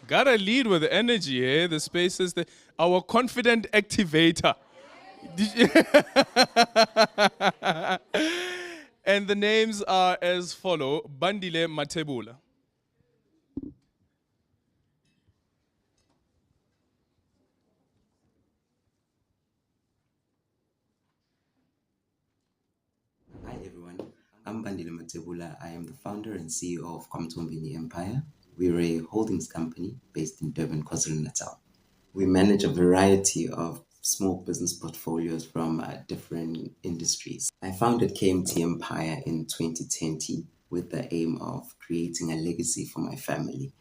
Gotta lead with energy, eh? The space is our confident activator. And the names are as follow: Bandile Matebula. Hi everyone, I'm Bandile Matebula. I am the founder and CEO of Kwamtombini Empire. We're a holdings company based in Durban, KwaZulu-Natal. We manage a variety of small business portfolios from different industries. I founded KMT Empire in 2020 with the aim of creating a legacy for my family,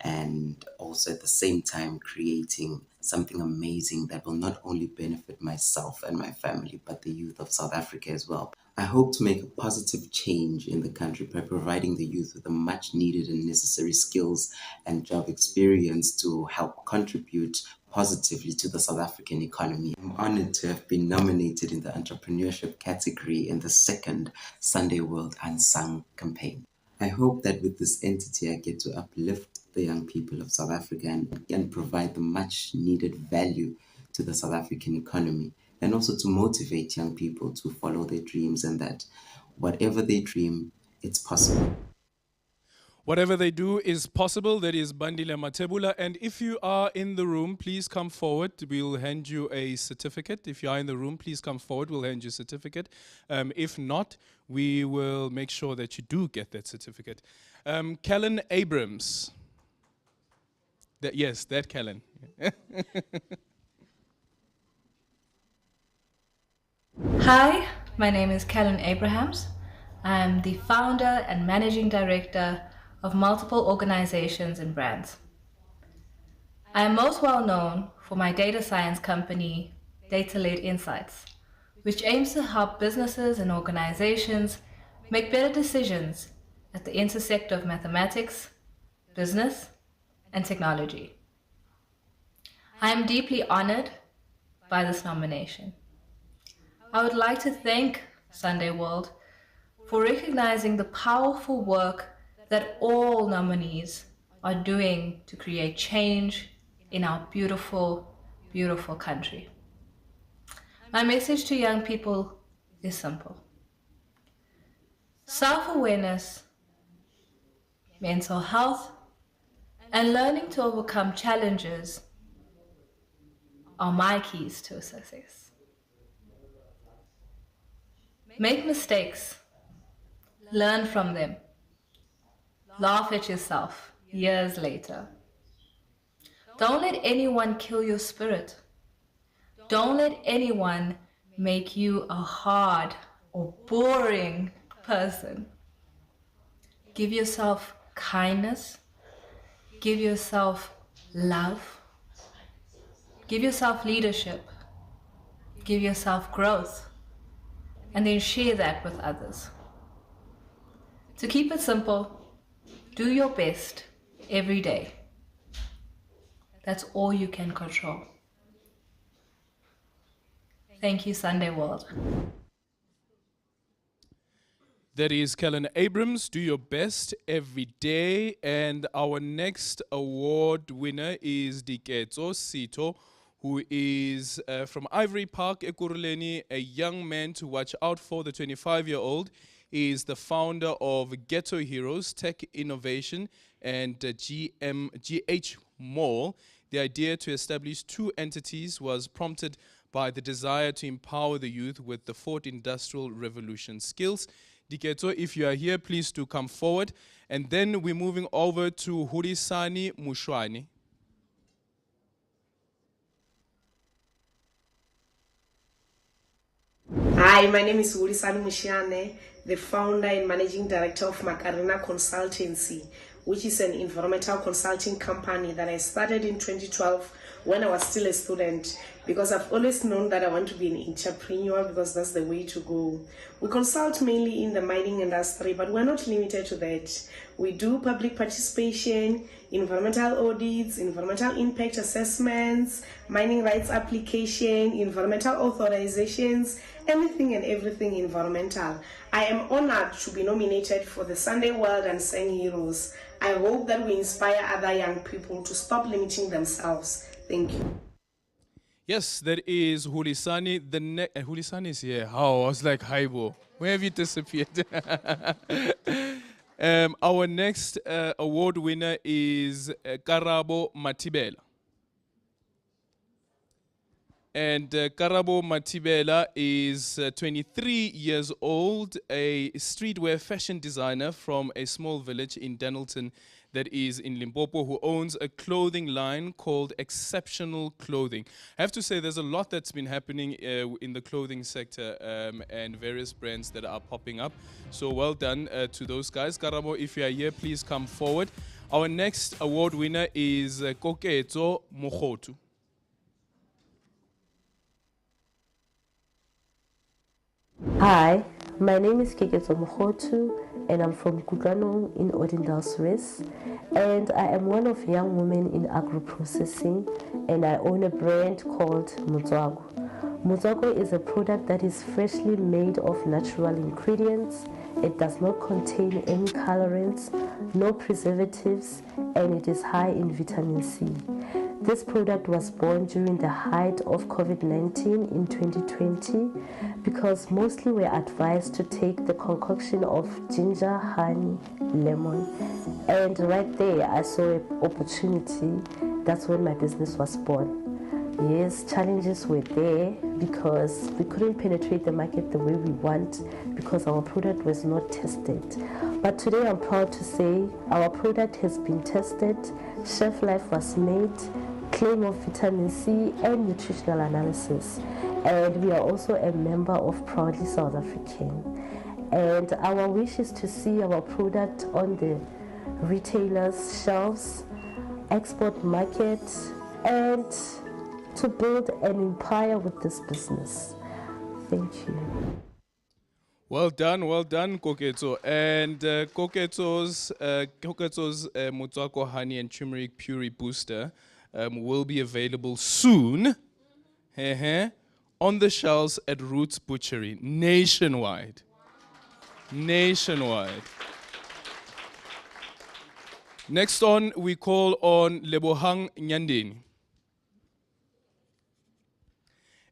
and also at the same time creating something amazing that will not only benefit myself and my family, but the youth of South Africa as well. I hope to make a positive change in the country by providing the youth with the much needed and necessary skills and job experience to help contribute positively to the South African economy. I'm honored to have been nominated in the entrepreneurship category in the second Sunday World Unsung campaign. I hope that with this entity, I get to uplift the young people of South Africa and provide the much needed value to the South African economy, and also to motivate young people to follow their dreams, and that whatever they dream, it's possible. Whatever they do is possible. That is Bandile Matebula. And if you are in the room, please come forward. We'll hand you a certificate. If you are in the room, please come forward. We'll hand you a certificate. If not, we will make sure that you do get that certificate. Kellen Abrams. Yes, that Kellen. Hi, my name is Kellen Abrahams. I'm the founder and managing director of multiple organizations and brands. I am most well known for my data science company, Data-Led Insights, which aims to help businesses and organizations make better decisions at the intersect of mathematics, business, and technology. I am deeply honored by this nomination. I would like to thank Sunday World for recognizing the powerful work that all nominees are doing to create change in our beautiful, beautiful country. My message to young people is simple. Self-awareness, mental health, and learning to overcome challenges are my keys to success. Make mistakes, learn from them, laugh at yourself years later. Don't let anyone kill your spirit. Don't let anyone make you a hard or boring person. Give yourself kindness, give yourself love, give yourself leadership, give yourself growth, and then share that with others. To keep it simple, do your best every day. That's all you can control. Thank you, Sunday World. That is Kellen Abrams, Do Your Best Every Day. And our next award winner is Diketso Sito, who is from Ivory Park, Ekurhuleni, a young man to watch out for. The 25-year-old is the founder of Ghetto Heroes, Tech Innovation, and GH Mall. The idea to establish two entities was prompted by the desire to empower the youth with the fourth industrial revolution skills. Diketso, if you are here, please do come forward. And then we're moving over to Hurisani Mushwani. Hi, my name is Ulisani Mushiane, the founder and managing director of Macarena Consultancy, which is an environmental consulting company that I started in 2012 when I was still a student, because I've always known that I want to be an entrepreneur because that's the way to go. We consult mainly in the mining industry, but we're not limited to that. We do public participation, environmental audits, environmental impact assessments, mining rights application, environmental authorizations, anything and everything environmental. I am honored to be nominated for the Sunday World Unsung Heroes. I hope that we inspire other young people to stop limiting themselves. Thank you. Yes, that is Hulisani. Hulisani is here. How? I was like, Haibo, where have you disappeared? Our next award winner is Karabo Matibela. And Karabo Matibela is 23 years old, a streetwear fashion designer from a small village in Dennilton that is in Limpopo, who owns a clothing line called Exceptional Clothing. I have to say there's a lot that's been happening in the clothing sector and various brands that are popping up. So well done to those guys. Karabo, if you are here, please come forward. Our next award winner is Koketso Mogotu. Hi, my name is Keketso Mogotu and I'm from Kutlwanong in Odendal, Swiss. And I am one of young women in agro-processing and I own a brand called Motswako. Motswako is a product that is freshly made of natural ingredients. It does not contain any colorants, no preservatives, and it is high in vitamin C. This product was born during the height of COVID-19 in 2020 because mostly we're advised to take the concoction of ginger, honey, lemon. And right there, I saw an opportunity. That's when my business was born. Yes, challenges were there because we couldn't penetrate the market the way we want because our product was not tested. But today I'm proud to say our product has been tested, shelf life was made, claim of vitamin C and nutritional analysis. And we are also a member of Proudly South African. And our wish is to see our product on the retailers' shelves, export market, and to build an empire with this business. Thank you. Well done, Koketso. And Koketso's Motswako Honey and Turmeric Puree Booster will be available soon on the shelves at Roots Butchery, nationwide. Nationwide. Next on, we call on Lebohang Nyandeni.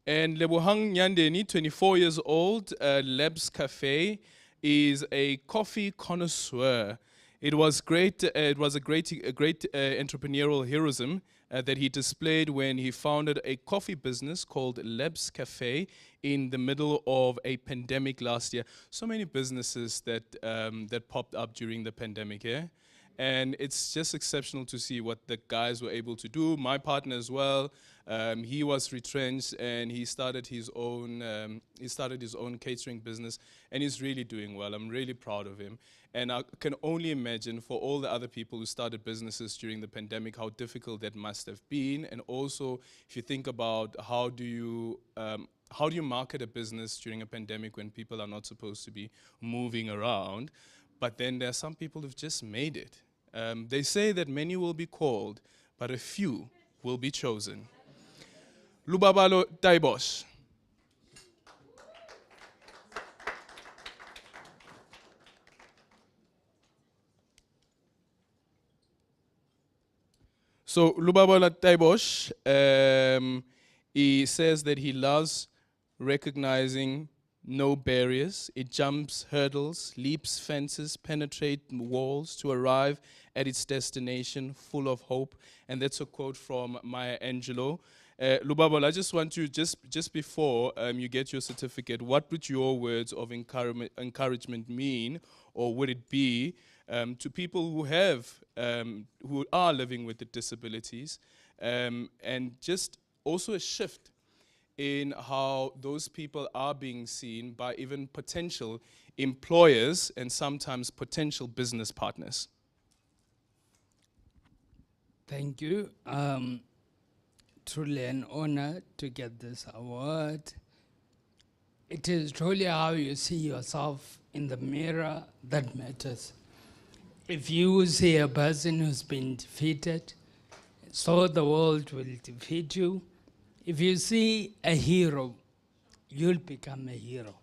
And Lebohang Nyandeni, 24 years old, Leb's Cafe, is a coffee connoisseur. It was great. It was a great entrepreneurial heroism that he displayed when he founded a coffee business called Leb's Cafe in the middle of a pandemic last year. So many businesses that that popped up during the pandemic, yeah. And it's just exceptional to see what the guys were able to do. My partner as well, he was retrenched and he started his own catering business, and he's really doing well. I'm really proud of him. And I can only imagine for all the other people who started businesses during the pandemic, how difficult that must have been. And also, if you think about how do you market a business during a pandemic when people are not supposed to be moving around? But then there are some people who've just made it. They say that many will be called, but a few will be chosen. Lubabalo Taibos. So Lubabalo Taibos, he says that he loves recognizing no barriers. It jumps hurdles, leaps fences, penetrates walls to arrive at its destination full of hope. And that's a quote from Maya Angelou. Lubabalo, I just want you, just before you get your certificate, what would your words of encouragement mean, or would it be to people who are living with the disabilities, and just also a shift in how those people are being seen by even potential employers and sometimes potential business partners? Thank you. Truly an honor to get this award. It is truly how you see yourself in the mirror that matters. If you see a person who's been defeated, so the world will defeat you. If you see a hero, you'll become a hero.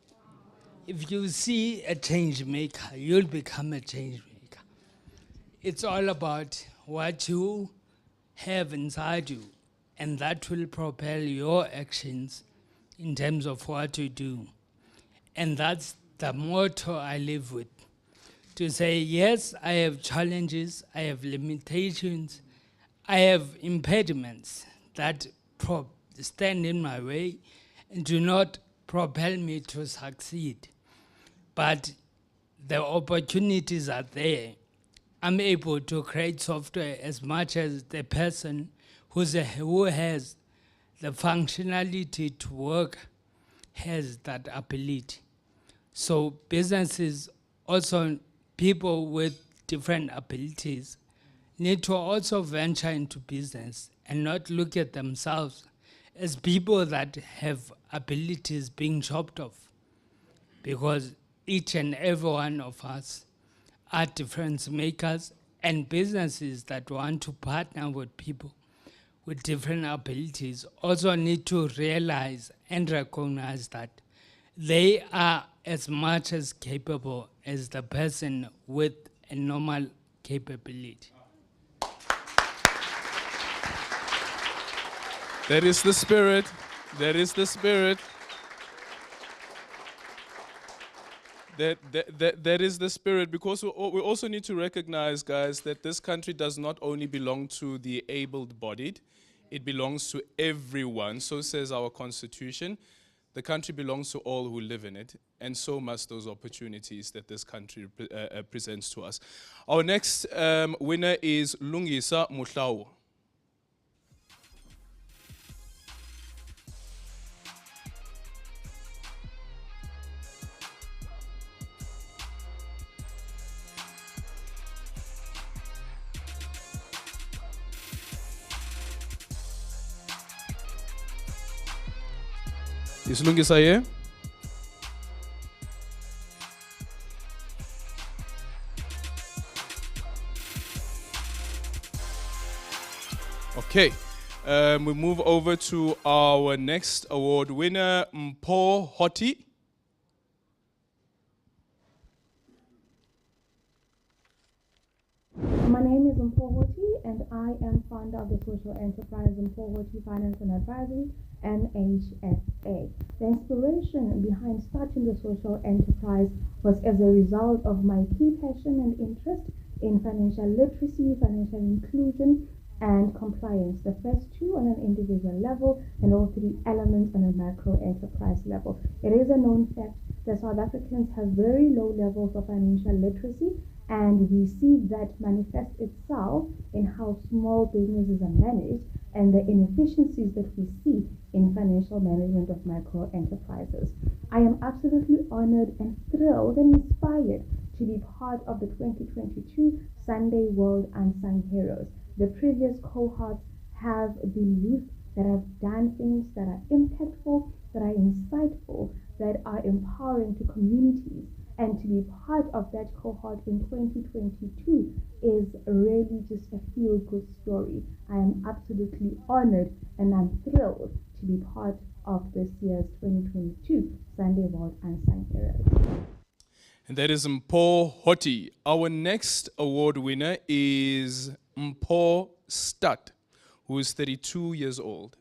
If you see a change maker, you'll become a change maker. It's all about what you have inside you, and that will propel your actions in terms of what you do. And that's the motto I live with. To say, yes, I have challenges, I have limitations, I have impediments that stand in my way and do not propel me to succeed. But the opportunities are there. I'm able to create software as much as the person who has the functionality to work has that ability. So businesses, also people with different abilities, need to also venture into business and not look at themselves as people that have abilities being chopped off, because each and every one of us are difference makers, and businesses that want to partner with people with different abilities also need to realize and recognize that they are as much as capable as the person with a normal capability. That is the spirit. That is the spirit. That is the spirit, because we also need to recognize, guys, that this country does not only belong to the able-bodied, it belongs to everyone. So says our Constitution. The country belongs to all who live in it, and so must those opportunities that this country presents to us. Our next winner is Lungisa Muhlao. Is Lungisa here? Okay, we move over to our next award winner, Mpho Hoti. My name is Mpho Hoti, and I am founder of the social enterprise Mpho Hoti Finance and Advisory, NHFA. The inspiration behind starting the social enterprise was as a result of my key passion and interest in financial literacy, financial inclusion, and compliance, the first two on an individual level and all three elements on a macro enterprise level. It is a known fact that South Africans have very low levels of financial literacy, And we see that manifest itself in how small businesses are managed and the inefficiencies that we see in financial management of micro enterprises. I am absolutely honored and thrilled and inspired to be part of the 2022 Sunday World Unsung Heroes. The previous cohorts have been youth that have done things that are impactful, that are insightful, that are empowering to communities. And to be part of that cohort in 2022 is really just a feel-good story. I am absolutely honored and I'm thrilled to be part of this year's 2022 Sunday World Unsung Heroes. And that is Mpho Hoti. Our next award winner is Mpho Stat, who is 32 years old.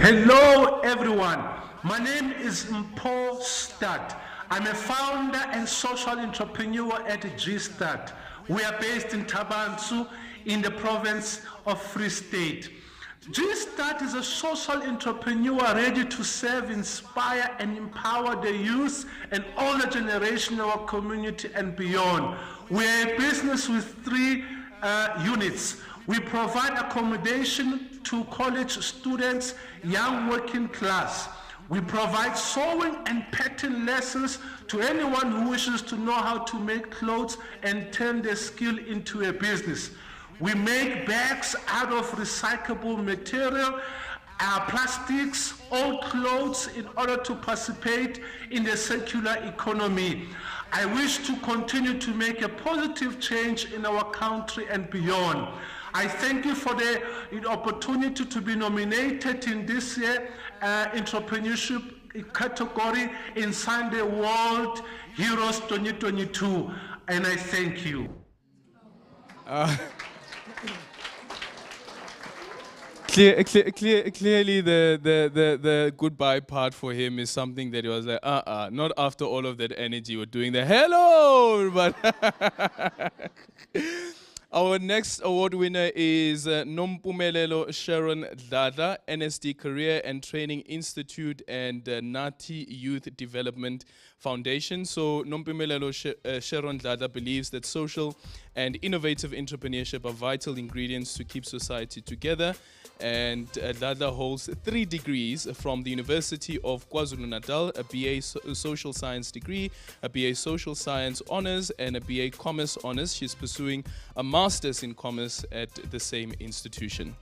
Hello everyone, my name is Mpho Stat. I'm a founder and social entrepreneur at G-Stat. We are based in Tabansu in the province of Free State. G-Stat is a social entrepreneur ready to serve, inspire and empower the youth and older generation of our community and beyond. We are a business with three units. We provide accommodation to college students, young working class. We provide sewing and pattern lessons to anyone who wishes to know how to make clothes and turn their skill into a business. We make bags out of recyclable material, plastics, old clothes in order to participate in the circular economy. I wish to continue to make a positive change in our country and beyond. I thank you for the opportunity to be nominated in this year entrepreneurship category in Sunday World Heroes 2022, and I thank you. Clearly, the goodbye part for him is something that he was like, not after all of that energy. We're doing the hello, but our next award winner is Nompumelelo Sharon Dladla, NSD Career and Training Institute and Nati Youth Development Foundation. So Nompumelelo Sharon Dladla believes that social and innovative entrepreneurship are vital ingredients to keep society together. And Dladla holds 3 degrees from the University of KwaZulu-Natal, a BA Social Science degree, a BA Social Science Honours, and a BA Commerce Honours. She's pursuing a Master's in Commerce at the same institution.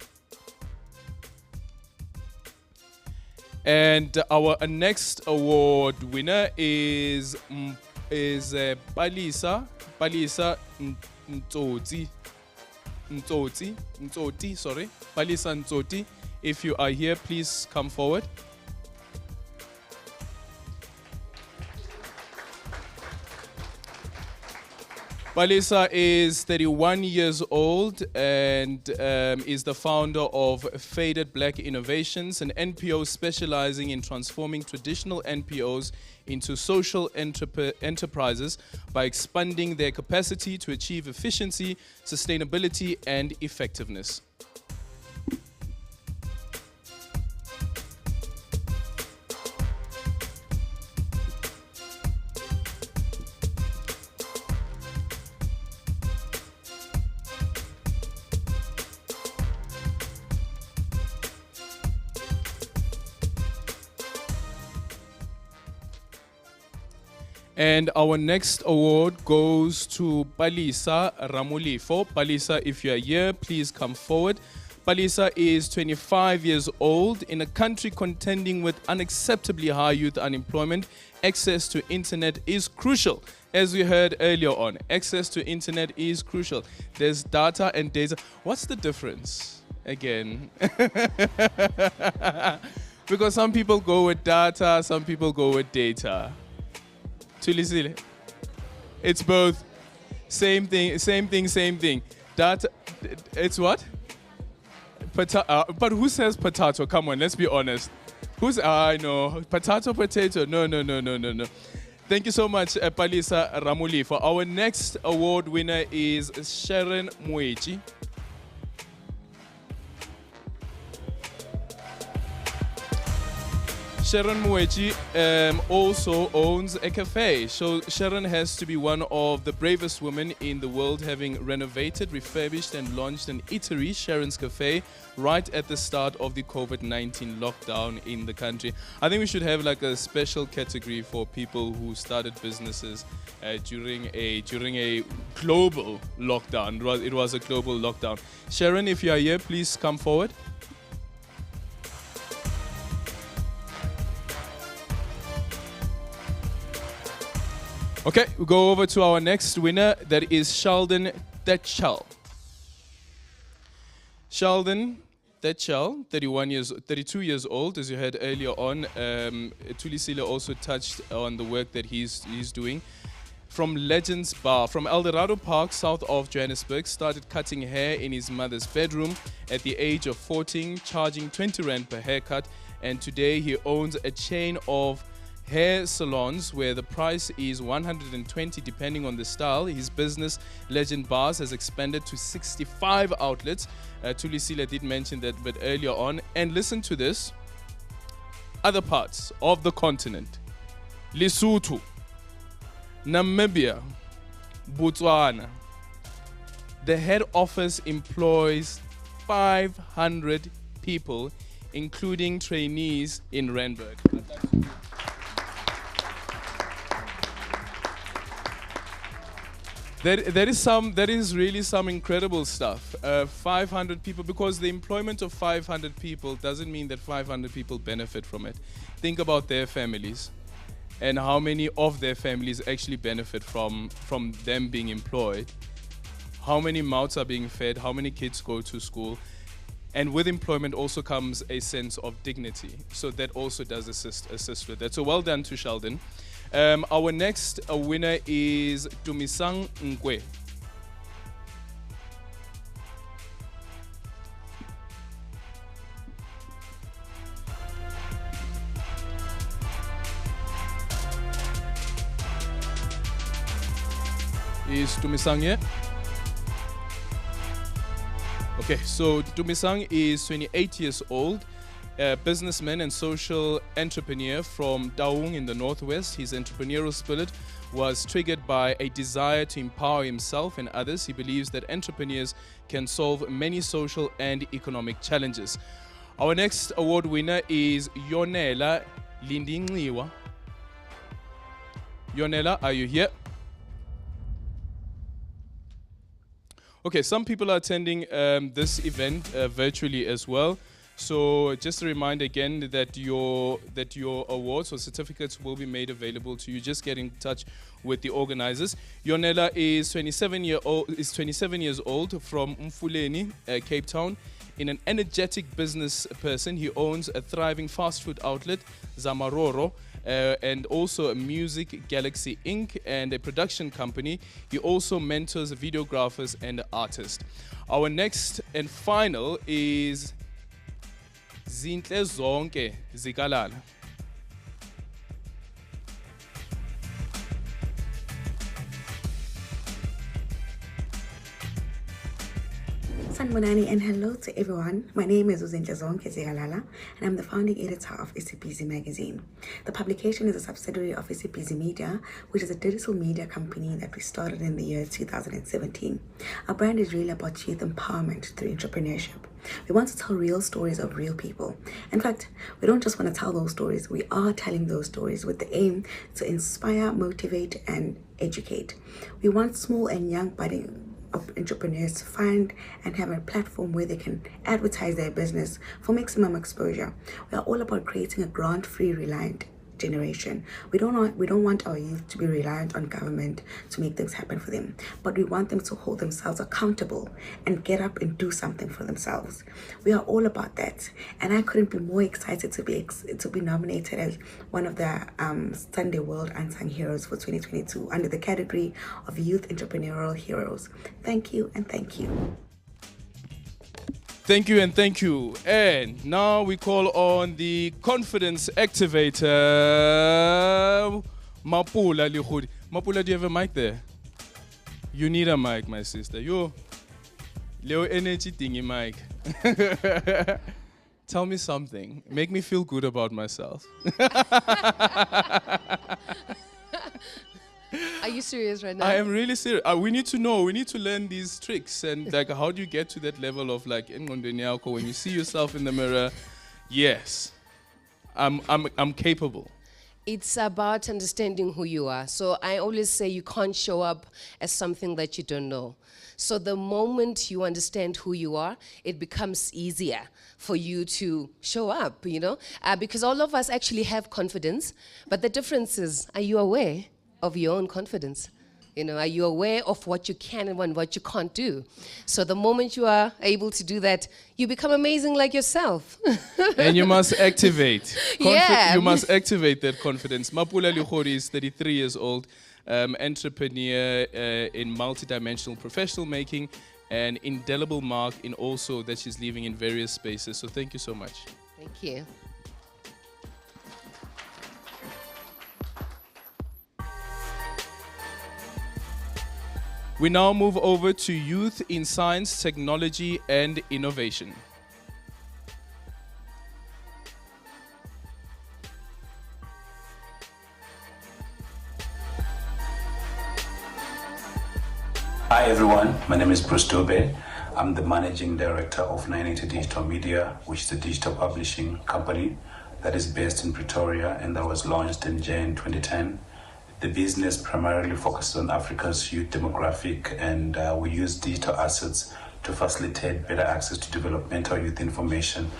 And our next award winner is Palisa Ntsoti, sorry. Palisa Ntsoti. If you are here, please come forward. Palisa is 31 years old and is the founder of Faded Black Innovations, an NPO specializing in transforming traditional NPOs into social enterprises by expanding their capacity to achieve efficiency, sustainability, and effectiveness. And our next award goes to Palisa Ramulifo. Palisa, if you are here, please come forward. Palisa is 25 years old. In a country contending with unacceptably high youth unemployment, access to internet is crucial. As we heard earlier on, access to internet is crucial. There's data and data. What's the difference? Again. Because some people go with data, some people go with data. It's both. Same thing. Data, it's what? But who says potato? Come on, let's be honest. I know. Potato. No. Thank you so much, Palisa Ramuli. For our next award winner is Sharon Mwechi. Sharon Muechi also owns a cafe. So Sharon has to be one of the bravest women in the world, having renovated, refurbished and launched an eatery, Sharon's Cafe, right at the start of the COVID-19 lockdown in the country. I think we should have like a special category for people who started businesses during a global lockdown. It was a global lockdown. Sharon, if you are here, please come forward. Okay, we go over to our next winner. That is Sheldon Tetchell. Sheldon Tetchell, 32 years old, as you heard earlier on. Tulisile also touched on the work that he's doing. From Legends Bar, from Eldorado Park, south of Johannesburg, started cutting hair in his mother's bedroom at the age of 14, charging 20 Rand per haircut. And today he owns a chain of hair salons where the price is 120 depending on the style. His business, Legend Bars, has expanded to 65 outlets. Tulisile did mention that but earlier on. And listen to this. Other parts of the continent: Lesotho, Namibia, Botswana. The head office employs 500 people, including trainees in Randburg. That is really some incredible stuff. 500 people, because the employment of 500 people doesn't mean that 500 people benefit from it. Think about their families and how many of their families actually benefit from them being employed. How many mouths are being fed, how many kids go to school. And with employment also comes a sense of dignity. So that also does assist with that. So well done to Sheldon. Our next winner is Unsung Nkwe. Is Tumisang here? Okay, so Tumisang is 28 years old, a businessman and social entrepreneur from Taung in the northwest. His entrepreneurial spirit was triggered by a desire to empower himself and others. He believes that entrepreneurs can solve many social and economic challenges. Our next award winner is Yonela Lindingliwa. Yonela, are you here? Okay, some people are attending this event virtually as well. So just a reminder again that your awards or certificates will be made available to you. Just get in touch with the organizers. Yonela is 27 years old from Mfuleni, Cape Town. In an energetic business person, he owns a thriving fast food outlet, Zamaroro, and also a Music Galaxy Inc. and a production company. He also mentors videographers and artists. Our next and final is Zinhle Zonke Zikalala. Sanbonani and hello to everyone. My name is Zinhle Zonke Zikalala and I'm the founding editor of Isibizi magazine. The publication is a subsidiary of Isibizi Media, which is a digital media company that we started in the year 2017. Our brand is really about youth empowerment through entrepreneurship. We want to tell real stories of real people. In fact, we don't just want to tell those stories, we are telling those stories with the aim to inspire, motivate, and educate. We want small and young budding entrepreneurs to find and have a platform where they can advertise their business for maximum exposure. We are all about creating a grant-free, reliant generation. We don't want our youth to be reliant on government to make things happen for them, but we want them to hold themselves accountable and get up and do something for themselves. We are all about that, and I couldn't be more excited to be nominated as one of the Sunday World Unsung Heroes for 2022 under the category of Youth Entrepreneurial Heroes. Thank you and thank you. Thank you and thank you. And now we call on the confidence activator, Mapula Likhudi. Mapula, do you have a mic there? You need a mic, my sister. Yo, Leo energy thingy mic. Tell me something. Make me feel good about myself. Are you serious right now? I am really serious. We need to know. We need to learn these tricks. And like, how do you get to that level of like, when you see yourself in the mirror, yes, I'm capable. It's about understanding who you are. So I always say you can't show up as something that you don't know. So the moment you understand who you are, it becomes easier for you to show up, because all of us actually have confidence. But the difference is, are you aware of your own confidence? Are you aware of what you can and what you can't do? So the moment you are able to do that, you become amazing like yourself. And you must activate. Yeah. You must activate that confidence. Mapula Lukhori is 33 years old, entrepreneur in multidimensional professional making, an indelible mark in also that she's leaving in various spaces. So thank you so much. Thank you. We now move over to youth in science, technology, and innovation. Hi everyone, my name is Bruce Dobe. I'm the managing director of 980 Digital Media, which is a digital publishing company that is based in Pretoria and that was launched in Jan 2010. The business primarily focuses on Africa's youth demographic, and we use digital assets to facilitate better access to developmental youth information,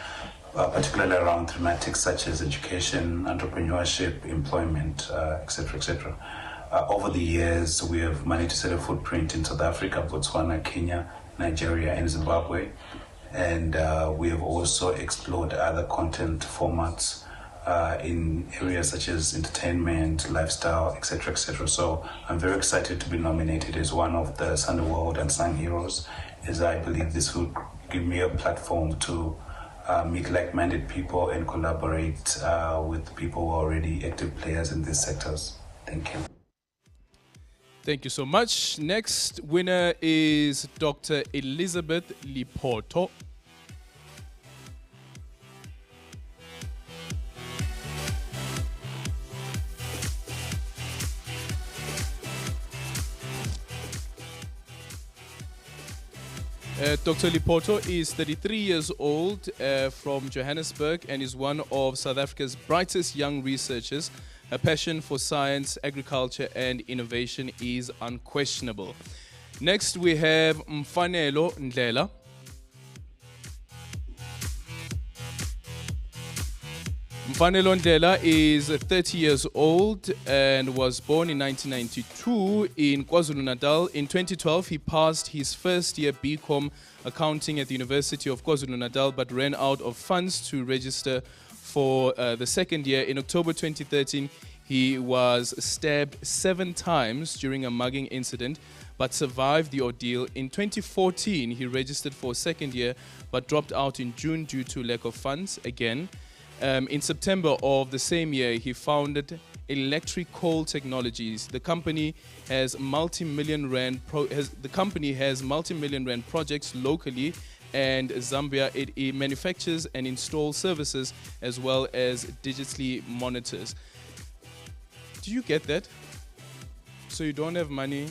particularly around thematics such as education, entrepreneurship, employment, etc., etc. Over the years, we have managed to set a footprint in South Africa, Botswana, Kenya, Nigeria, and Zimbabwe. And we have also explored other content formats in areas such as entertainment, lifestyle, etc., etc. So I'm very excited to be nominated as one of the Sunday World Unsung Heroes, as I believe this will give me a platform to meet like-minded people and collaborate with people who are already active players in these sectors. Thank you. Thank you so much. Next winner is Dr. Elizabeth Lipoto. Dr. Lipoto is 33 years old from Johannesburg and is one of South Africa's brightest young researchers. Her passion for science, agriculture, and innovation is unquestionable. Next, we have Mfanelo Ndlela. Mfanelo Ndlela is 30 years old and was born in 1992 in KwaZulu-Natal. In 2012, he passed his first year BCom accounting at the University of KwaZulu-Natal but ran out of funds to register for the second year. In October 2013, he was stabbed 7 times during a mugging incident but survived the ordeal. In 2014, he registered for a second year but dropped out in June due to lack of funds again. In September of the same year, he founded Electric Coal Technologies. The company has multi-million rand projects locally and Zambia. It manufactures and installs services as well as digitally monitors. Do you get that? So you don't have money,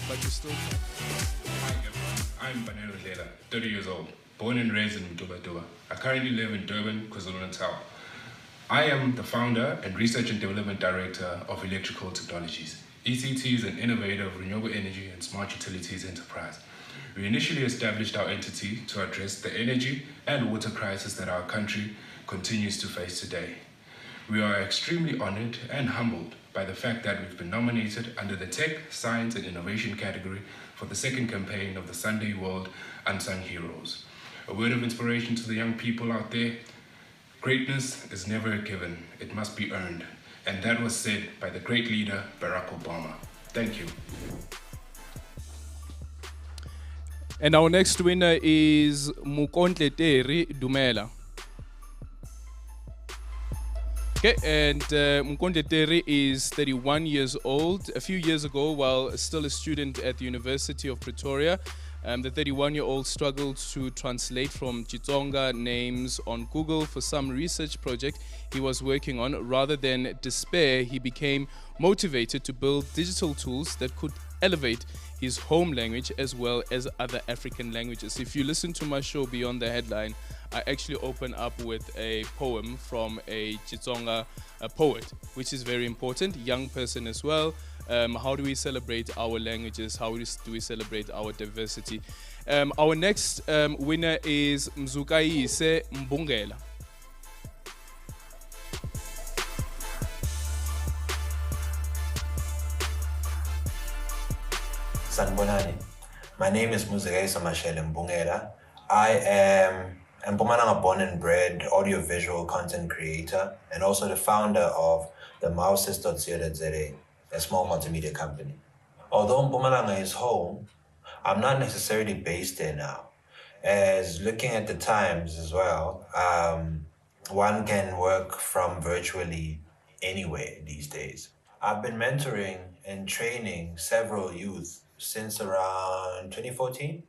but you still. Hi everyone, I'm Mfanelo Ndlela, 30 years old, born and raised in Mtuba. I currently live in Durban, KwaZulu-Natal. I am the founder and research and development director of Electrical Technologies. ECT is an innovative renewable energy and smart utilities enterprise. We initially established our entity to address the energy and water crisis that our country continues to face today. We are extremely honored and humbled by the fact that we've been nominated under the Tech, Science and Innovation category for the second campaign of the Sunday World Unsung Heroes. A word of inspiration to the young people out there: greatness is never a given, it must be earned. And that was said by the great leader, Barack Obama. Thank you. And our next winner is Mukontle Dumela. Okay, and Mukontle is 31 years old. A few years ago, while still a student at the University of Pretoria, The 31-year-old struggled to translate from Chitsonga names on Google for some research project he was working on. Rather than despair, he became motivated to build digital tools that could elevate his home language as well as other African languages. If you listen to my show Beyond the Headline, I actually open up with a poem from a Chitsonga poet, which is very important, young person as well. How do we celebrate our languages? How do we celebrate our diversity? Our next winner is Mzukayise Mbungela. Sanbonani. My name is Muzegayisa Mbungela. I am a Mpumalanga born and bred audiovisual content creator and also the founder of the Mouses.co.za, a small multimedia company. Although Mpumalanga is home, I'm not necessarily based there now. As looking at the times as well, one can work from virtually anywhere these days. I've been mentoring and training several youth since around 2014.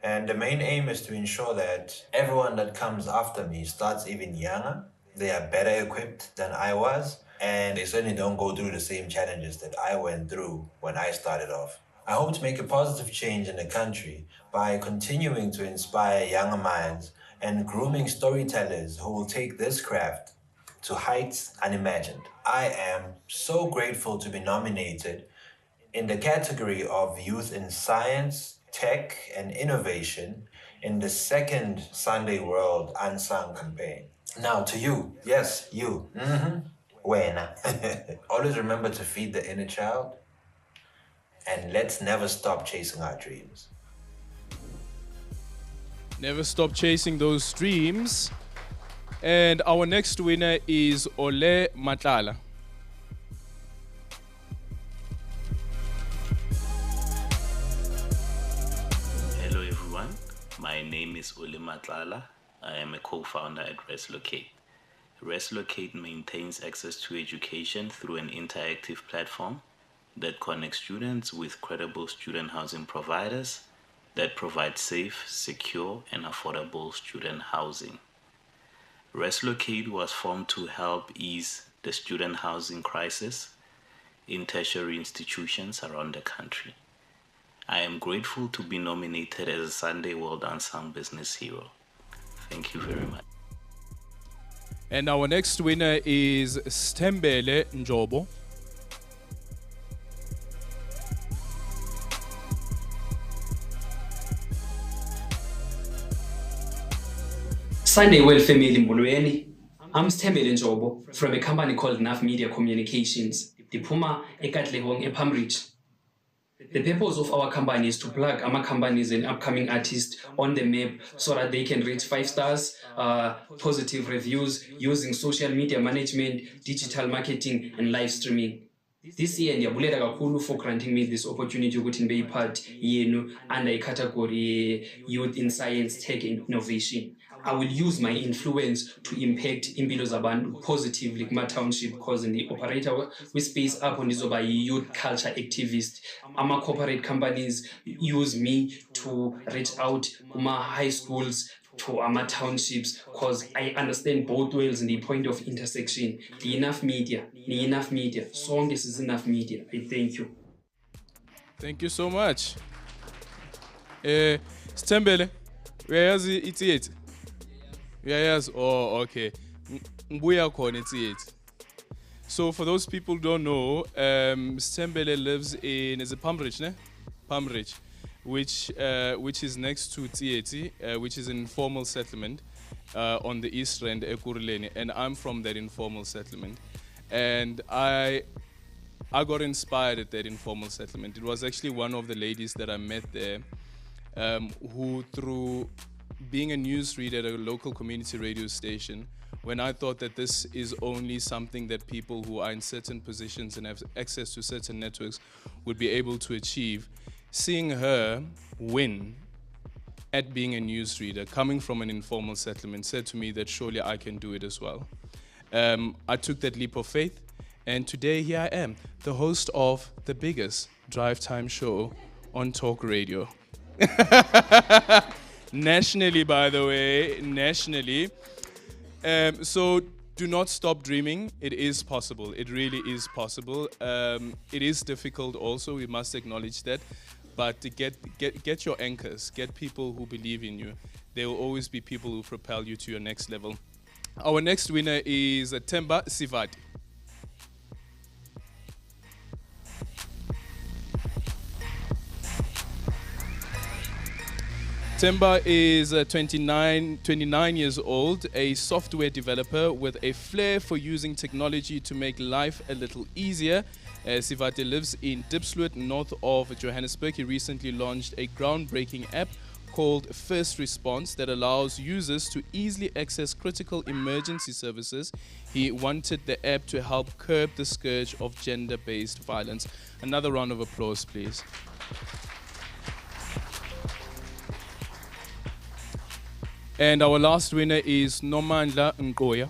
And the main aim is to ensure that everyone that comes after me starts even younger. They are better equipped than I was, and they certainly don't go through the same challenges that I went through when I started off. I hope to make a positive change in the country by continuing to inspire younger minds and grooming storytellers who will take this craft to heights unimagined. I am so grateful to be nominated in the category of Youth in Science, Tech and Innovation in the second Sunday World Unsung campaign. Now to you, yes, you, Wena. Always remember to feed the inner child and let's never stop chasing our dreams. Never stop chasing those dreams. And our next winner is Ole Matlala. Hello everyone, my name is Ole Matlala. I am a co-founder at Reslocate. Reslocate maintains access to education through an interactive platform that connects students with credible student housing providers that provide safe, secure, and affordable student housing. Reslocate was formed to help ease the student housing crisis in tertiary institutions around the country. I am grateful to be nominated as a Sunday World Unsung Business Hero. Thank you very much. And our next winner is Stembele Njobo. Sunday World Family Mbulweni. I'm Stembele Njobo from a company called Naf Media Communications, Diphuma Ekatlehong ePamridge. The purpose of our company is to plug our companies and upcoming artists on the map so that they can reach 5 stars, positive reviews using social media management, digital marketing, and live streaming. This year, ndiyabulela kakhulu for granting me this opportunity ukuthi ngibe part yenu under a category Youth in Science, Tech and Innovation. I will use my influence to impact impilo zabantu positively kuma township because in the operator with space up on izoba youth culture activist. Ama corporate companies use me to reach out kuma high schools to our townships because I understand both worlds in the point of intersection. The enough media. Song this is enough media. I thank you. Thank you so much. Stembele, where is it? Yes, oh, okay. So for those people who don't know, Stembele lives in, is it Pamridge, ne? Pamridge, which is next to Tsieti, which is an informal settlement on the East Rand, Ekurhuleni, and I'm from that informal settlement. And I got inspired at that informal settlement. It was actually one of the ladies that I met there who, through being a newsreader at a local community radio station, when I thought that this is only something that people who are in certain positions and have access to certain networks would be able to achieve, seeing her win at being a newsreader, coming from an informal settlement, said to me that surely I can do it as well. I took that leap of faith, and today here I am, the host of the biggest drive time show on talk radio. Nationally, by the way, nationally. So do not stop dreaming. It is possible. It really is possible. It is difficult also. We must acknowledge that. But to get your anchors. Get people who believe in you. There will always be people who propel you to your next level. Our next winner is Temba Sivati. Temba is 29 years old, a software developer with a flair for using technology to make life a little easier. Sivate lives in Diepsloot, north of Johannesburg. He recently launched a groundbreaking app called First Response that allows users to easily access critical emergency services. He wanted the app to help curb the scourge of gender-based violence. Another round of applause, please. And our last winner is Nomandla Nkoya.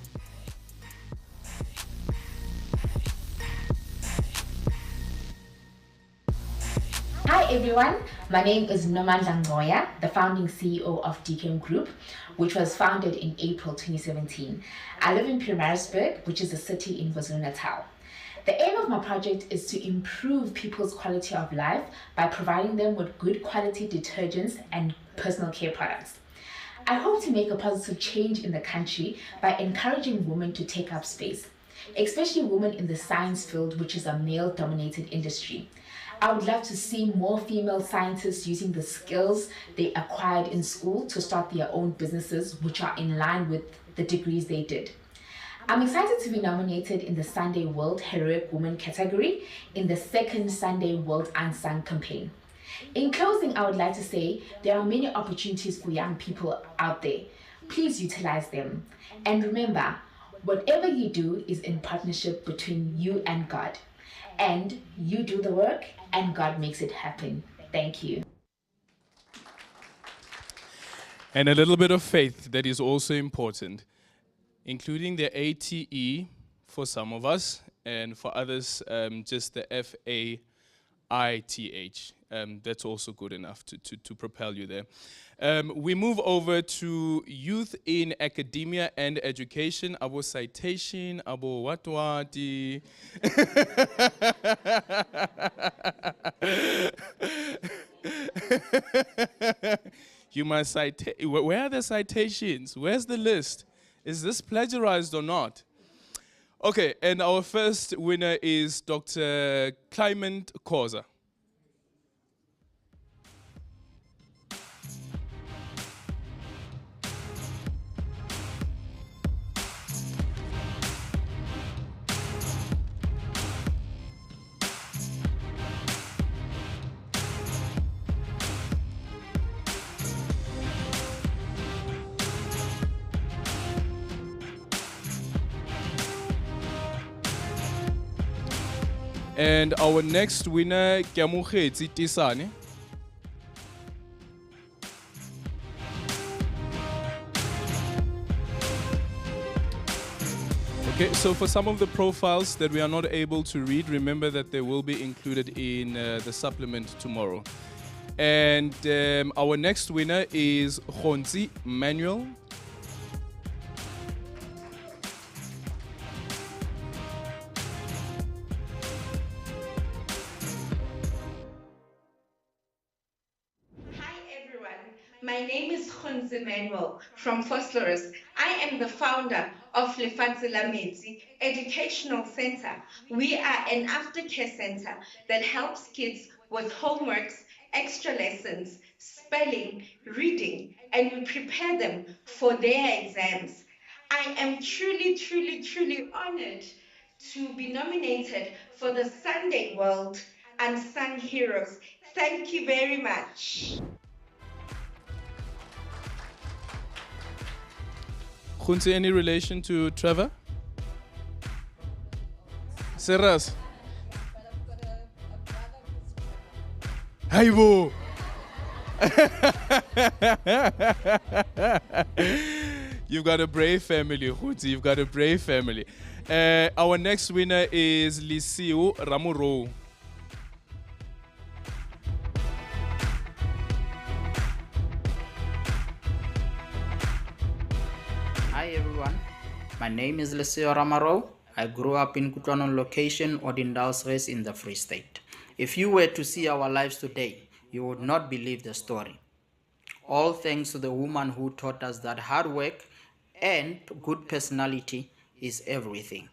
Hi everyone, my name is Nomandla Nkoya, the founding CEO of DKM Group, which was founded in April 2017. I live in Pietermaritzburg, which is a city in KwaZulu-Natal. The aim of my project is to improve people's quality of life by providing them with good quality detergents and personal care products. I hope to make a positive change in the country by encouraging women to take up space, especially women in the science field, which is a male-dominated industry. I would love to see more female scientists using the skills they acquired in school to start their own businesses, which are in line with the degrees they did. I'm excited to be nominated in the Sunday World Heroic Woman category in the second Sunday World Unsung campaign. In closing, I would like to say there are many opportunities for young people out there. Please utilize them. And remember, whatever you do is in partnership between you and God. And you do the work and God makes it happen. Thank you. And a little bit of faith that is also important, including the ATE for some of us, and for others, just the FAITH. That's also good enough to propel you there. We move over to youth in academia and education. Abo citation, abo watwati. You must cite. Where are the citations? Where's the list? Is this plagiarized or not? Okay, and our first winner is Dr. Clement Khoza. And our next winner, Kiamukhetsi Tisane. Okay, so for some of the profiles that we are not able to read, remember that they will be included in the supplement tomorrow. And our next winner is Khonzi Manuel. My name is Khonzi Manuel from Phosphorus. I am the founder of Lefatshe la Metsi Educational Center. We are an aftercare center that helps kids with homeworks, extra lessons, spelling, reading, and we prepare them for their exams. I am truly, truly, truly honored to be nominated for the Sunday World Unsung Heroes. Thank you very much. Khunzi, any relation to Trevor? Serious? Haibo! You've got a brave family, Khunzi. You've got a brave family. Our next winner is Lisiu Ramuro. My name is Leseo Ramaro. I grew up in Kutlwanong location, Odindalsres in the Free State. If you were to see our lives today, you would not believe the story. All thanks to the woman who taught us that hard work and good personality is everything.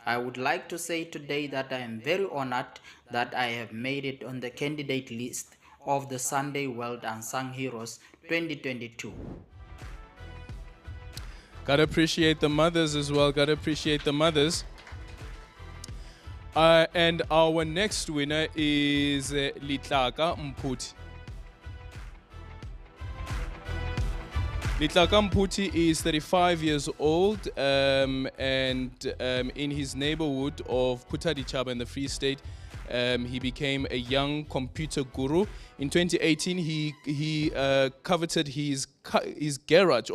I would like to say today that I am very honored that I have made it on the candidate list of the Sunday World Unsung Heroes 2022. Gotta appreciate the mothers as well. Gotta appreciate the mothers. And our next winner is Litlaka Mputi. Litlaka Mputi is 35 years old and in his neighborhood of Putadichaba in the Free State, he became a young computer guru. In 2018, he converted his garage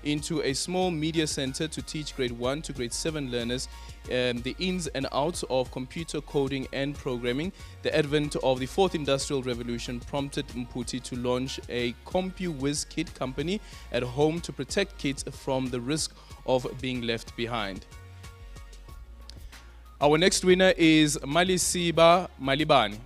into a small media center to teach grade 1 to grade 7 learners the ins and outs of computer coding and programming. The advent of the fourth industrial revolution prompted Mputi to launch a CompuWiz kit company at home to protect kids from the risk of being left behind. Our next winner is Malisiba Malibani.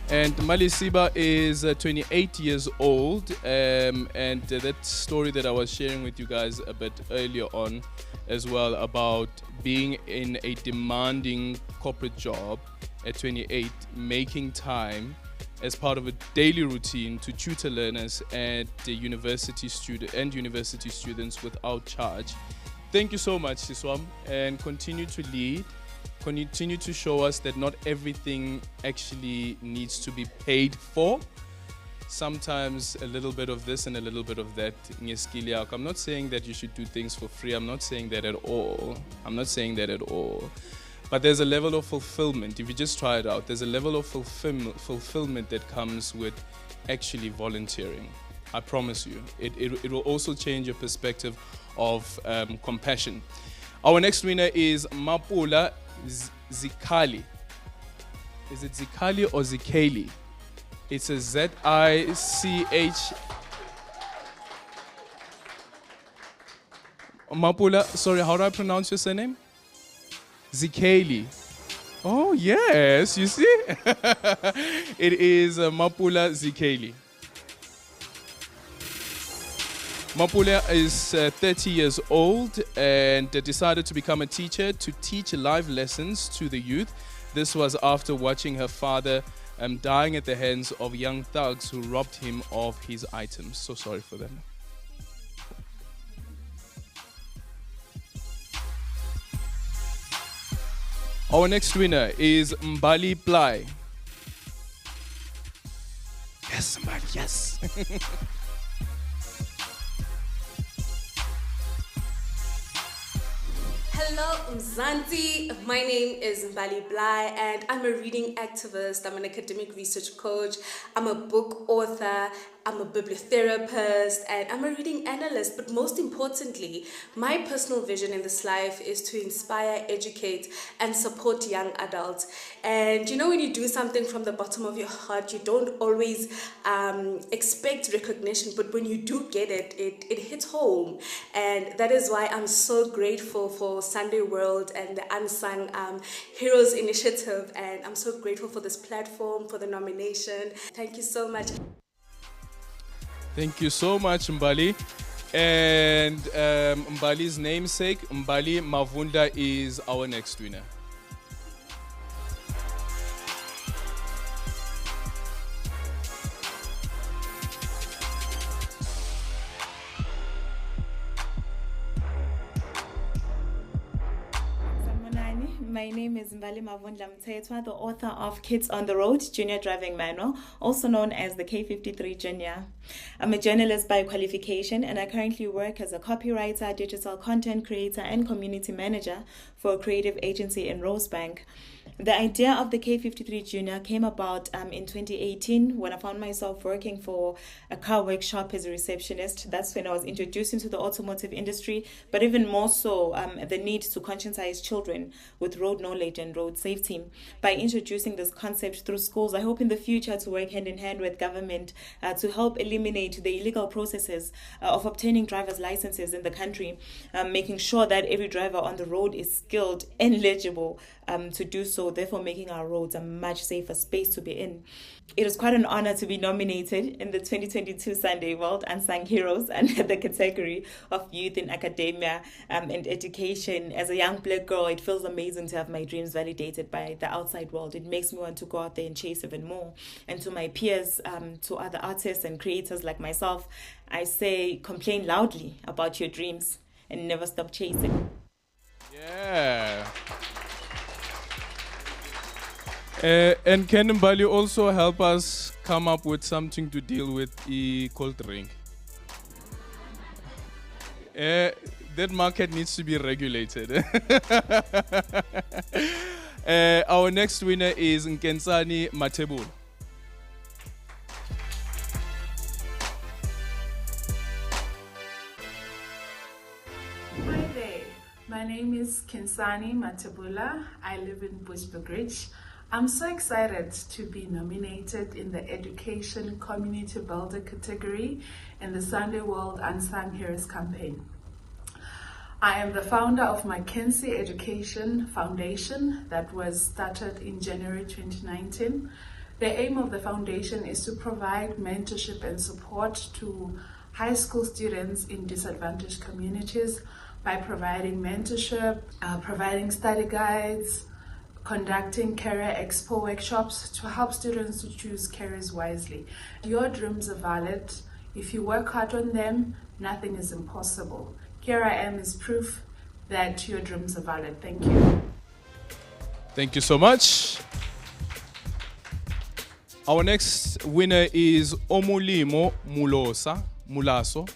And Malisiba is 28 years old, and that story that I was sharing with you guys a bit earlier on as well about being in a demanding corporate job at 28, making time as part of a daily routine to tutor learners at the university students without charge. Thank you so much, Siswam, and continue to lead. Continue to show us that not everything actually needs to be paid for. Sometimes a little bit of this and a little bit of that. I'm not saying that you should do things for free. I'm not saying that at all. But there's a level of fulfillment. If you just try it out, there's a level of fulfillment that comes with actually volunteering. I promise you. It will also change your perspective of compassion. Our next winner is Mapula Zikali. Is it Zikali or Zikali? It's a Z-I-C-H. Mapula, sorry, how do I pronounce your surname? Zikali. Oh, yes, you see? It is Mapula Zikali. Mapula is 30 years old and decided to become a teacher to teach live lessons to the youth. This was after watching her father dying at the hands of young thugs who robbed him of his items. So sorry for them. Our next winner is Mbali Plai. Yes, Mbali, yes. Hello, Mzansi. My name is Mbali Blai, and I'm a reading activist. I'm an academic research coach. I'm a book author. I'm a bibliotherapist, and I'm a reading analyst. But most importantly, my personal vision in this life is to inspire, educate, and support young adults. And you know, when you do something from the bottom of your heart, you don't always expect recognition, but when you do get it, it hits home. And that is why I'm so grateful for Sunday World and the Unsung Heroes Initiative. And I'm so grateful for this platform, for the nomination. Thank you so much. Thank you so much, Mbali. And Mbali's namesake, Mbali Mavunda, is our next winner. My name is Mbali Mavundla Mtetwa, the author of Kids on the Road, Junior Driving Manual, also known as the K53 Junior. I'm a journalist by qualification, and I currently work as a copywriter, digital content creator, and community manager for a creative agency in Rosebank. The idea of the K53 Junior came about in 2018 when I found myself working for a car workshop as a receptionist. That's when I was introduced into the automotive industry, but even more so the need to conscientize children with road knowledge and road safety. By introducing this concept through schools, I hope in the future to work hand in hand with government to help eliminate the illegal processes of obtaining driver's licenses in the country, making sure that every driver on the road is skilled and legible to do so, therefore making our roads a much safer space to be in. It is quite an honor to be nominated in the 2022 Sunday World Unsung Heroes under the category of Youth in Academia and Education. As a young black girl, it feels amazing to have my dreams validated by the outside world. It makes me want to go out there and chase even more. And to my peers, to other artists and creators like myself, I say complain loudly about your dreams and never stop chasing. Yeah. And can Mbali also help us come up with something to deal with the cold drink? That market needs to be regulated. Our next winner is Nkensani Matebula. Hi there, my name is Kensani Matebula. I live in Bushbuckridge. I'm so excited to be nominated in the Education Community Builder category in the Sunday World Unsung Heroes campaign. I am the founder of Mackenzie Education Foundation that was started in January 2019. The aim of the foundation is to provide mentorship and support to high school students in disadvantaged communities by providing mentorship, providing study guides, conducting career expo workshops to help students to choose careers wisely. Your dreams are valid. If you work hard on them, nothing is impossible. Here I am is proof that your dreams are valid. Thank you. Thank you so much. Our next winner is Omulimo Mulaso.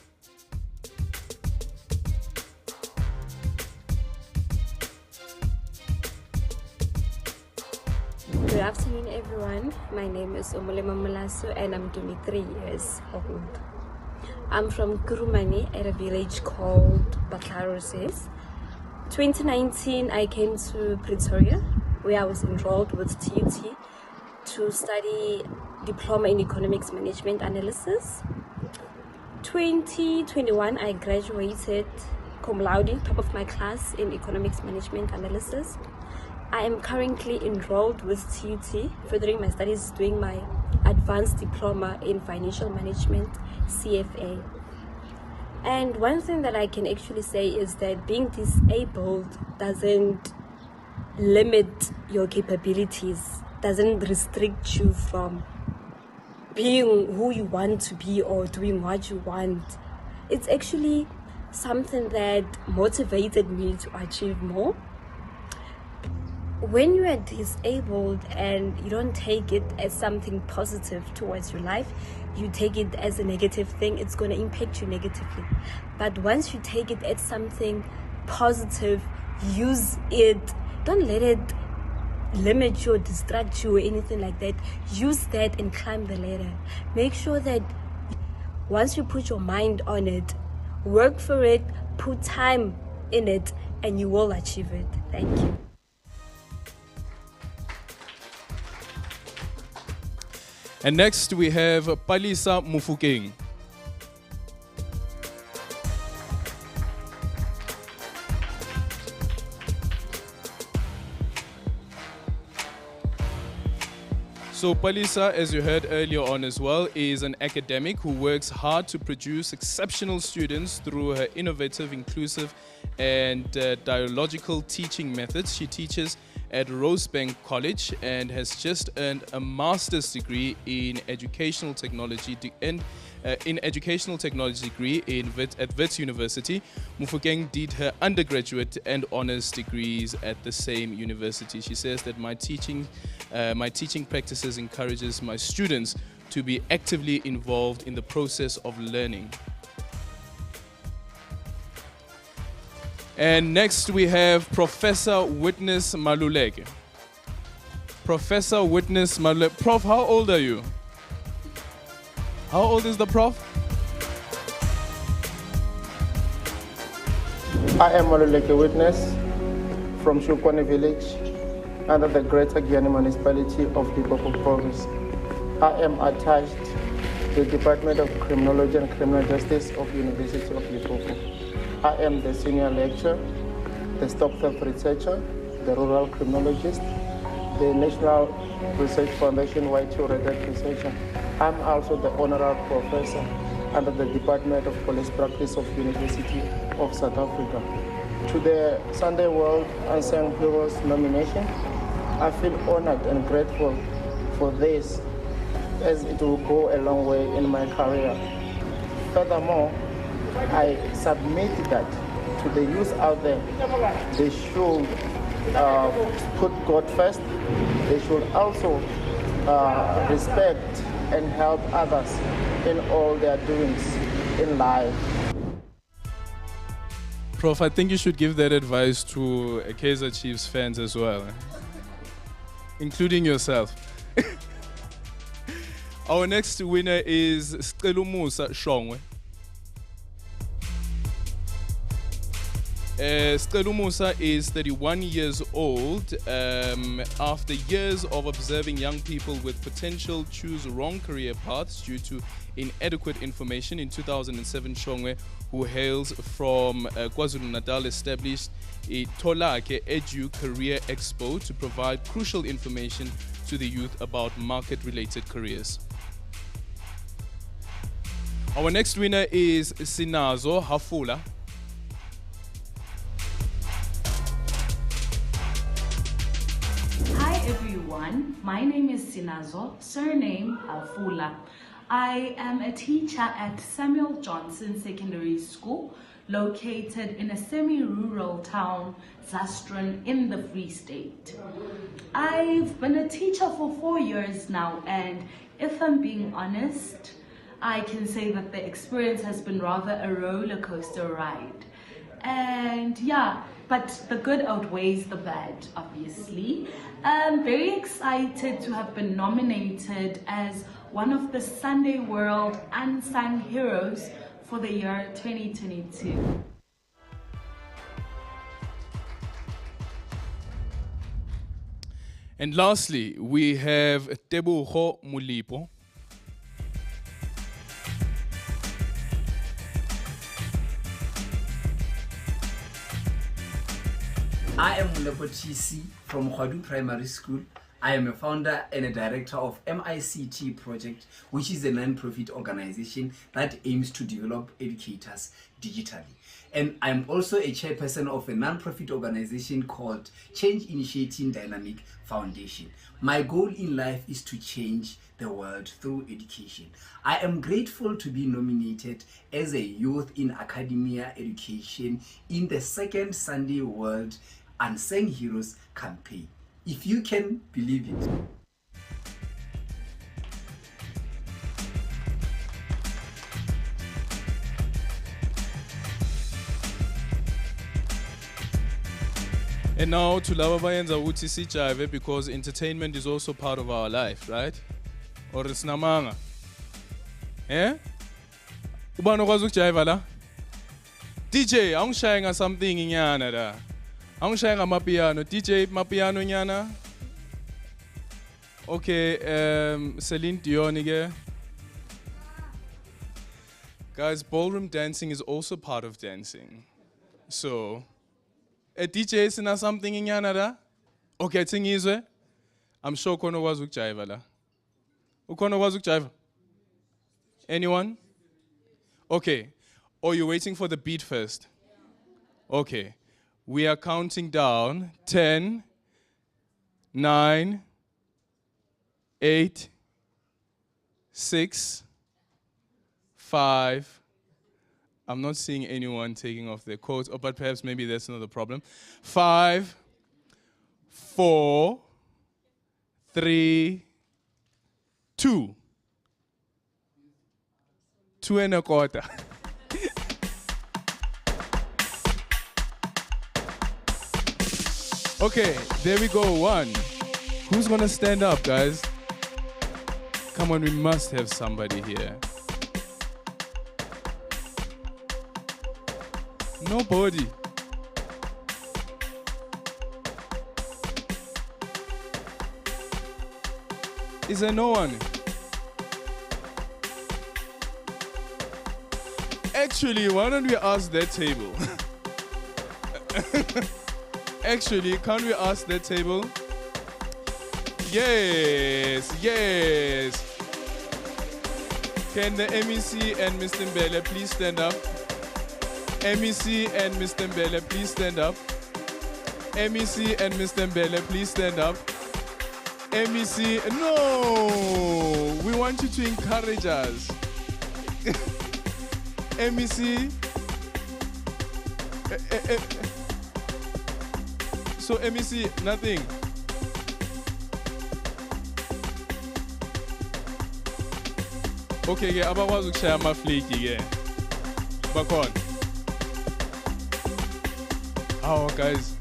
Good afternoon, everyone. My name is Omulema Mulaso and I'm 23 years old. I'm from Kurumani at a village called Baklaruses. 2019, I came to Pretoria where I was enrolled with TUT to study Diploma in Economics Management Analysis. 2021, I graduated cum laude, top of my class in Economics Management Analysis. I am currently enrolled with TUT, furthering my studies, doing my advanced diploma in financial management, CFA. And one thing that I can actually say is that being disabled doesn't limit your capabilities, doesn't restrict you from being who you want to be or doing what you want. It's actually something that motivated me to achieve more. When you are disabled and you don't take it as something positive towards your life, you take it as a negative thing, it's going to impact you negatively. But once you take it as something positive, use it, don't let it limit you or distract you or anything like that. Use that and climb the ladder. Make sure that once you put your mind on it, work for it, put time in it, and you will achieve it. Thank you. And next we have Palisa Mufukeng. So Palisa, as you heard earlier on as well, is an academic who works hard to produce exceptional students through her innovative, inclusive, and dialogical teaching methods. She teaches at Rosebank College and has just earned a master's degree in educational technology at Wits University. Mufukeng did her undergraduate and honors degrees at the same university. She says that my teaching practices encourages my students to be actively involved in the process of learning. And next we have Professor Witness Maluleke. Professor Witness Malule. Prof, how old are you? How old is the prof? I am Maluleke Witness from Shukwane village under the Greater Guyana municipality of Limpopo province. I am attached to the Department of Criminology and Criminal Justice of University of Limpopo. I am the senior lecturer, the stop theft researcher, the rural criminologist, the National Research Foundation Y2 Research Researcher. I'm also the honorary professor under the Department of Police Practice of University of South Africa. To the Sunday World Unsung Heroes nomination, I feel honored and grateful for this, as it will go a long way in my career. Furthermore, I submit that to the youth out there, they should put God first. They should also respect and help others in all their doings in life. Prof, I think you should give that advice to Kaizer Chiefs fans as well, including yourself. Our next winner is Scelumusa Shongwe. Scelumusa is 31 years old. After years of observing young people with potential choose wrong career paths due to inadequate information, in 2007 Shongwe, who hails from KwaZulu-Natal, established a Tolake Edu Career Expo to provide crucial information to the youth about market-related careers. Our next winner is Sinazo Hafula. Hi everyone, my name is Sinazo, surname Alfula. I am a teacher at Samuel Johnson Secondary School, located in a semi-rural town, Zastron, in the Free State. I've been a teacher for 4 years now, and if I'm being honest, I can say that the experience has been rather a roller coaster ride. And yeah, but the good outweighs the bad, obviously. I'm very excited to have been nominated as one of the Sunday World Unsung Heroes for the year 2022. And lastly, we have Tebogo Mulipo. I am Mulepo TC from Khwadu Primary School. I am a founder and a director of MICT Project, which is a non-profit organization that aims to develop educators digitally. And I'm also a chairperson of a non-profit organization called Change Initiating Dynamic Foundation. My goal in life is to change the world through education. I am grateful to be nominated as a Youth in Academia Education in the second Sunday World Unsung Heroes campaign. If you can believe it. And now to lava bayenza ukuthi sijive, because entertainment is also part of our life, right? Or it's namanga. Eh? Ubani okwazi ukujive la? DJ, awungishaye something inyana la. Awungishaye ngamapiano. DJ mapiano nyana. Okay, Celine Dion ke. Guys, ballroom dancing is also part of dancing. So, a DJ sina something inyana la? Okay, tingizwe. I'm sure kono okwazi ukujive la. Ukhona okwazi ukujive? Anyone? Okay. Or you're waiting for the beat first? Okay. We are counting down. 10, 9, 8, 6, 5. I'm not seeing anyone taking off their coats, but perhaps maybe that's not the problem. 5, 4, 3, 2. 2 and a quarter. Okay, there we go. 1, Who's gonna stand up, guys? Come on, we must have somebody here. Nobody. Is there no one? Actually, why don't we ask that table? Actually, can't we ask that table? Yes, yes. Can the MEC and Mr. Mbele please stand up? MEC and Mr. Mbele, please stand up. MEC and Mr. Mbele, please stand up. MEC, no! We want you to encourage us. MEC. So MEC, nothing. Okay, yeah, abakwazi ukushaya amafliki ke. Bakhona. Oh, guys.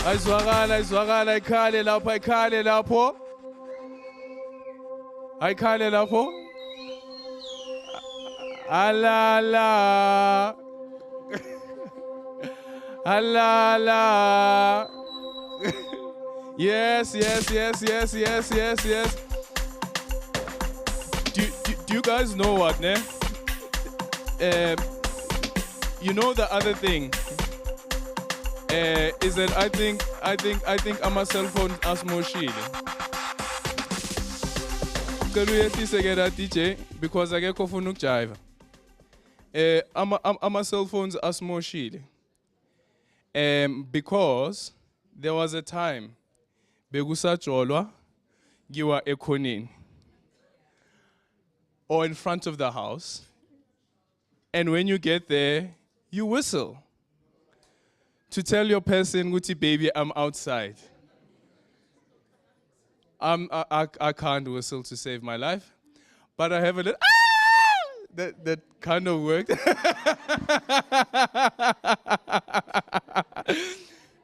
Ayizwakala ikhale lapho. Ayikhale lapho. Alala. Alala. Yes. Do you guys know what, ne? You know the other thing is that I think my cell phone as more shield. Can we at least get that DJ because I get kofunu jive. My cell phones as more shield. Because there was a time begusajolwa giwa ekhoneni or in front of the house, and when you get there, you whistle to tell your person, "Guti baby, I'm outside." I can't whistle to save my life, but I have a little that kind of worked.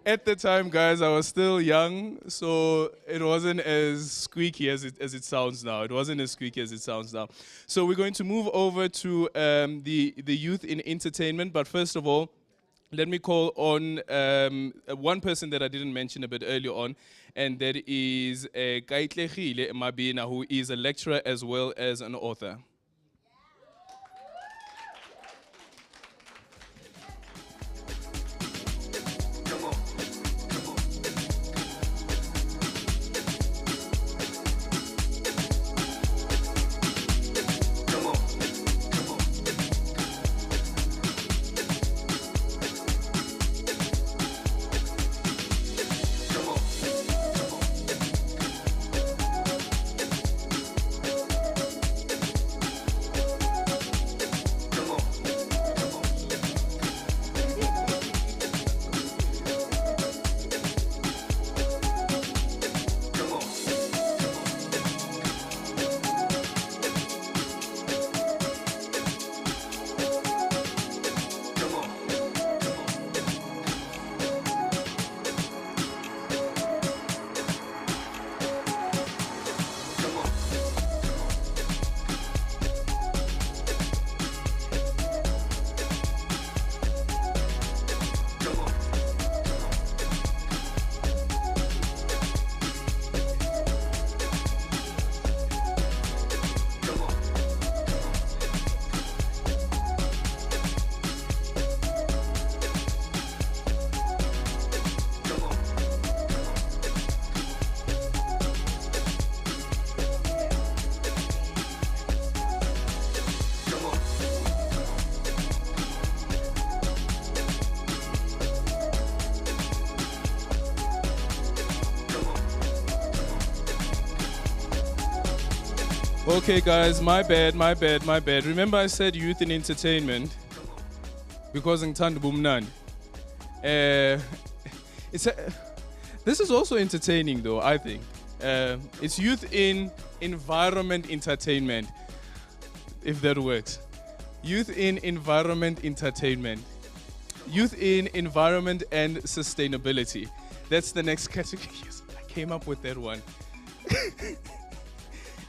At the time, guys, I was still young, so it wasn't as squeaky as it sounds now. It wasn't as squeaky as it sounds now. So we're going to move over to the youth in entertainment. But first of all, let me call on one person that I didn't mention a bit earlier on, and that is Kaitlechile Mabina, who is a lecturer as well as an author. Okay, guys, my bad. Remember I said youth in entertainment because ngithanda ubumnandi. This is also entertaining, though, I think. It's youth in environment entertainment, if that works. Youth in Environment Entertainment. Youth in Environment and Sustainability. That's the next category. Yes, I came up with that one.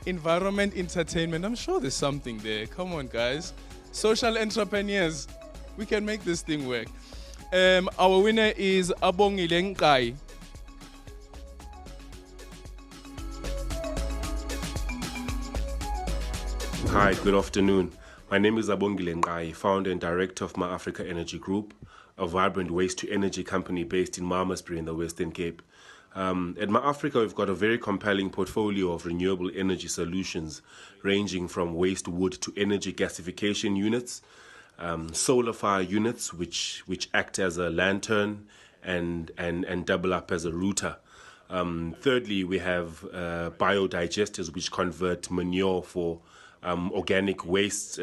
Environment Entertainment. I'm sure there's something there. Come on, guys. Social entrepreneurs. We can make this thing work. Our winner is Abongile Nkai. Hi, good afternoon. My name is Abongile Nkai, founder and director of My Africa Energy Group, a vibrant waste-to-energy company based in Malmesbury in the Western Cape. At My Africa, we've got a very compelling portfolio of renewable energy solutions, ranging from waste wood to energy gasification units, solar fire units, which act as a lantern and double up as a router. Thirdly, we have biodigesters, which convert manure for organic waste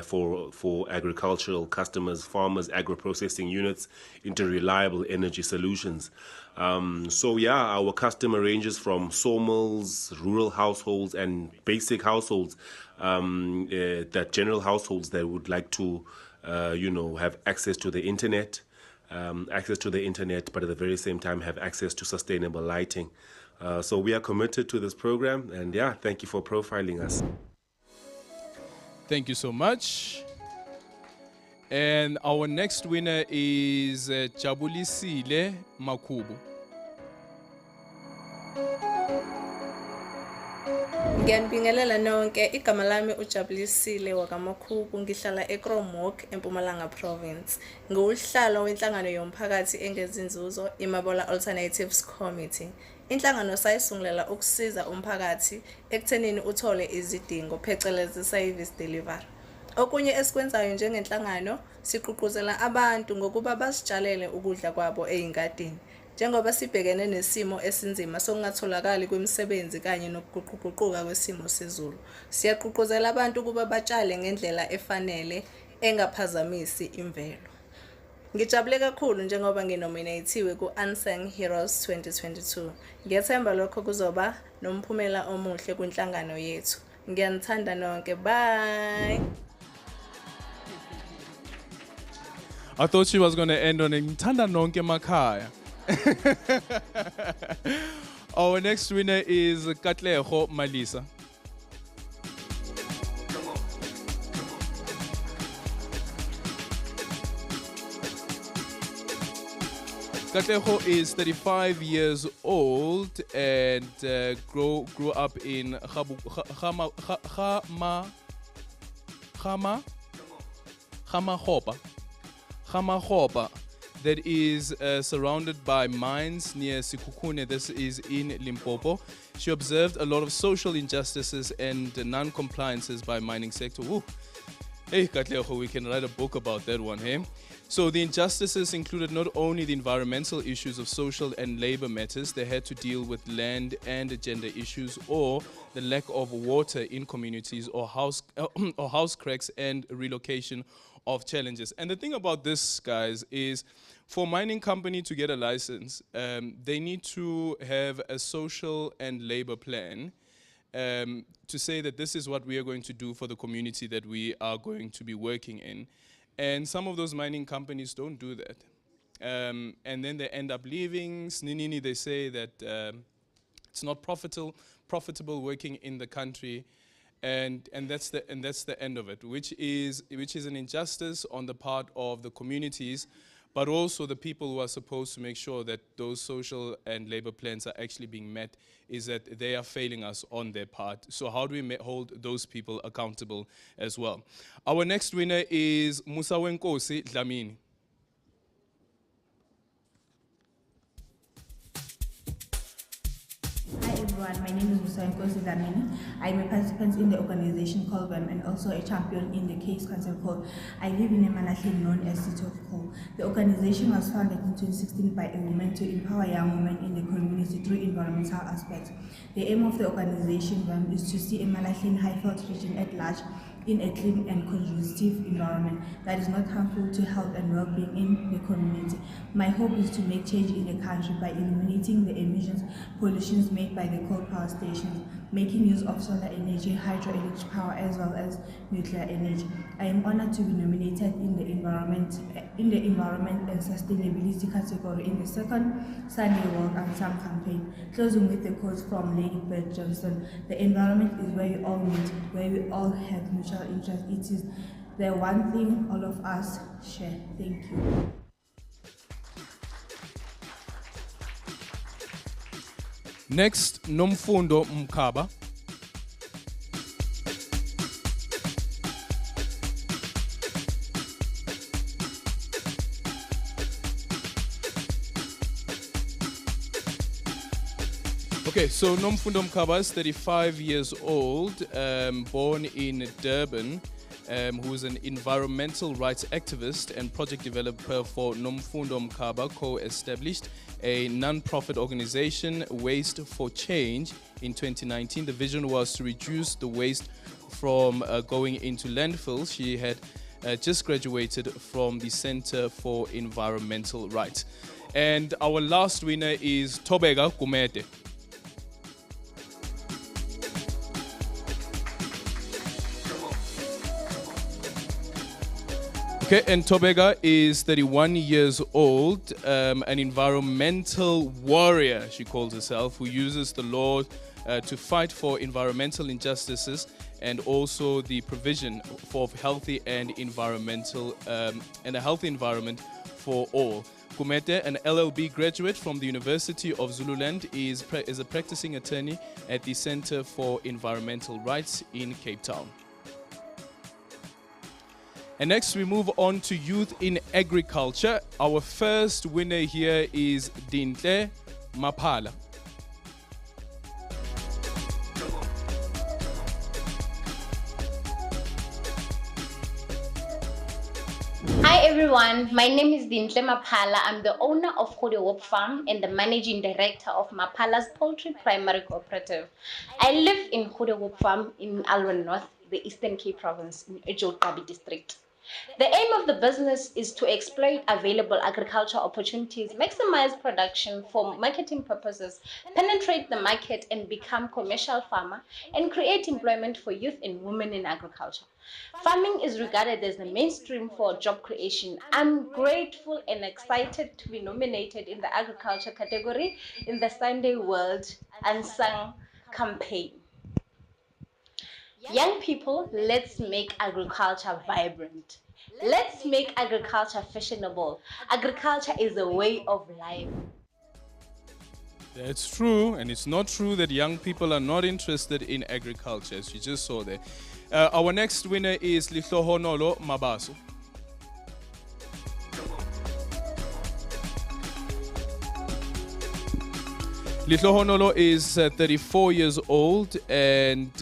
for agricultural customers, farmers, agro-processing units into reliable energy solutions. Our customer ranges from sawmills, rural households, and basic households, that general households that would like to, have access to the internet, but at the very same time have access to sustainable lighting. So we are committed to this program, and thank you for profiling us. Thank you so much. And our next winner is Jabulisile Makubu. Ngiyanibingelela nonke, igama lami uJabulisile wakaMakhubu, ngihlala eKromhoek eMpumalanga Province. Ngiwuhlalo wenhlangano yomphakathi engezinzuzo iMabola Alternatives Committee. Inhlangano sayisungulela ukusiza umphakathi ekuthenini uthole izidingo phecelezi service delivery. Okunye esikwenzayo njengenhlangano siqhuquzela abantu ngokuba basitshalele ukudla kwabo eingadini. Njengoba sibhekene nesimo esinzima sokungatholakali kwemisebenzi kanye nokuguquguquka kwesimo sezulu, siyaqhuquzela abantu ukuba batshale ngendlela efanele engaphazamisi imvelo. Ngijabule kakhulu njengoba nginominatiwe ku-Unsung Heroes 2022. Ngiyathemba lokho kuzoba nomphumela omuhle kwinhlangano yethu. Ngiyanithanda nonke. Bye. I thought she was going to end on Ngithanda nonke emakhaya. Our next winner is Katleho Malisa. Katleho is 35 years old and grew up in Khamahopa, that is surrounded by mines near Sikukune. This is in Limpopo. She observed a lot of social injustices and non-compliances by mining sector. Woo. Hey, Katleho, we can write a book about that one, hey? So the injustices included not only the environmental issues of social and labor matters, they had to deal with land and gender issues, or the lack of water in communities, or house cracks and relocation of challenges. And the thing about this, guys, is for a mining company to get a license, they need to have a social and labor plan to say that this is what we are going to do for the community that we are going to be working in. And some of those mining companies don't do that. And then they end up leaving. Sninini, they say that it's not profitable working in the country. And that's the end of it, which is an injustice on the part of the communities, but also the people who are supposed to make sure that those social and labor plans are actually being met, is that they are failing us on their part. So how do we hold those people accountable as well? Our next winner is Musawenkosi Dlamini. Hi everyone, my name is Unsung Damini. I'm a participant in the organization called VEM and also a champion in the case concept called I Live in a Malahli known as City of Coal. The organization was founded in 2016 by a woman to empower young women in the community through environmental aspects. The aim of the organization VEM is to see a Malahli Highveld region at large in a clean and conducive environment that is not harmful to health and well-being in the community. My hope is to make change in the country by eliminating the emissions, pollutions made by the coal power stations, making use of solar energy, hydroelectric power, as well as nuclear energy. I am honored to be nominated in the environment and sustainability category in the second Sunday World Unsung campaign. Closing with the quote from Lady Bird Johnson: "The environment is where we all meet, where we all have mutual interest. It is the one thing all of us share." Thank you. Next, Nomfundo Mkaba. Okay, so Nomfundo Mkaba is 35 years old, born in Durban, who is an environmental rights activist and project developer for Nomfundo Mkaba, co-established a non-profit organization, Waste for Change, in 2019. The vision was to reduce the waste from going into landfills. She had just graduated from the Center for Environmental Rights. And our last winner is Tobeka Kumete. Okay, and Tobeka is 31 years old, an environmental warrior, she calls herself, who uses the law to fight for environmental injustices and also the provision for healthy and environmental and a healthy environment for all. Kumete, an LLB graduate from the University of Zululand, is a practicing attorney at the Center for Environmental Rights in Cape Town. And next we move on to youth in agriculture. Our first winner here is Dintle Maphala. Hi everyone, my name is Dintle Maphala. I'm the owner of Khodewop Farm and the managing director of Maphala's Poultry Primary Cooperative. I live in Khodewop Farm in Alwen North, the Eastern Cape Province in Ejokabi district. The aim of the business is to exploit available agricultural opportunities, maximize production for marketing purposes, penetrate the market and become commercial farmer, and create employment for youth and women in agriculture. Farming is regarded as the mainstream for job creation. I'm grateful and excited to be nominated in the agriculture category in the Sunday World Unsung campaign. Young people, let's make agriculture vibrant. Let's make agriculture fashionable. Agriculture is a way of life. That's true, and it's not true that young people are not interested in agriculture, as you just saw there. Our next winner is Lihlohonolo Mabaso. Lihlohonolo is 34 years old and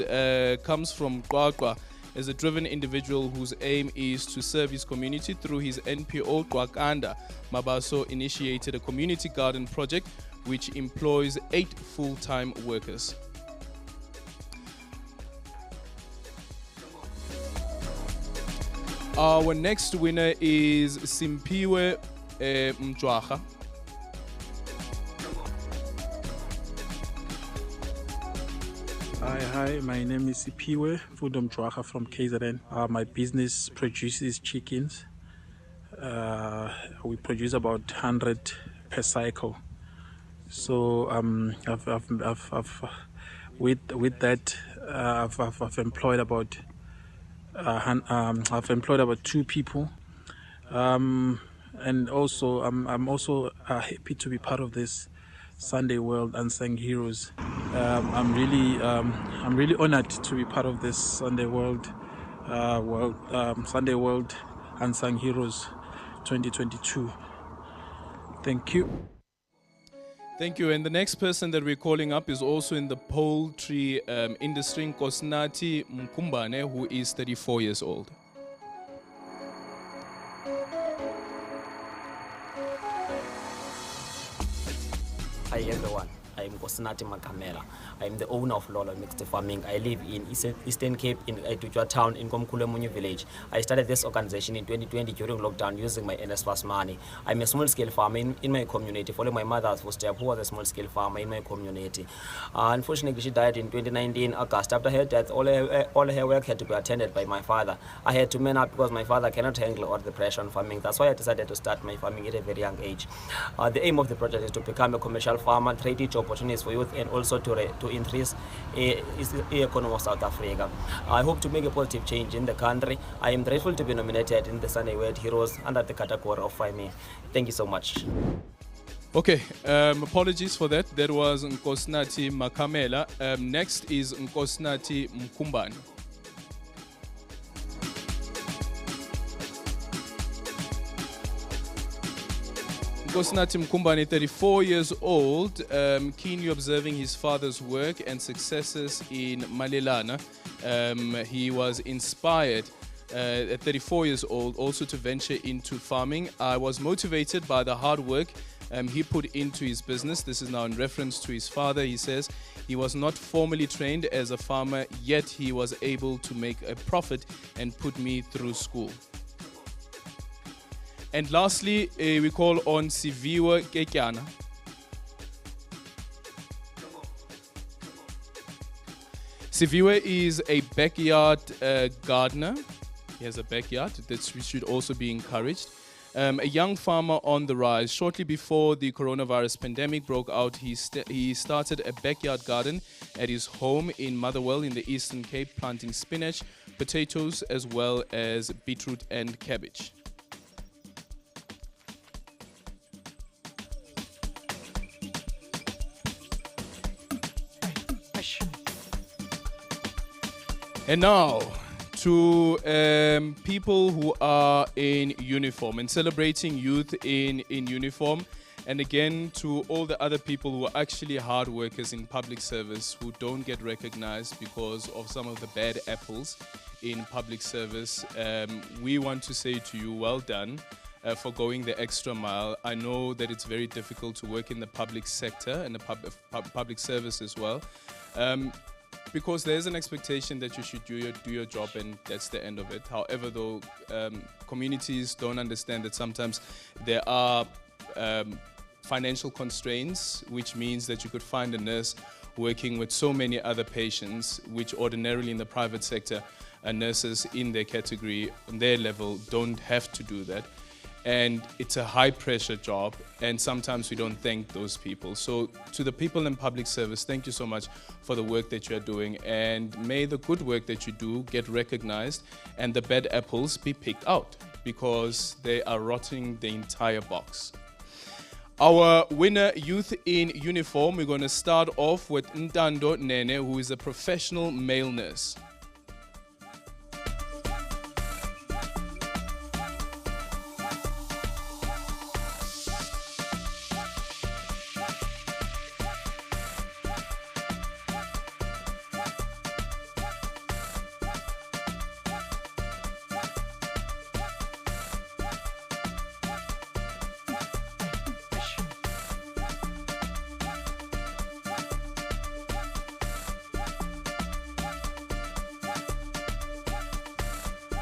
comes from Qwaqwa as a driven individual whose aim is to serve his community through his NPO Qwaqanda. Mabaso initiated a community garden project which employs 8 full-time workers. Our next winner is Simpiwe Mjwaha. Hi, my name is Sipiwe Mjwaha from KZN. My business produces chickens. We produce about 100 per cycle. So with that, I've employed about 2 people, and also I'm also happy to be part of this Sunday World Unsung Heroes. I'm really honored to be part of this Sunday World Unsung Heroes 2022. Thank you. Thank you. And the next person that we're calling up is also in the poultry industry, Nkosnati Mkumbane, who is 34 years old. Hi everyone, I am Kosinati Makamela. I am the owner of Lolo Mixed Farming. I live in Eastern Cape in Tutua town in Komkulemunyu village. I started this organization in 2020 during lockdown using my NSFAS money. I'm a small-scale farmer in my community, following my mother's footsteps, who was a small-scale farmer in my community. Unfortunately, she died in 2019 August. After her death, all her work had to be attended by my father. I had to man up because my father cannot handle all the pressure on farming. That's why I decided to start my farming at a very young age. The aim of the project is to become a commercial farmer, create opportunities for youth, and also to increase the economy of South Africa. I hope to make a positive change in the country. I am grateful to be nominated in the Sunday World Heroes under the category of farming. Thank you so much. Okay, apologies for that. That was Nkosnati Makamela. Next is Nkosnati Mkumbani. Nkosnati Mkumbani, 34 years old, keenly observing his father's work and successes in Malelana. He was inspired at 34 years old also to venture into farming. I was motivated by the hard work he put into his business. This is now in reference to his father. He says he was not formally trained as a farmer, yet he was able to make a profit and put me through school. And lastly, we call on Siviwe Kekyana. Siviwe is a backyard gardener. He has a backyard that should also be encouraged. A young farmer on the rise. Shortly before the coronavirus pandemic broke out, he started a backyard garden at his home in Motherwell in the Eastern Cape, planting spinach, potatoes, as well as beetroot and cabbage. And now, to people who are in uniform and celebrating youth in uniform, and again to all the other people who are actually hard workers in public service who don't get recognized because of some of the bad apples in public service, we want to say to you, well done for going the extra mile. I know that it's very difficult to work in the public sector and the public service as well. Because there's an expectation that you should do your job and that's the end of it. However, though, communities don't understand that sometimes there are financial constraints, which means that you could find a nurse working with so many other patients, which ordinarily in the private sector, nurses in their category, on their level, don't have to do that. And it's a high pressure job, and sometimes we don't thank those people. So to the people in public service, thank you so much for the work that you're doing, and may the good work that you do get recognized and the bad apples be picked out, because they are rotting the entire box. Our winner, Youth in Uniform, we're going to start off with Ntando Nene, who is a professional male nurse.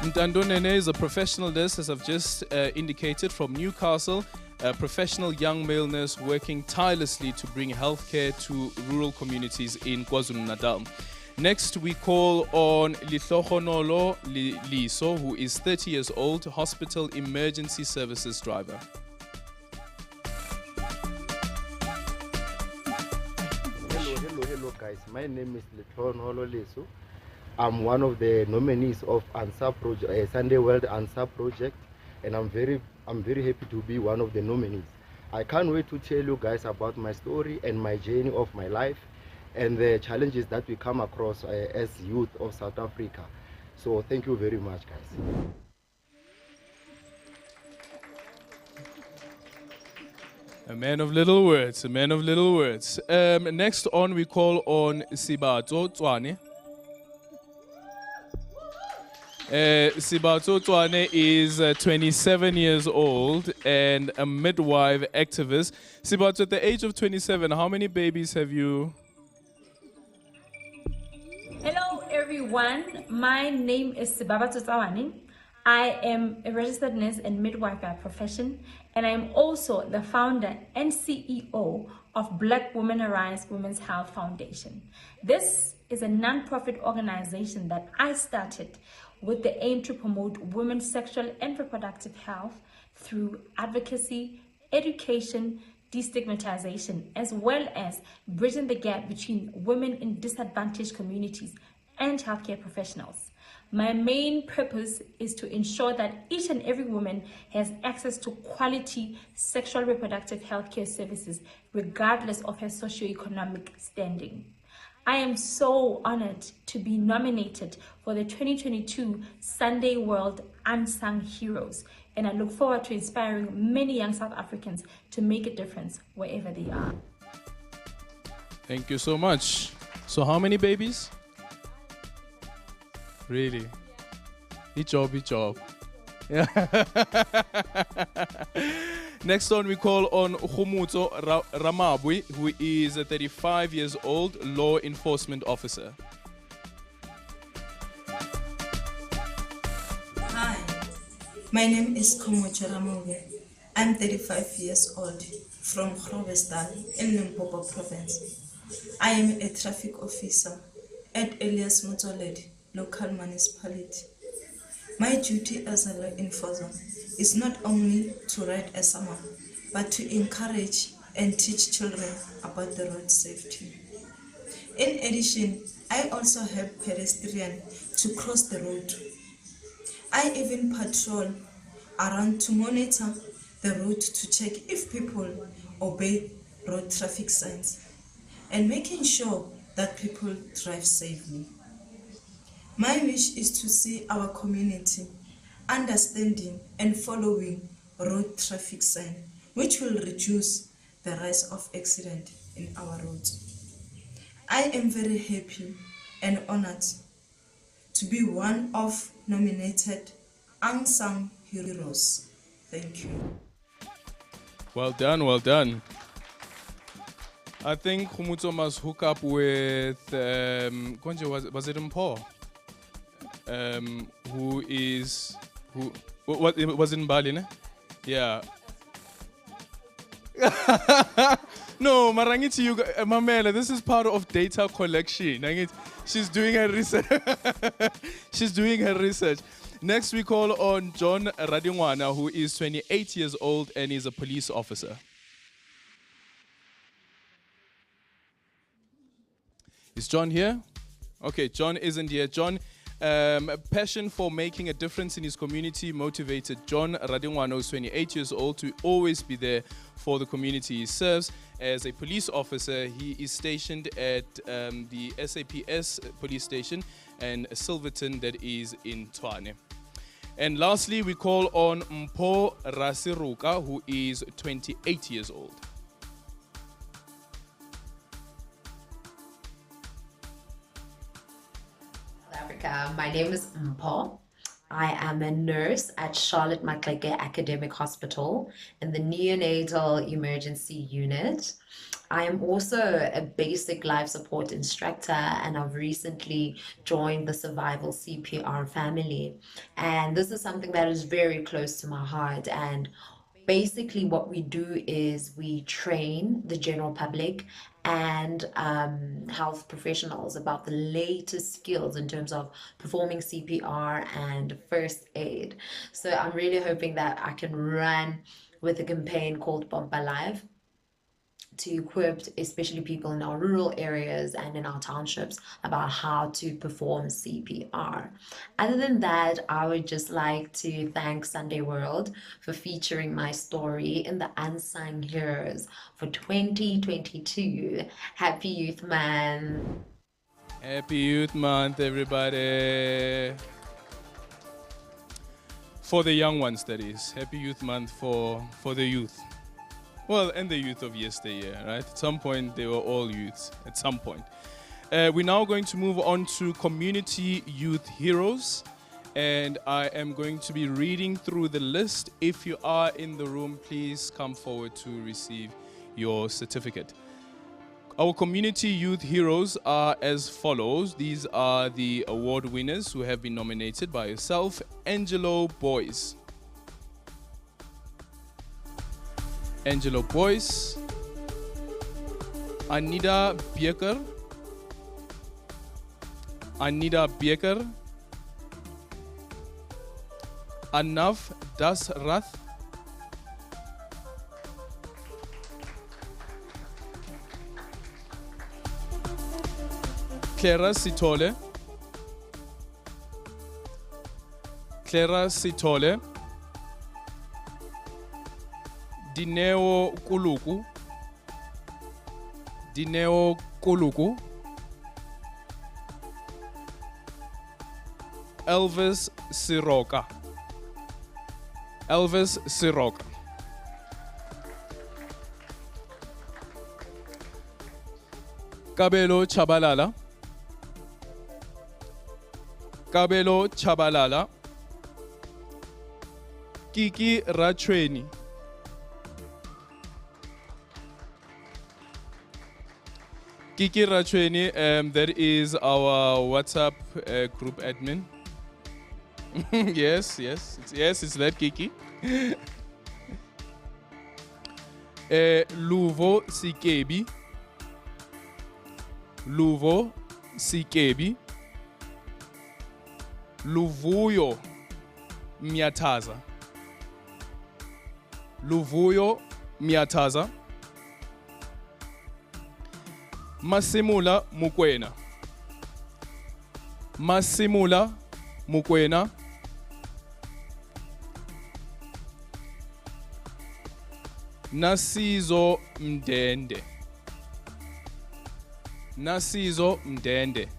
Ntando Nene is a professional nurse, as I've just indicated, from Newcastle, a professional young male nurse working tirelessly to bring healthcare to rural communities in KwaZulu-Natal. Next, we call on Lihlohonolo Liso, who is 30 years old, hospital emergency services driver. Hello guys. My name is Lihlohonolo Liso. I'm one of the nominees of Sunday World Answer Project, and I'm very happy to be one of the nominees. I can't wait to tell you guys about my story and my journey of my life and the challenges that we come across as youth of South Africa. So thank you very much, guys. A man of little words, a man of little words. Next on, we call on Sibato Tswane. Sibato Twane is 27 years old and a midwife activist. Sibato, at the age of 27, how many babies have you? Hello everyone, my name is Sibaba Tutawani. I am a registered nurse and midwife by profession, and I am also the founder and CEO of Black Women Arise Women's Health Foundation. This is a non-profit organization that I started with the aim to promote women's sexual and reproductive health through advocacy, education, destigmatization, as well as bridging the gap between women in disadvantaged communities and healthcare professionals. My main purpose is to ensure that each and every woman has access to quality sexual reproductive healthcare services, regardless of her socioeconomic standing. I am so honored to be nominated for the 2022 Sunday World Unsung Heroes, and I look forward to inspiring many young South Africans to make a difference wherever they are. Thank you so much. So how many babies? Really? Each job. Yeah. Next on, we call on Khumutso Ramabwi, who is a 35 years old law enforcement officer. Hi, my name is Khumutso Ramabwi. I'm 35 years old from Groblersdal in Limpopo province. I am a traffic officer at Elias Motsoledi local municipality. My duty as a law enforcer is not only to write a summon, but to encourage and teach children about the road safety. In addition, I also help pedestrians to cross the road. I even patrol around to monitor the road to check if people obey road traffic signs and making sure that people drive safely. My wish is to see our community understanding and following road traffic signs, which will reduce the rise of accidents in our roads. I am very happy and honored to be one of nominated Unsung Heroes. Thank you. Well done, well done. I think Khumutso must hook up with, Konje, was it Mpho? Who what was in Bali, ne? Yeah. No, Marangiti, Mamela, this is part of data collection. She's doing her research. She's doing her research. Next, we call on John Radingwana, who is 28 years old and is a police officer. Is John here? Okay, John isn't here. John, passion for making a difference in his community motivated John Radingwana, who's 28 years old, to always be there for the community he serves. As a police officer, he is stationed at the SAPS police station and Silverton, that is in Tshwane. And lastly, we call on Mpho Rasiruka, who is 28 years old. Africa. My name is Mpho. I am a nurse at Charlotte Maxeke Academic Hospital in the neonatal emergency unit. I am also a basic life support instructor, and I've recently joined the survival CPR family. And this is something that is very close to my heart. And basically what we do is we train the general public and health professionals about the latest skills in terms of performing CPR and first aid. So I'm really hoping that I can run with a campaign called Bump Alive to equip especially people in our rural areas and in our townships about how to perform CPR. Other than that, I would just like to thank Sunday World for featuring my story in the Unsung Heroes for 2022. Happy Youth Month. Happy Youth Month, everybody. For the young ones, that is. Happy Youth Month for the youth. Well, and the youth of yesteryear, right? At some point, they were all youths, at some point. We're now going to move on to Community Youth Heroes. and I am going to be reading through the list. If you are in the room, please come forward to receive your certificate. Our community youth heroes are as follows. These are the award winners who have been nominated by yourself. Angelo Boyce. Angelo Boyce. Anida Bieker. Anida Bieker. Anaf Dasrath. Clara Sitole. Clara Sitole. Dineo Kuluku. Dineo Kuluku. Elvis Siroka. Elvis Siroka. Kabelo Chabalala. Kabelo Chabalala. Kiki Rachweni. Kiki Rachweni, that is our WhatsApp group admin. Yes, it's that Kiki. Luvo Sikebi. Luvo Sikebi. Luvuyo Miataza. Luvuyo Miataza. Masimula Mukwena. Masimula Mukwena. Nasizo Mdende. Nasizo Mdende.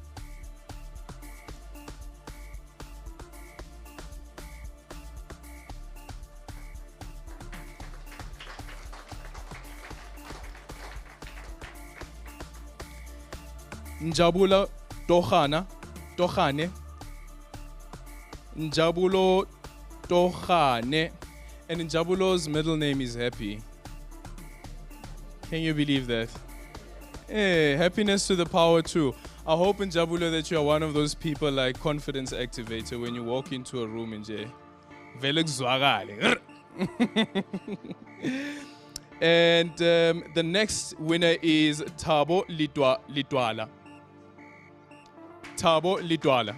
Njabula Tohane. Njabulo Tohane. And Njabulo's middle name is Happy. Can you believe that? Hey, happiness to the power two. I hope Njabulo that you are one of those people like confidence activator when you walk into a room in J. And the next winner is Thabo Litwala. Thabo Litwala.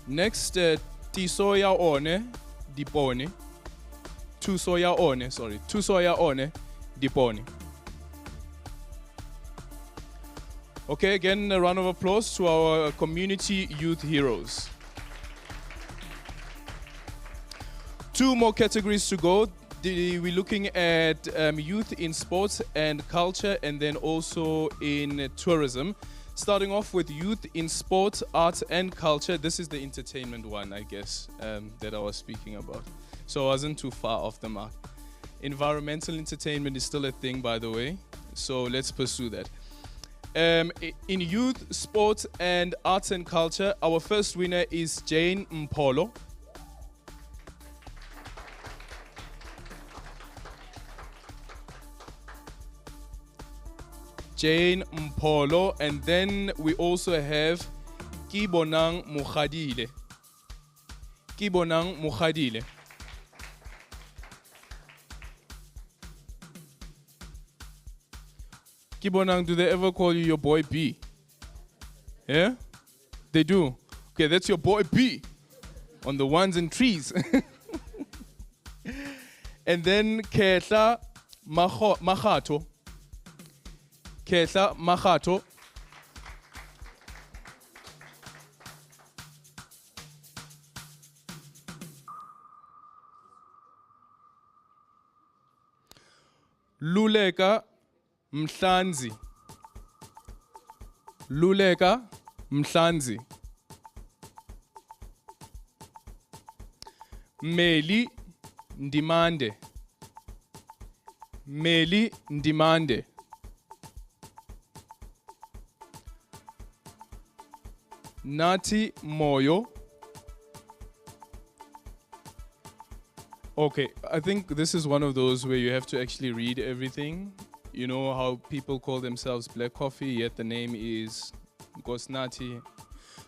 Next, Tisoya One Diponi. Tusoya One Diponi. Okay, again, a round of applause to our community youth heroes. 2 more categories to go. We're looking at youth in sports and culture, and then also in tourism. Starting off with youth in sports, arts, and culture. This is the entertainment one, I guess, that I was speaking about. So I wasn't too far off the mark. Environmental entertainment is still a thing, by the way. So let's pursue that. In youth, sports, and arts and culture, our first winner is Jane Mpolo. Jane Mpolo, and then we also have Kibonang Mukhadile. Kibonang Mukhadile. Kibonang, do they ever call you your boy B? Yeah? They do. Okay, that's your boy B on the ones and trees. And then Ketla Mahato. Ketla Mahato. Luleka Mhlanzi. Luleka Mhlanzi. Meli Ndimande. Meli Ndimande. Nati Moyo. Okay, I think this is one of those where you have to actually read everything. You know how people call themselves Black Coffee, yet the name is Gosnati.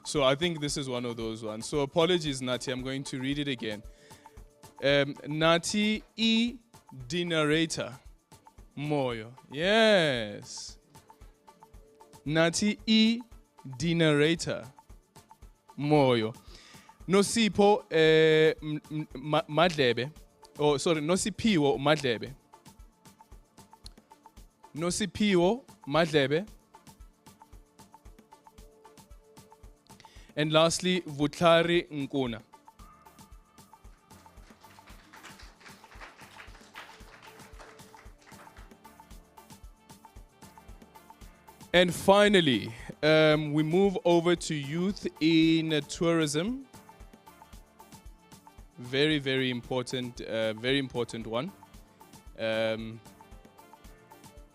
So I think this is one of those ones. So apologies, Nati, I'm going to read it again. Nati E. Dinarator. Moyo. Yes. Nati E. Dinarator. Moyo. Nosipho Madlebe. Oh, sorry, Nosiphiwo Madlebe. Nosiphiwo Madlebe. And lastly, Vutlari Nkuna. And finally, we move over to youth in tourism. Very, very important one.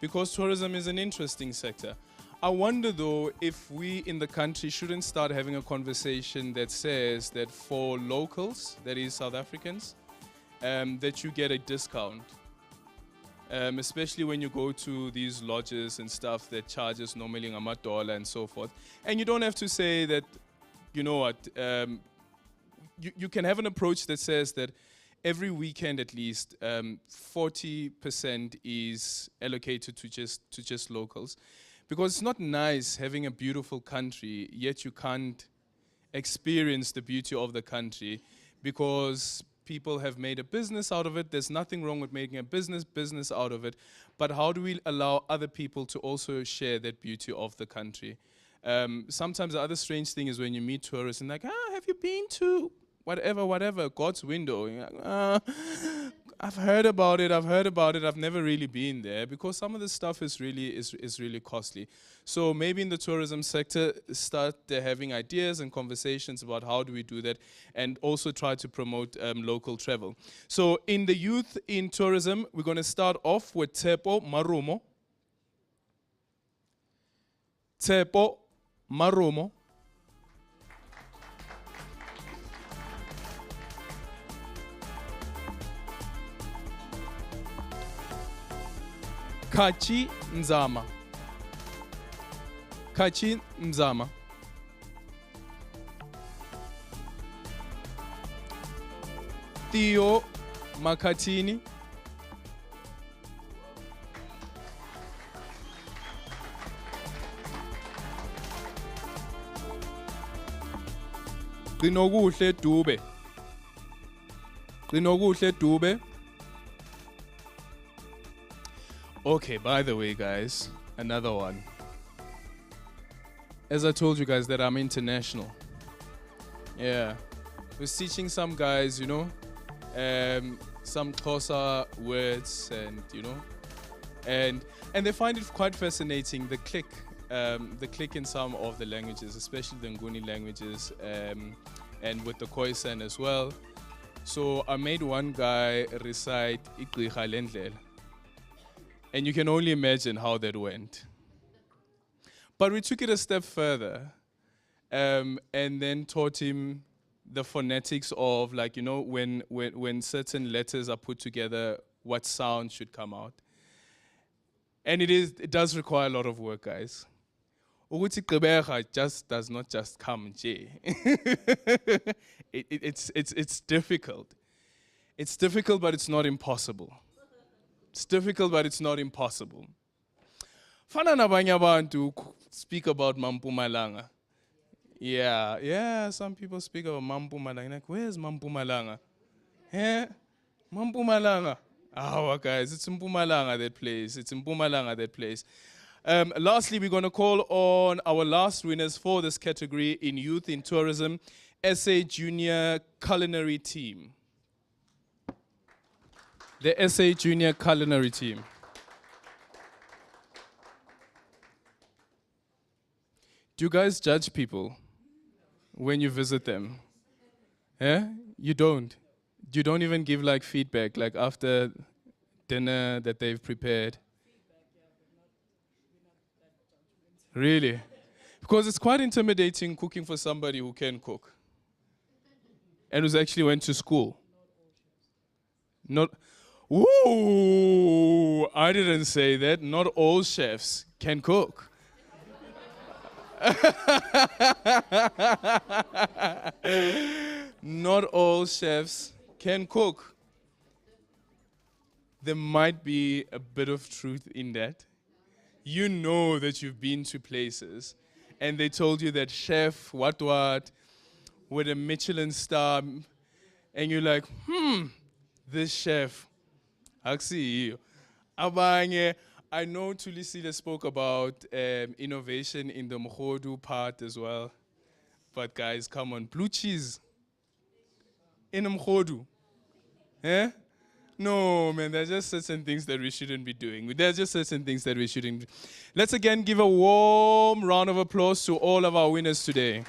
Because tourism is an interesting sector. I wonder though if we in the country shouldn't start having a conversation that says that for locals, that is South Africans, that you get a discount. Especially when you go to these lodges and stuff that charges normally $1 and so forth. And you don't have to say that, you know what, you can have an approach that says that every weekend at least 40% is allocated to just locals. Because it's not nice having a beautiful country, yet you can't experience the beauty of the country because people have made a business out of it. There's nothing wrong with making a business out of it. But how do we allow other people to also share that beauty of the country? Sometimes the other strange thing is when you meet tourists and like, have you been to whatever, God's window? You're like, I've heard about it, I've never really been there, because some of this stuff is really costly. So maybe in the tourism sector, start having ideas and conversations about how do we do that, and also try to promote local travel. So in the youth in tourism, we're going to start off with Tsepo Marumo. Tsepo Marumo. Kachi Nzama. Kachi Nzama. Theo Makatini. Qinokuhle Dube. Qinokuhle Dube. Okay, by the way, guys, another one. As I told you guys that I'm international. Yeah. I was teaching some guys, you know, some Xhosa words and, you know, and they find it quite fascinating, the click in some of the languages, especially the Nguni languages, and with the Khoisan as well. So I made one guy recite Igqirha Lendlela. And you can only imagine how that went. But we took it a step further and then taught him the phonetics of, like, you know, when certain letters are put together, what sound should come out. And it does require a lot of work, guys. Ukuthi Gqeberha does not just come, Jay. It's difficult. It's difficult, but it's not impossible. It's difficult, but it's not impossible. Fana nabanye abantu speak about Mampumalanga. Yeah, some people speak about Mampumalanga. Like, where's Mampumalanga? Eh? Mampumalanga. Guys, it's in Mpumalanga, that place. It's in Mpumalanga, that place. Lastly, we're going to call on our last winners for this category in youth in tourism, SA Junior Culinary Team. The SA Junior Culinary Team. Do you guys judge people when you visit them? Eh? You don't. You don't even give like feedback, like after dinner that they've prepared. Really? Because it's quite intimidating cooking for somebody who can cook and who's actually went to school. Not, ooh, I didn't say that. Not all chefs can cook. Not all chefs can cook. There might be a bit of truth in that. You know that you've been to places and they told you that chef, what, with a Michelin star, and you're like, this chef, Axi. Abanye, I know Tulisile spoke about innovation in the Mkhodu part as well. But guys, come on, blue cheese in Mkhodu. Eh? No, man, there's just certain things that we shouldn't be doing. There's just certain things that we shouldn't. Let's again give a warm round of applause to all of our winners today.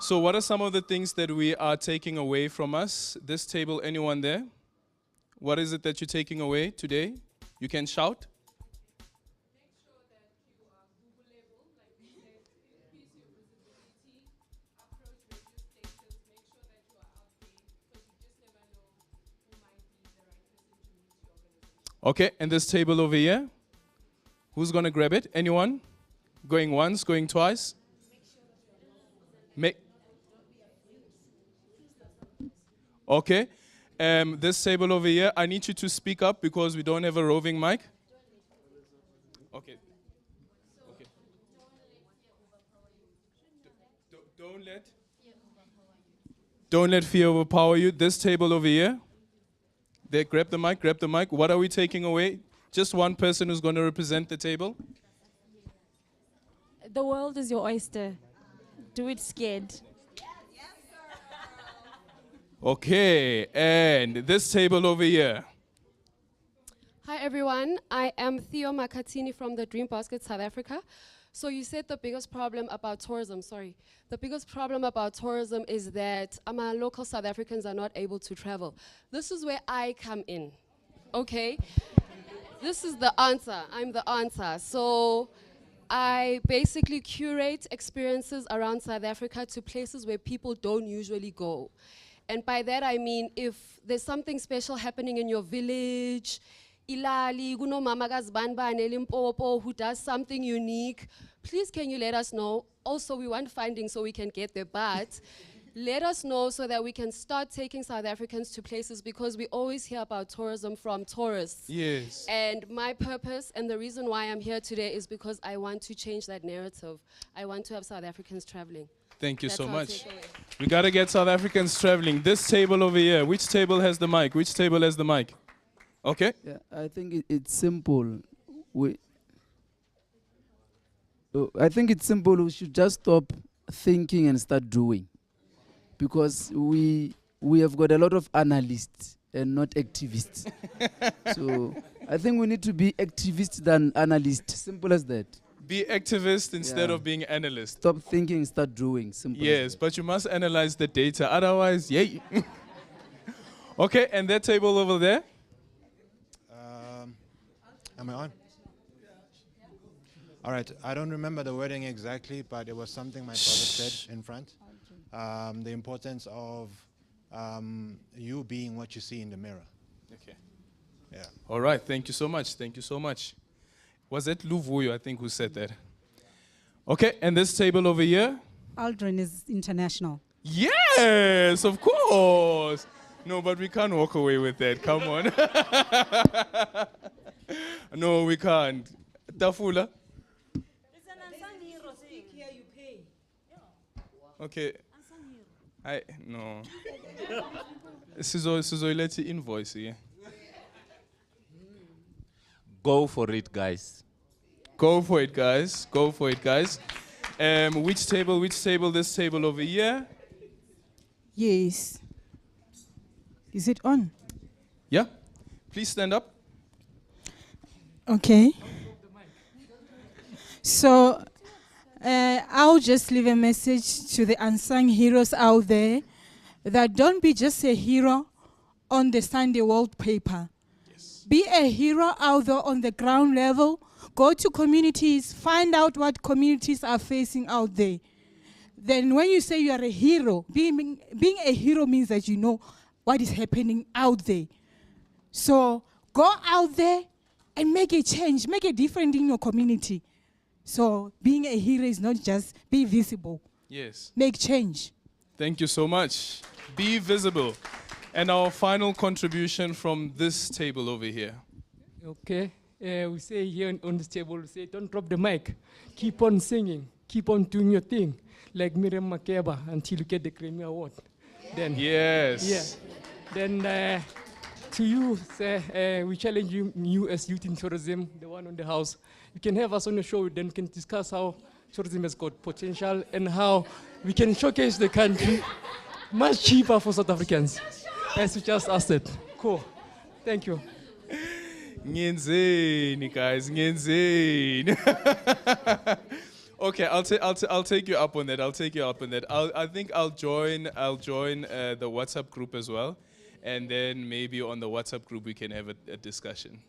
So what are some of the things that we are taking away from us? This table, anyone there? What is it that you're taking away today? You can shout. Okay, and this table over here. Who's going to grab it? Anyone? Going once, going twice? Okay. This table over here, I need you to speak up because we don't have a roving mic. Okay. Okay. Don't let fear overpower you. This table over here. There, grab the mic, grab the mic. What are we taking away? Just one person who's going to represent the table. The world is your oyster. Do it scared. Okay, and this table over here. Hi everyone, I am Theo Makatini from the Dream Basket South Africa. So you said the biggest problem about tourism, the biggest problem about tourism is that our local South Africans are not able to travel. This is where I come in, okay? This is the answer, I'm the answer. So I basically curate experiences around South Africa to places where people don't usually go. And by that I mean if there's something special happening in your village, Ilali, Guno Mamaga's Banba and Limpopo who does something unique, please can you let us know? Also we want funding so we can get there, but let us know so that we can start taking South Africans to places because we always hear about tourism from tourists. Yes. And my purpose and the reason why I'm here today is because I want to change that narrative. I want to have South Africans traveling. Thank you That's so our much. takeaway. We got to get South Africans traveling. This table over here, which table has the mic? Which table has the mic? Okay. Yeah, I think it's simple. I think it's simple. We should just stop thinking and start doing. Because we have got a lot of analysts and not activists. So I think we need to be activists than analysts. Simple as that. Be activist instead of being analyst. Stop thinking, start doing. Simple. Yes, but you must analyze the data. Otherwise, yay. Okay, and that table over there? Am I on? All right. I don't remember the wording exactly, but it was something my brother said in front. The importance of you being what you see in the mirror. Okay. Yeah. All right. Thank you so much. Thank you so much. Was it Luvuyo, I think, who said that? Okay. And this table over here? Aldrin is international. Yes, of course. No, but we can't walk away with that. Come on. No, we can't. Tafula? Okay. No. Sizoilethi invoice here. Go for it, guys. Go for it, guys. Go for it, guys. Which table? This table over here? Yes. Is it on? Yeah. Please stand up. Okay. So I'll just leave a message to the unsung heroes out there that don't be just a hero on the Sunday World paper. Be a hero out there on the ground level. Go to communities, find out what communities are facing out there. Then when you say you are a hero, being a hero means that you know what is happening out there. So go out there and make a change, make a difference in your community. So being a hero is not just be visible. Yes. Make change. Thank you so much. Be visible. And our final contribution from this table over here. Okay, we say here on this table, we say don't drop the mic. Keep on singing. Keep on doing your thing. Like Miriam Makeba until you get the Grammy Award. Then, yes. Yeah. Then to you, we challenge you as youth in tourism, the one on the house. You can have us on the show, then we can discuss how tourism has got potential and how we can showcase the country much cheaper for South Africans. As you just asked it. Cool. Thank you. Ngenzeni, guys, ngenzeni. Okay, I'll take you up on that. I'll take you up on that. I think I'll join the WhatsApp group as well, and then maybe on the WhatsApp group we can have a discussion.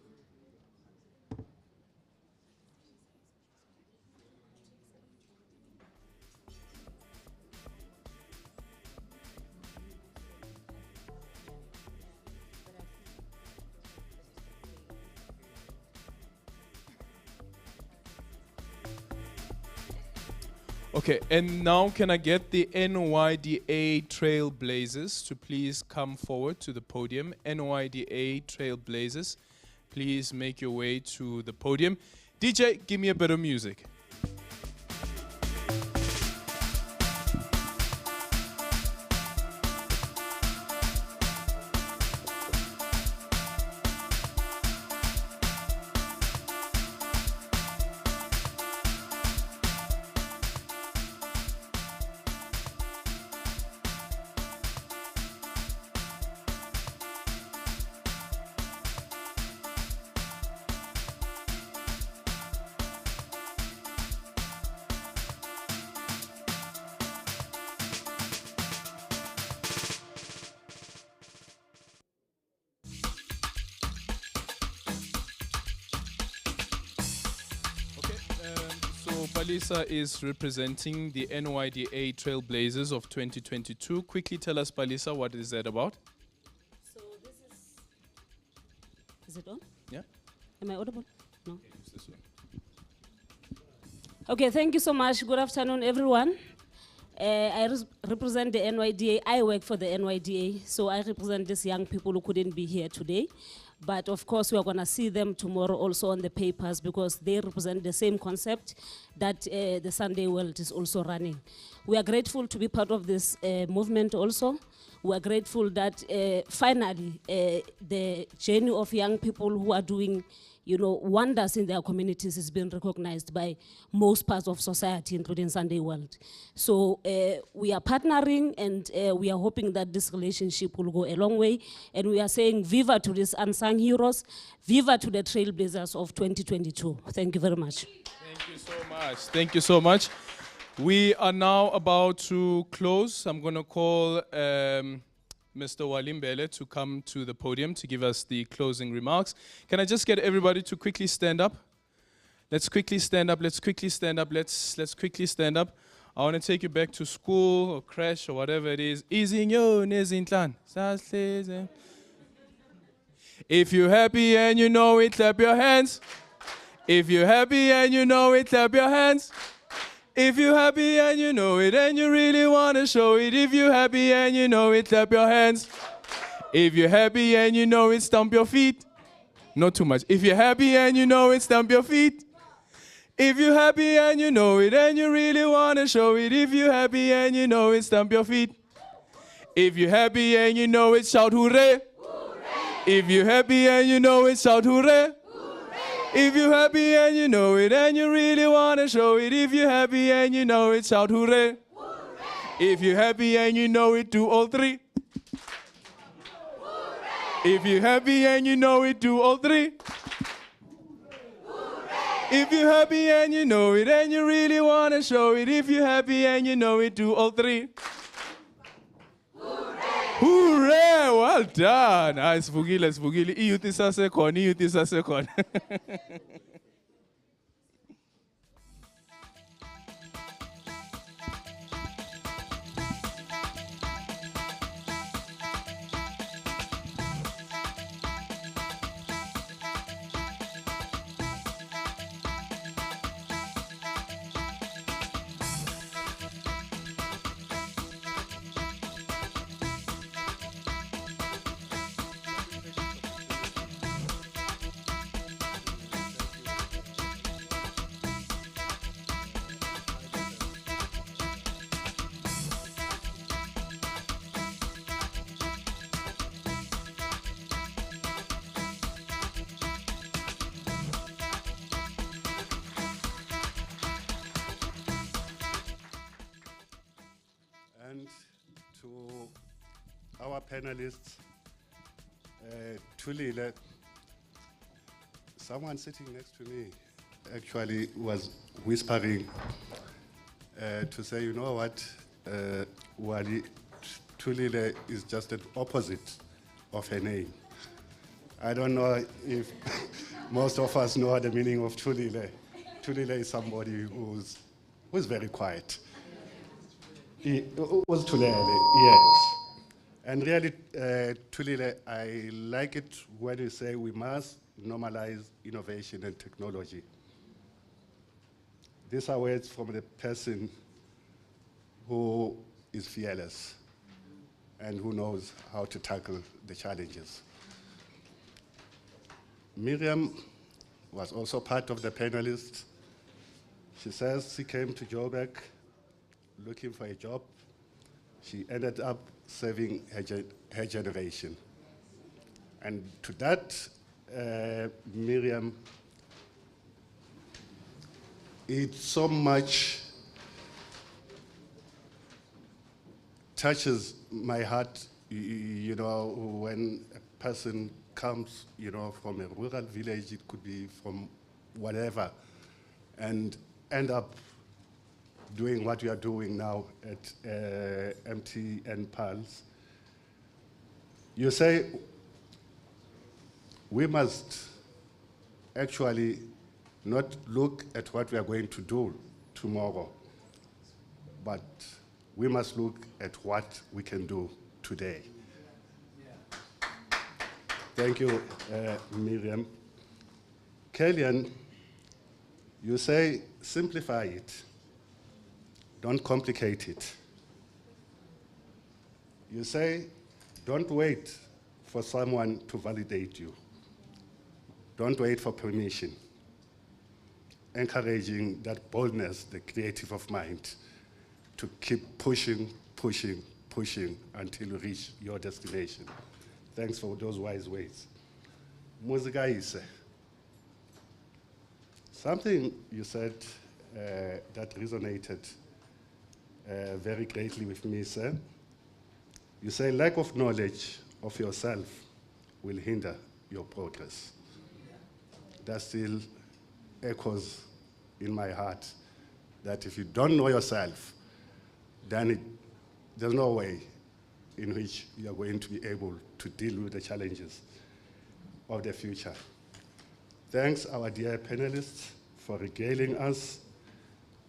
Okay, and now can I get the NYDA Trailblazers to please come forward to the podium? NYDA Trailblazers, please make your way to the podium. DJ, give me a bit of music. Palisa is representing the NYDA Trailblazers of 2022. Quickly tell us, Palisa, what is that about? So this is it on? Yeah. Am I audible? No. Okay, use this one. Okay, thank you so much. Good afternoon, everyone. I represent the NYDA. I work for the NYDA, so I represent these young people who couldn't be here today. But of course, we are going to see them tomorrow also on the papers because they represent the same concept that the Sunday World is also running. We are grateful to be part of this movement also. We are grateful that finally the journey of young people who are doing wonders in their communities is being recognized by most parts of society, including Sunday World. So we are partnering and we are hoping that this relationship will go a long way. And we are saying viva to these unsung heroes, viva to the Trailblazers of 2022. Thank you very much. Thank you so much. Thank you so much. We are now about to close. I'm going to call Mr. Walimbele to come to the podium to give us the closing remarks. Can I just get everybody to quickly stand up? Let's quickly stand up. Let's quickly stand up. Let's quickly stand up. I want to take you back to school or crash or whatever it is. If you're happy and you know it, clap your hands. If you're happy and you know it, clap your hands. If you're happy and you know it and you really want to show it. If you're happy and you know it, clap your hands. If you're happy and you know it, stomp your feet. Not too much. If you're happy and you know it, stomp your feet. If you're happy and you know it and you really want to show it. If you're happy and you know it, stomp your feet. If you're happy and you know it, shout hooray. If you're happy and you know it, shout hooray. If you're happy and you know it and you really want to show it. If you're happy and you know it, shout hooray. If you're happy and you know it, do all three. If you're happy and you know it, do all three. If you're happy and you know it, and you really want to show it, if you're happy and you know it, do all three. Hooray! Well done. Ah, sivukile, sivukile. Iyouth isasekhona, iyouth isasekhona. And to our panelists, Thulile, someone sitting next to me actually was whispering to say, you know what, Wali, Thulile is just an opposite of her name. I don't know if most of us know the meaning of Thulile. Thulile is somebody who's very quiet. Was Thulile, yes. And really, Thulile, I like it when you say we must normalize innovation and technology. These are words from the person who is fearless and who knows how to tackle the challenges. Miriam was also part of the panelists. She says she came to Joburg looking for a job. She ended up serving her generation. And to that, Miriam, it so much touches my heart, you know, when a person comes, you know, from a rural village, it could be from whatever, and end up doing what we are doing now at MTN Pulse. You say we must actually not look at what we are going to do tomorrow, but we must look at what we can do today. Thank you, Miriam. Kellyanne, you say simplify it. Don't complicate it. You say, don't wait for someone to validate you. Don't wait for permission. Encouraging that boldness, the creative of mind, to keep pushing, pushing, pushing until you reach your destination. Thanks for those wise words. Muzikaise. Something you said that resonated very greatly with me, sir. You say lack of knowledge of yourself will hinder your progress. That still echoes in my heart, that if you don't know yourself, then there's no way in which you are going to be able to deal with the challenges of the future. Thanks, our dear panelists, for regaling us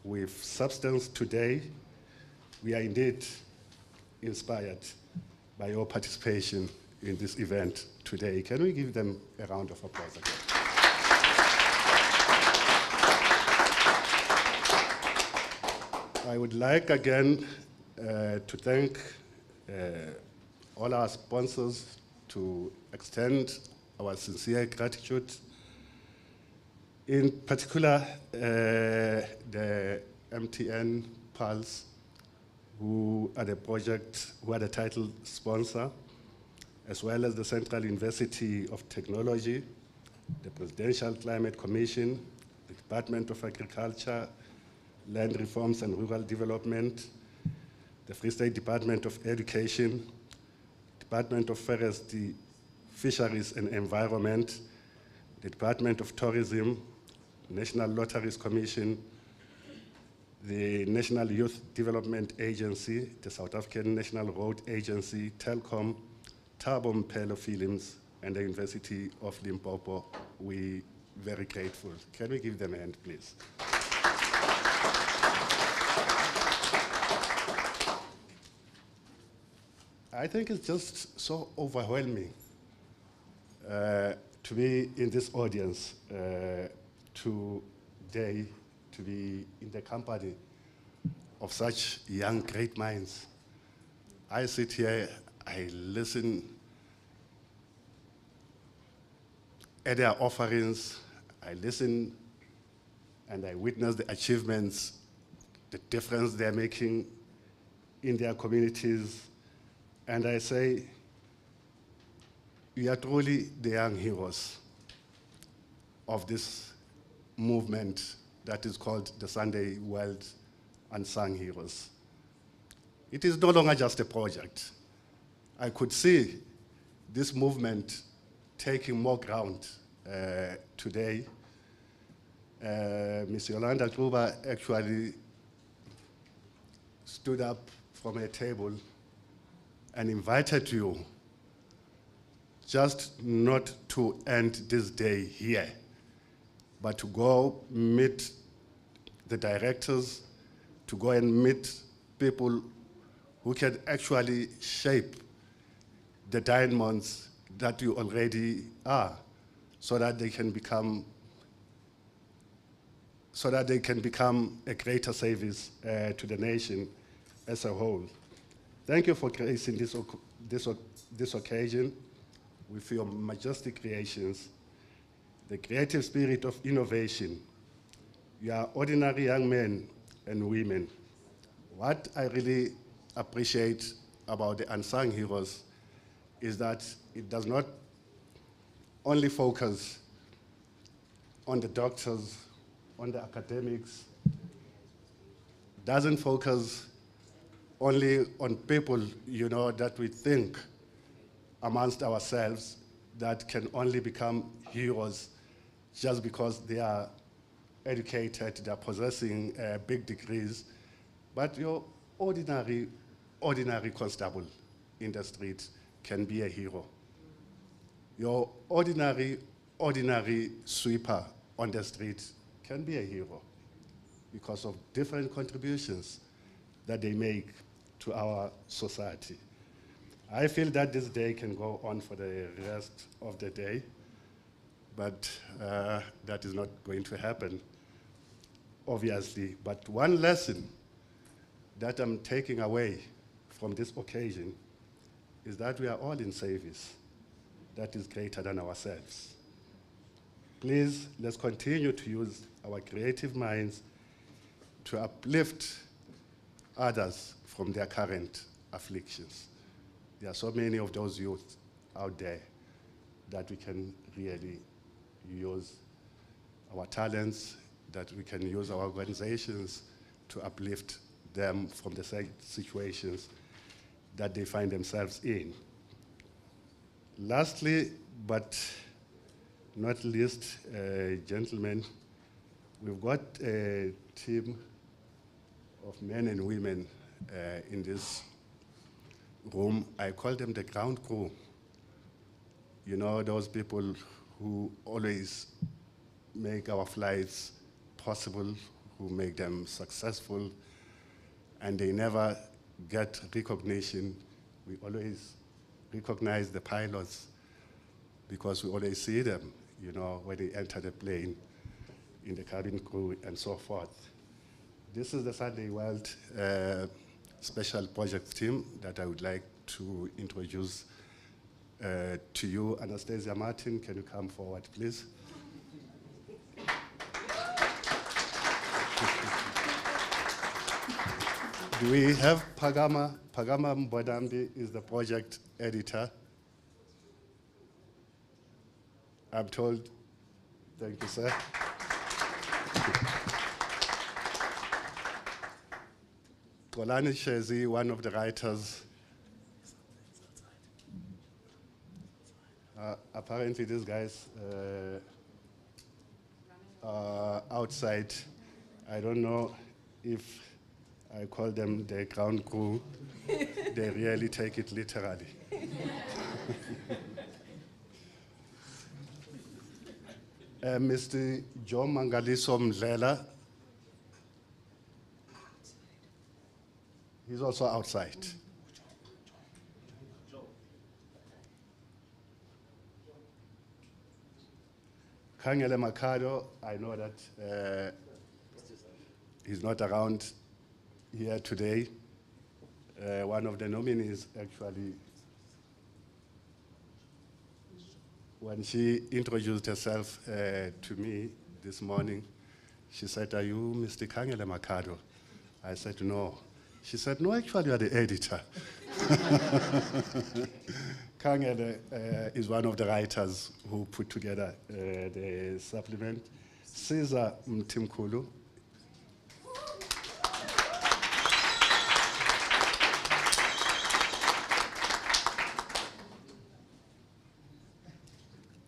with substance today. We are indeed inspired by your participation in this event today. Can we give them a round of applause again? I would like again to thank all our sponsors, to extend our sincere gratitude. In particular, the MTN Pulse, who are the title sponsor, as well as the Central University of Technology, the Presidential Climate Commission, the Department of Agriculture, Land Reforms and Rural Development, the Free State Department of Education, Department of Forestry, Fisheries and Environment, the Department of Tourism, National Lotteries Commission, the National Youth Development Agency, the South African National Road Agency, Telkom, Thabo Mpelo Films, and the University of Limpopo. We very grateful. Can we give them a hand, please? I think it's just so overwhelming to be in this audience today, to be in the company of such young, great minds. I sit here, I listen at their offerings, I listen and I witness the achievements, the difference they're making in their communities, and I say, we are truly the young heroes of this movement that is called the Sunday World Unsung Heroes. It is no longer just a project. I could see this movement taking more ground today. Ms. Yolanda Kluba actually stood up from her table and invited you just not to end this day here, but to go meet the directors, to go and meet people who can actually shape the diamonds that you already are, so that they can become a greater service to the nation as a whole. Thank you for gracing this occasion with your majestic creations, the creative spirit of innovation. You are ordinary young men and women. What I really appreciate about the Unsung Heroes is that it does not only focus on the doctors, on the academics, doesn't focus only on people, that we think amongst ourselves that can only become heroes just because they are educated, they're possessing big degrees, but your ordinary constable in the street can be a hero. Your ordinary sweeper on the street can be a hero because of different contributions that they make to our society. I feel that this day can go on for the rest of the day, but that is not going to happen, obviously. But one lesson that I'm taking away from this occasion is that we are all in service that is greater than ourselves. Please, let's continue to use our creative minds to uplift others from their current afflictions. There are so many of those youth out there that we can really use our talents, that we can use our organizations to uplift them from the situations that they find themselves in. Lastly, but not least, gentlemen, we've got a team of men and women in this room. I call them the ground crew. Those people who always make our flights possible, who make them successful, and they never get recognition. We always recognize the pilots because we always see them, when they enter the plane, in the cabin crew and so forth. This is the Sunday World Special Projects team that I would like to introduce to you. Anastasia Martin, can you come forward, please? Do we have Pagama? Pagama Mbodambi is the project editor. I'm told, thank you, sir. Kolani Shezi, one of the writers. Apparently these guys outside. I don't know if I call them the ground crew. They really take it literally. Mr. Joe Mangaliso Mdlela, he's also outside. Kangele Makado, I know that he's not around here today. One of the nominees, actually, when she introduced herself to me this morning, she said, "Are you Mr. Kangele Makado?" I said, "No." She said, "No, actually, you are the editor." Kangele is one of the writers who put together the supplement. Caesar Mtimkulu.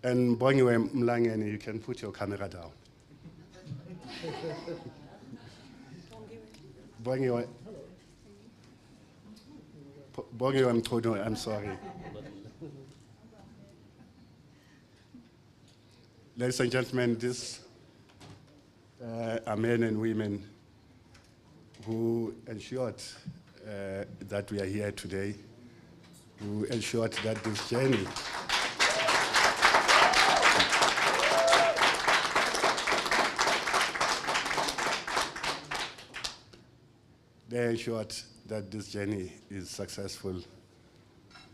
And Bongiwe Mlangeni, you can put your camera down. Bongiwe Mkono, I'm sorry. Ladies and gentlemen, these are men and women who ensured that we are here today, who ensured that this journey they ensured that this journey is successful.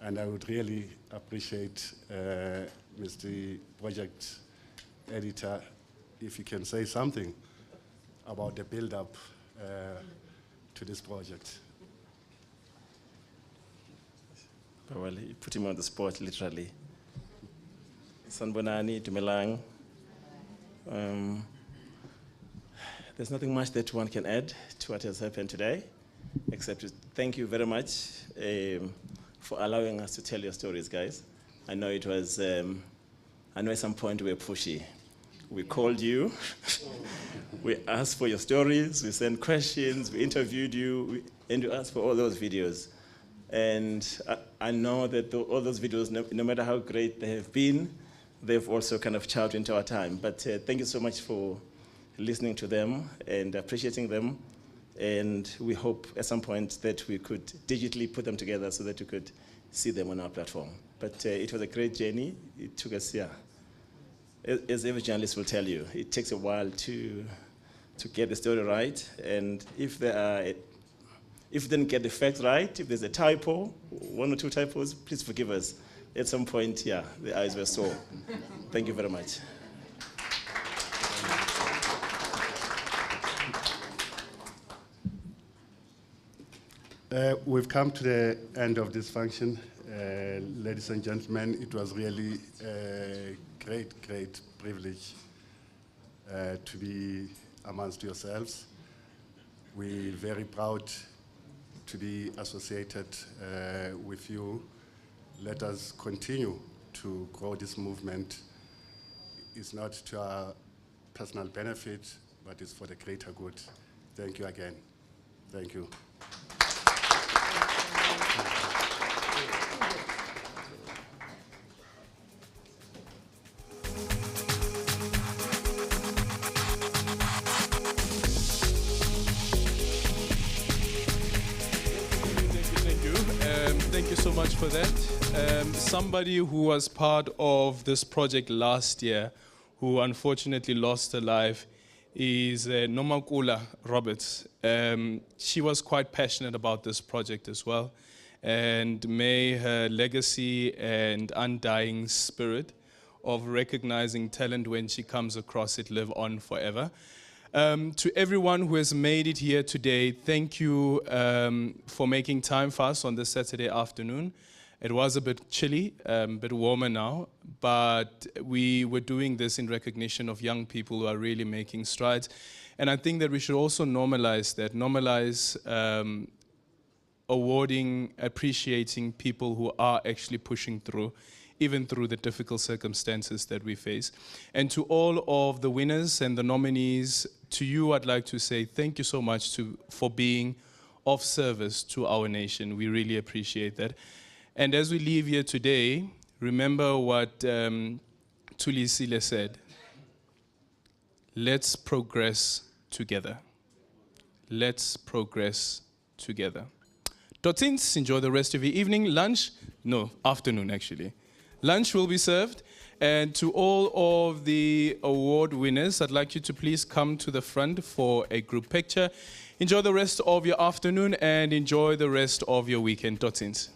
And I would really appreciate Mr. Project Editor if you can say something about the build-up to this project. Well, you put him on the spot, literally. Sanbonani, Dumelang. There's nothing much that one can add to what has happened today, except to thank you very much for allowing us to tell your stories, guys. I know it was, I know at some point we were pushy. We called you, we asked for your stories, we sent questions, we interviewed you, and you asked for all those videos. And I know that all those videos, no matter how great they have been, they've also kind of charged into our time. But thank you so much for listening to them and appreciating them. And we hope at some point that we could digitally put them together so that you could see them on our platform. But it was a great journey. It took us, yeah. As every journalist will tell you, it takes a while to get the story right. And if you didn't get the facts right, if there's a typo, one or two typos, please forgive us. At some point, yeah, the eyes were sore. Thank you very much. We've come to the end of this function. Ladies and gentlemen, it was really a great, great privilege to be amongst yourselves. We're very proud to be associated with you. Let us continue to grow this movement. It's not to our personal benefit, but it's for the greater good. Thank you again. Thank you. Thank you so much for that. Somebody who was part of this project last year, who unfortunately lost her life, is Nomakula Roberts. She was quite passionate about this project as well. And may her legacy and undying spirit of recognizing talent when she comes across it live on forever. To everyone who has made it here today, thank you for making time for us on this Saturday afternoon. It was a bit chilly, a bit warmer now, but we were doing this in recognition of young people who are really making strides. And I think that we should also normalize that, awarding, appreciating people who are actually pushing through even through the difficult circumstances that we face. And to all of the winners and the nominees, to you, I'd like to say thank you so much for being of service to our nation. We really appreciate that. And as we leave here today, remember what Tulisile said. Let's progress together. Let's progress together. Dotsins, enjoy the rest of your evening. Afternoon actually. Lunch will be served. And to all of the award winners, I'd like you to please come to the front for a group picture. Enjoy the rest of your afternoon and enjoy the rest of your weekend. Dotsins.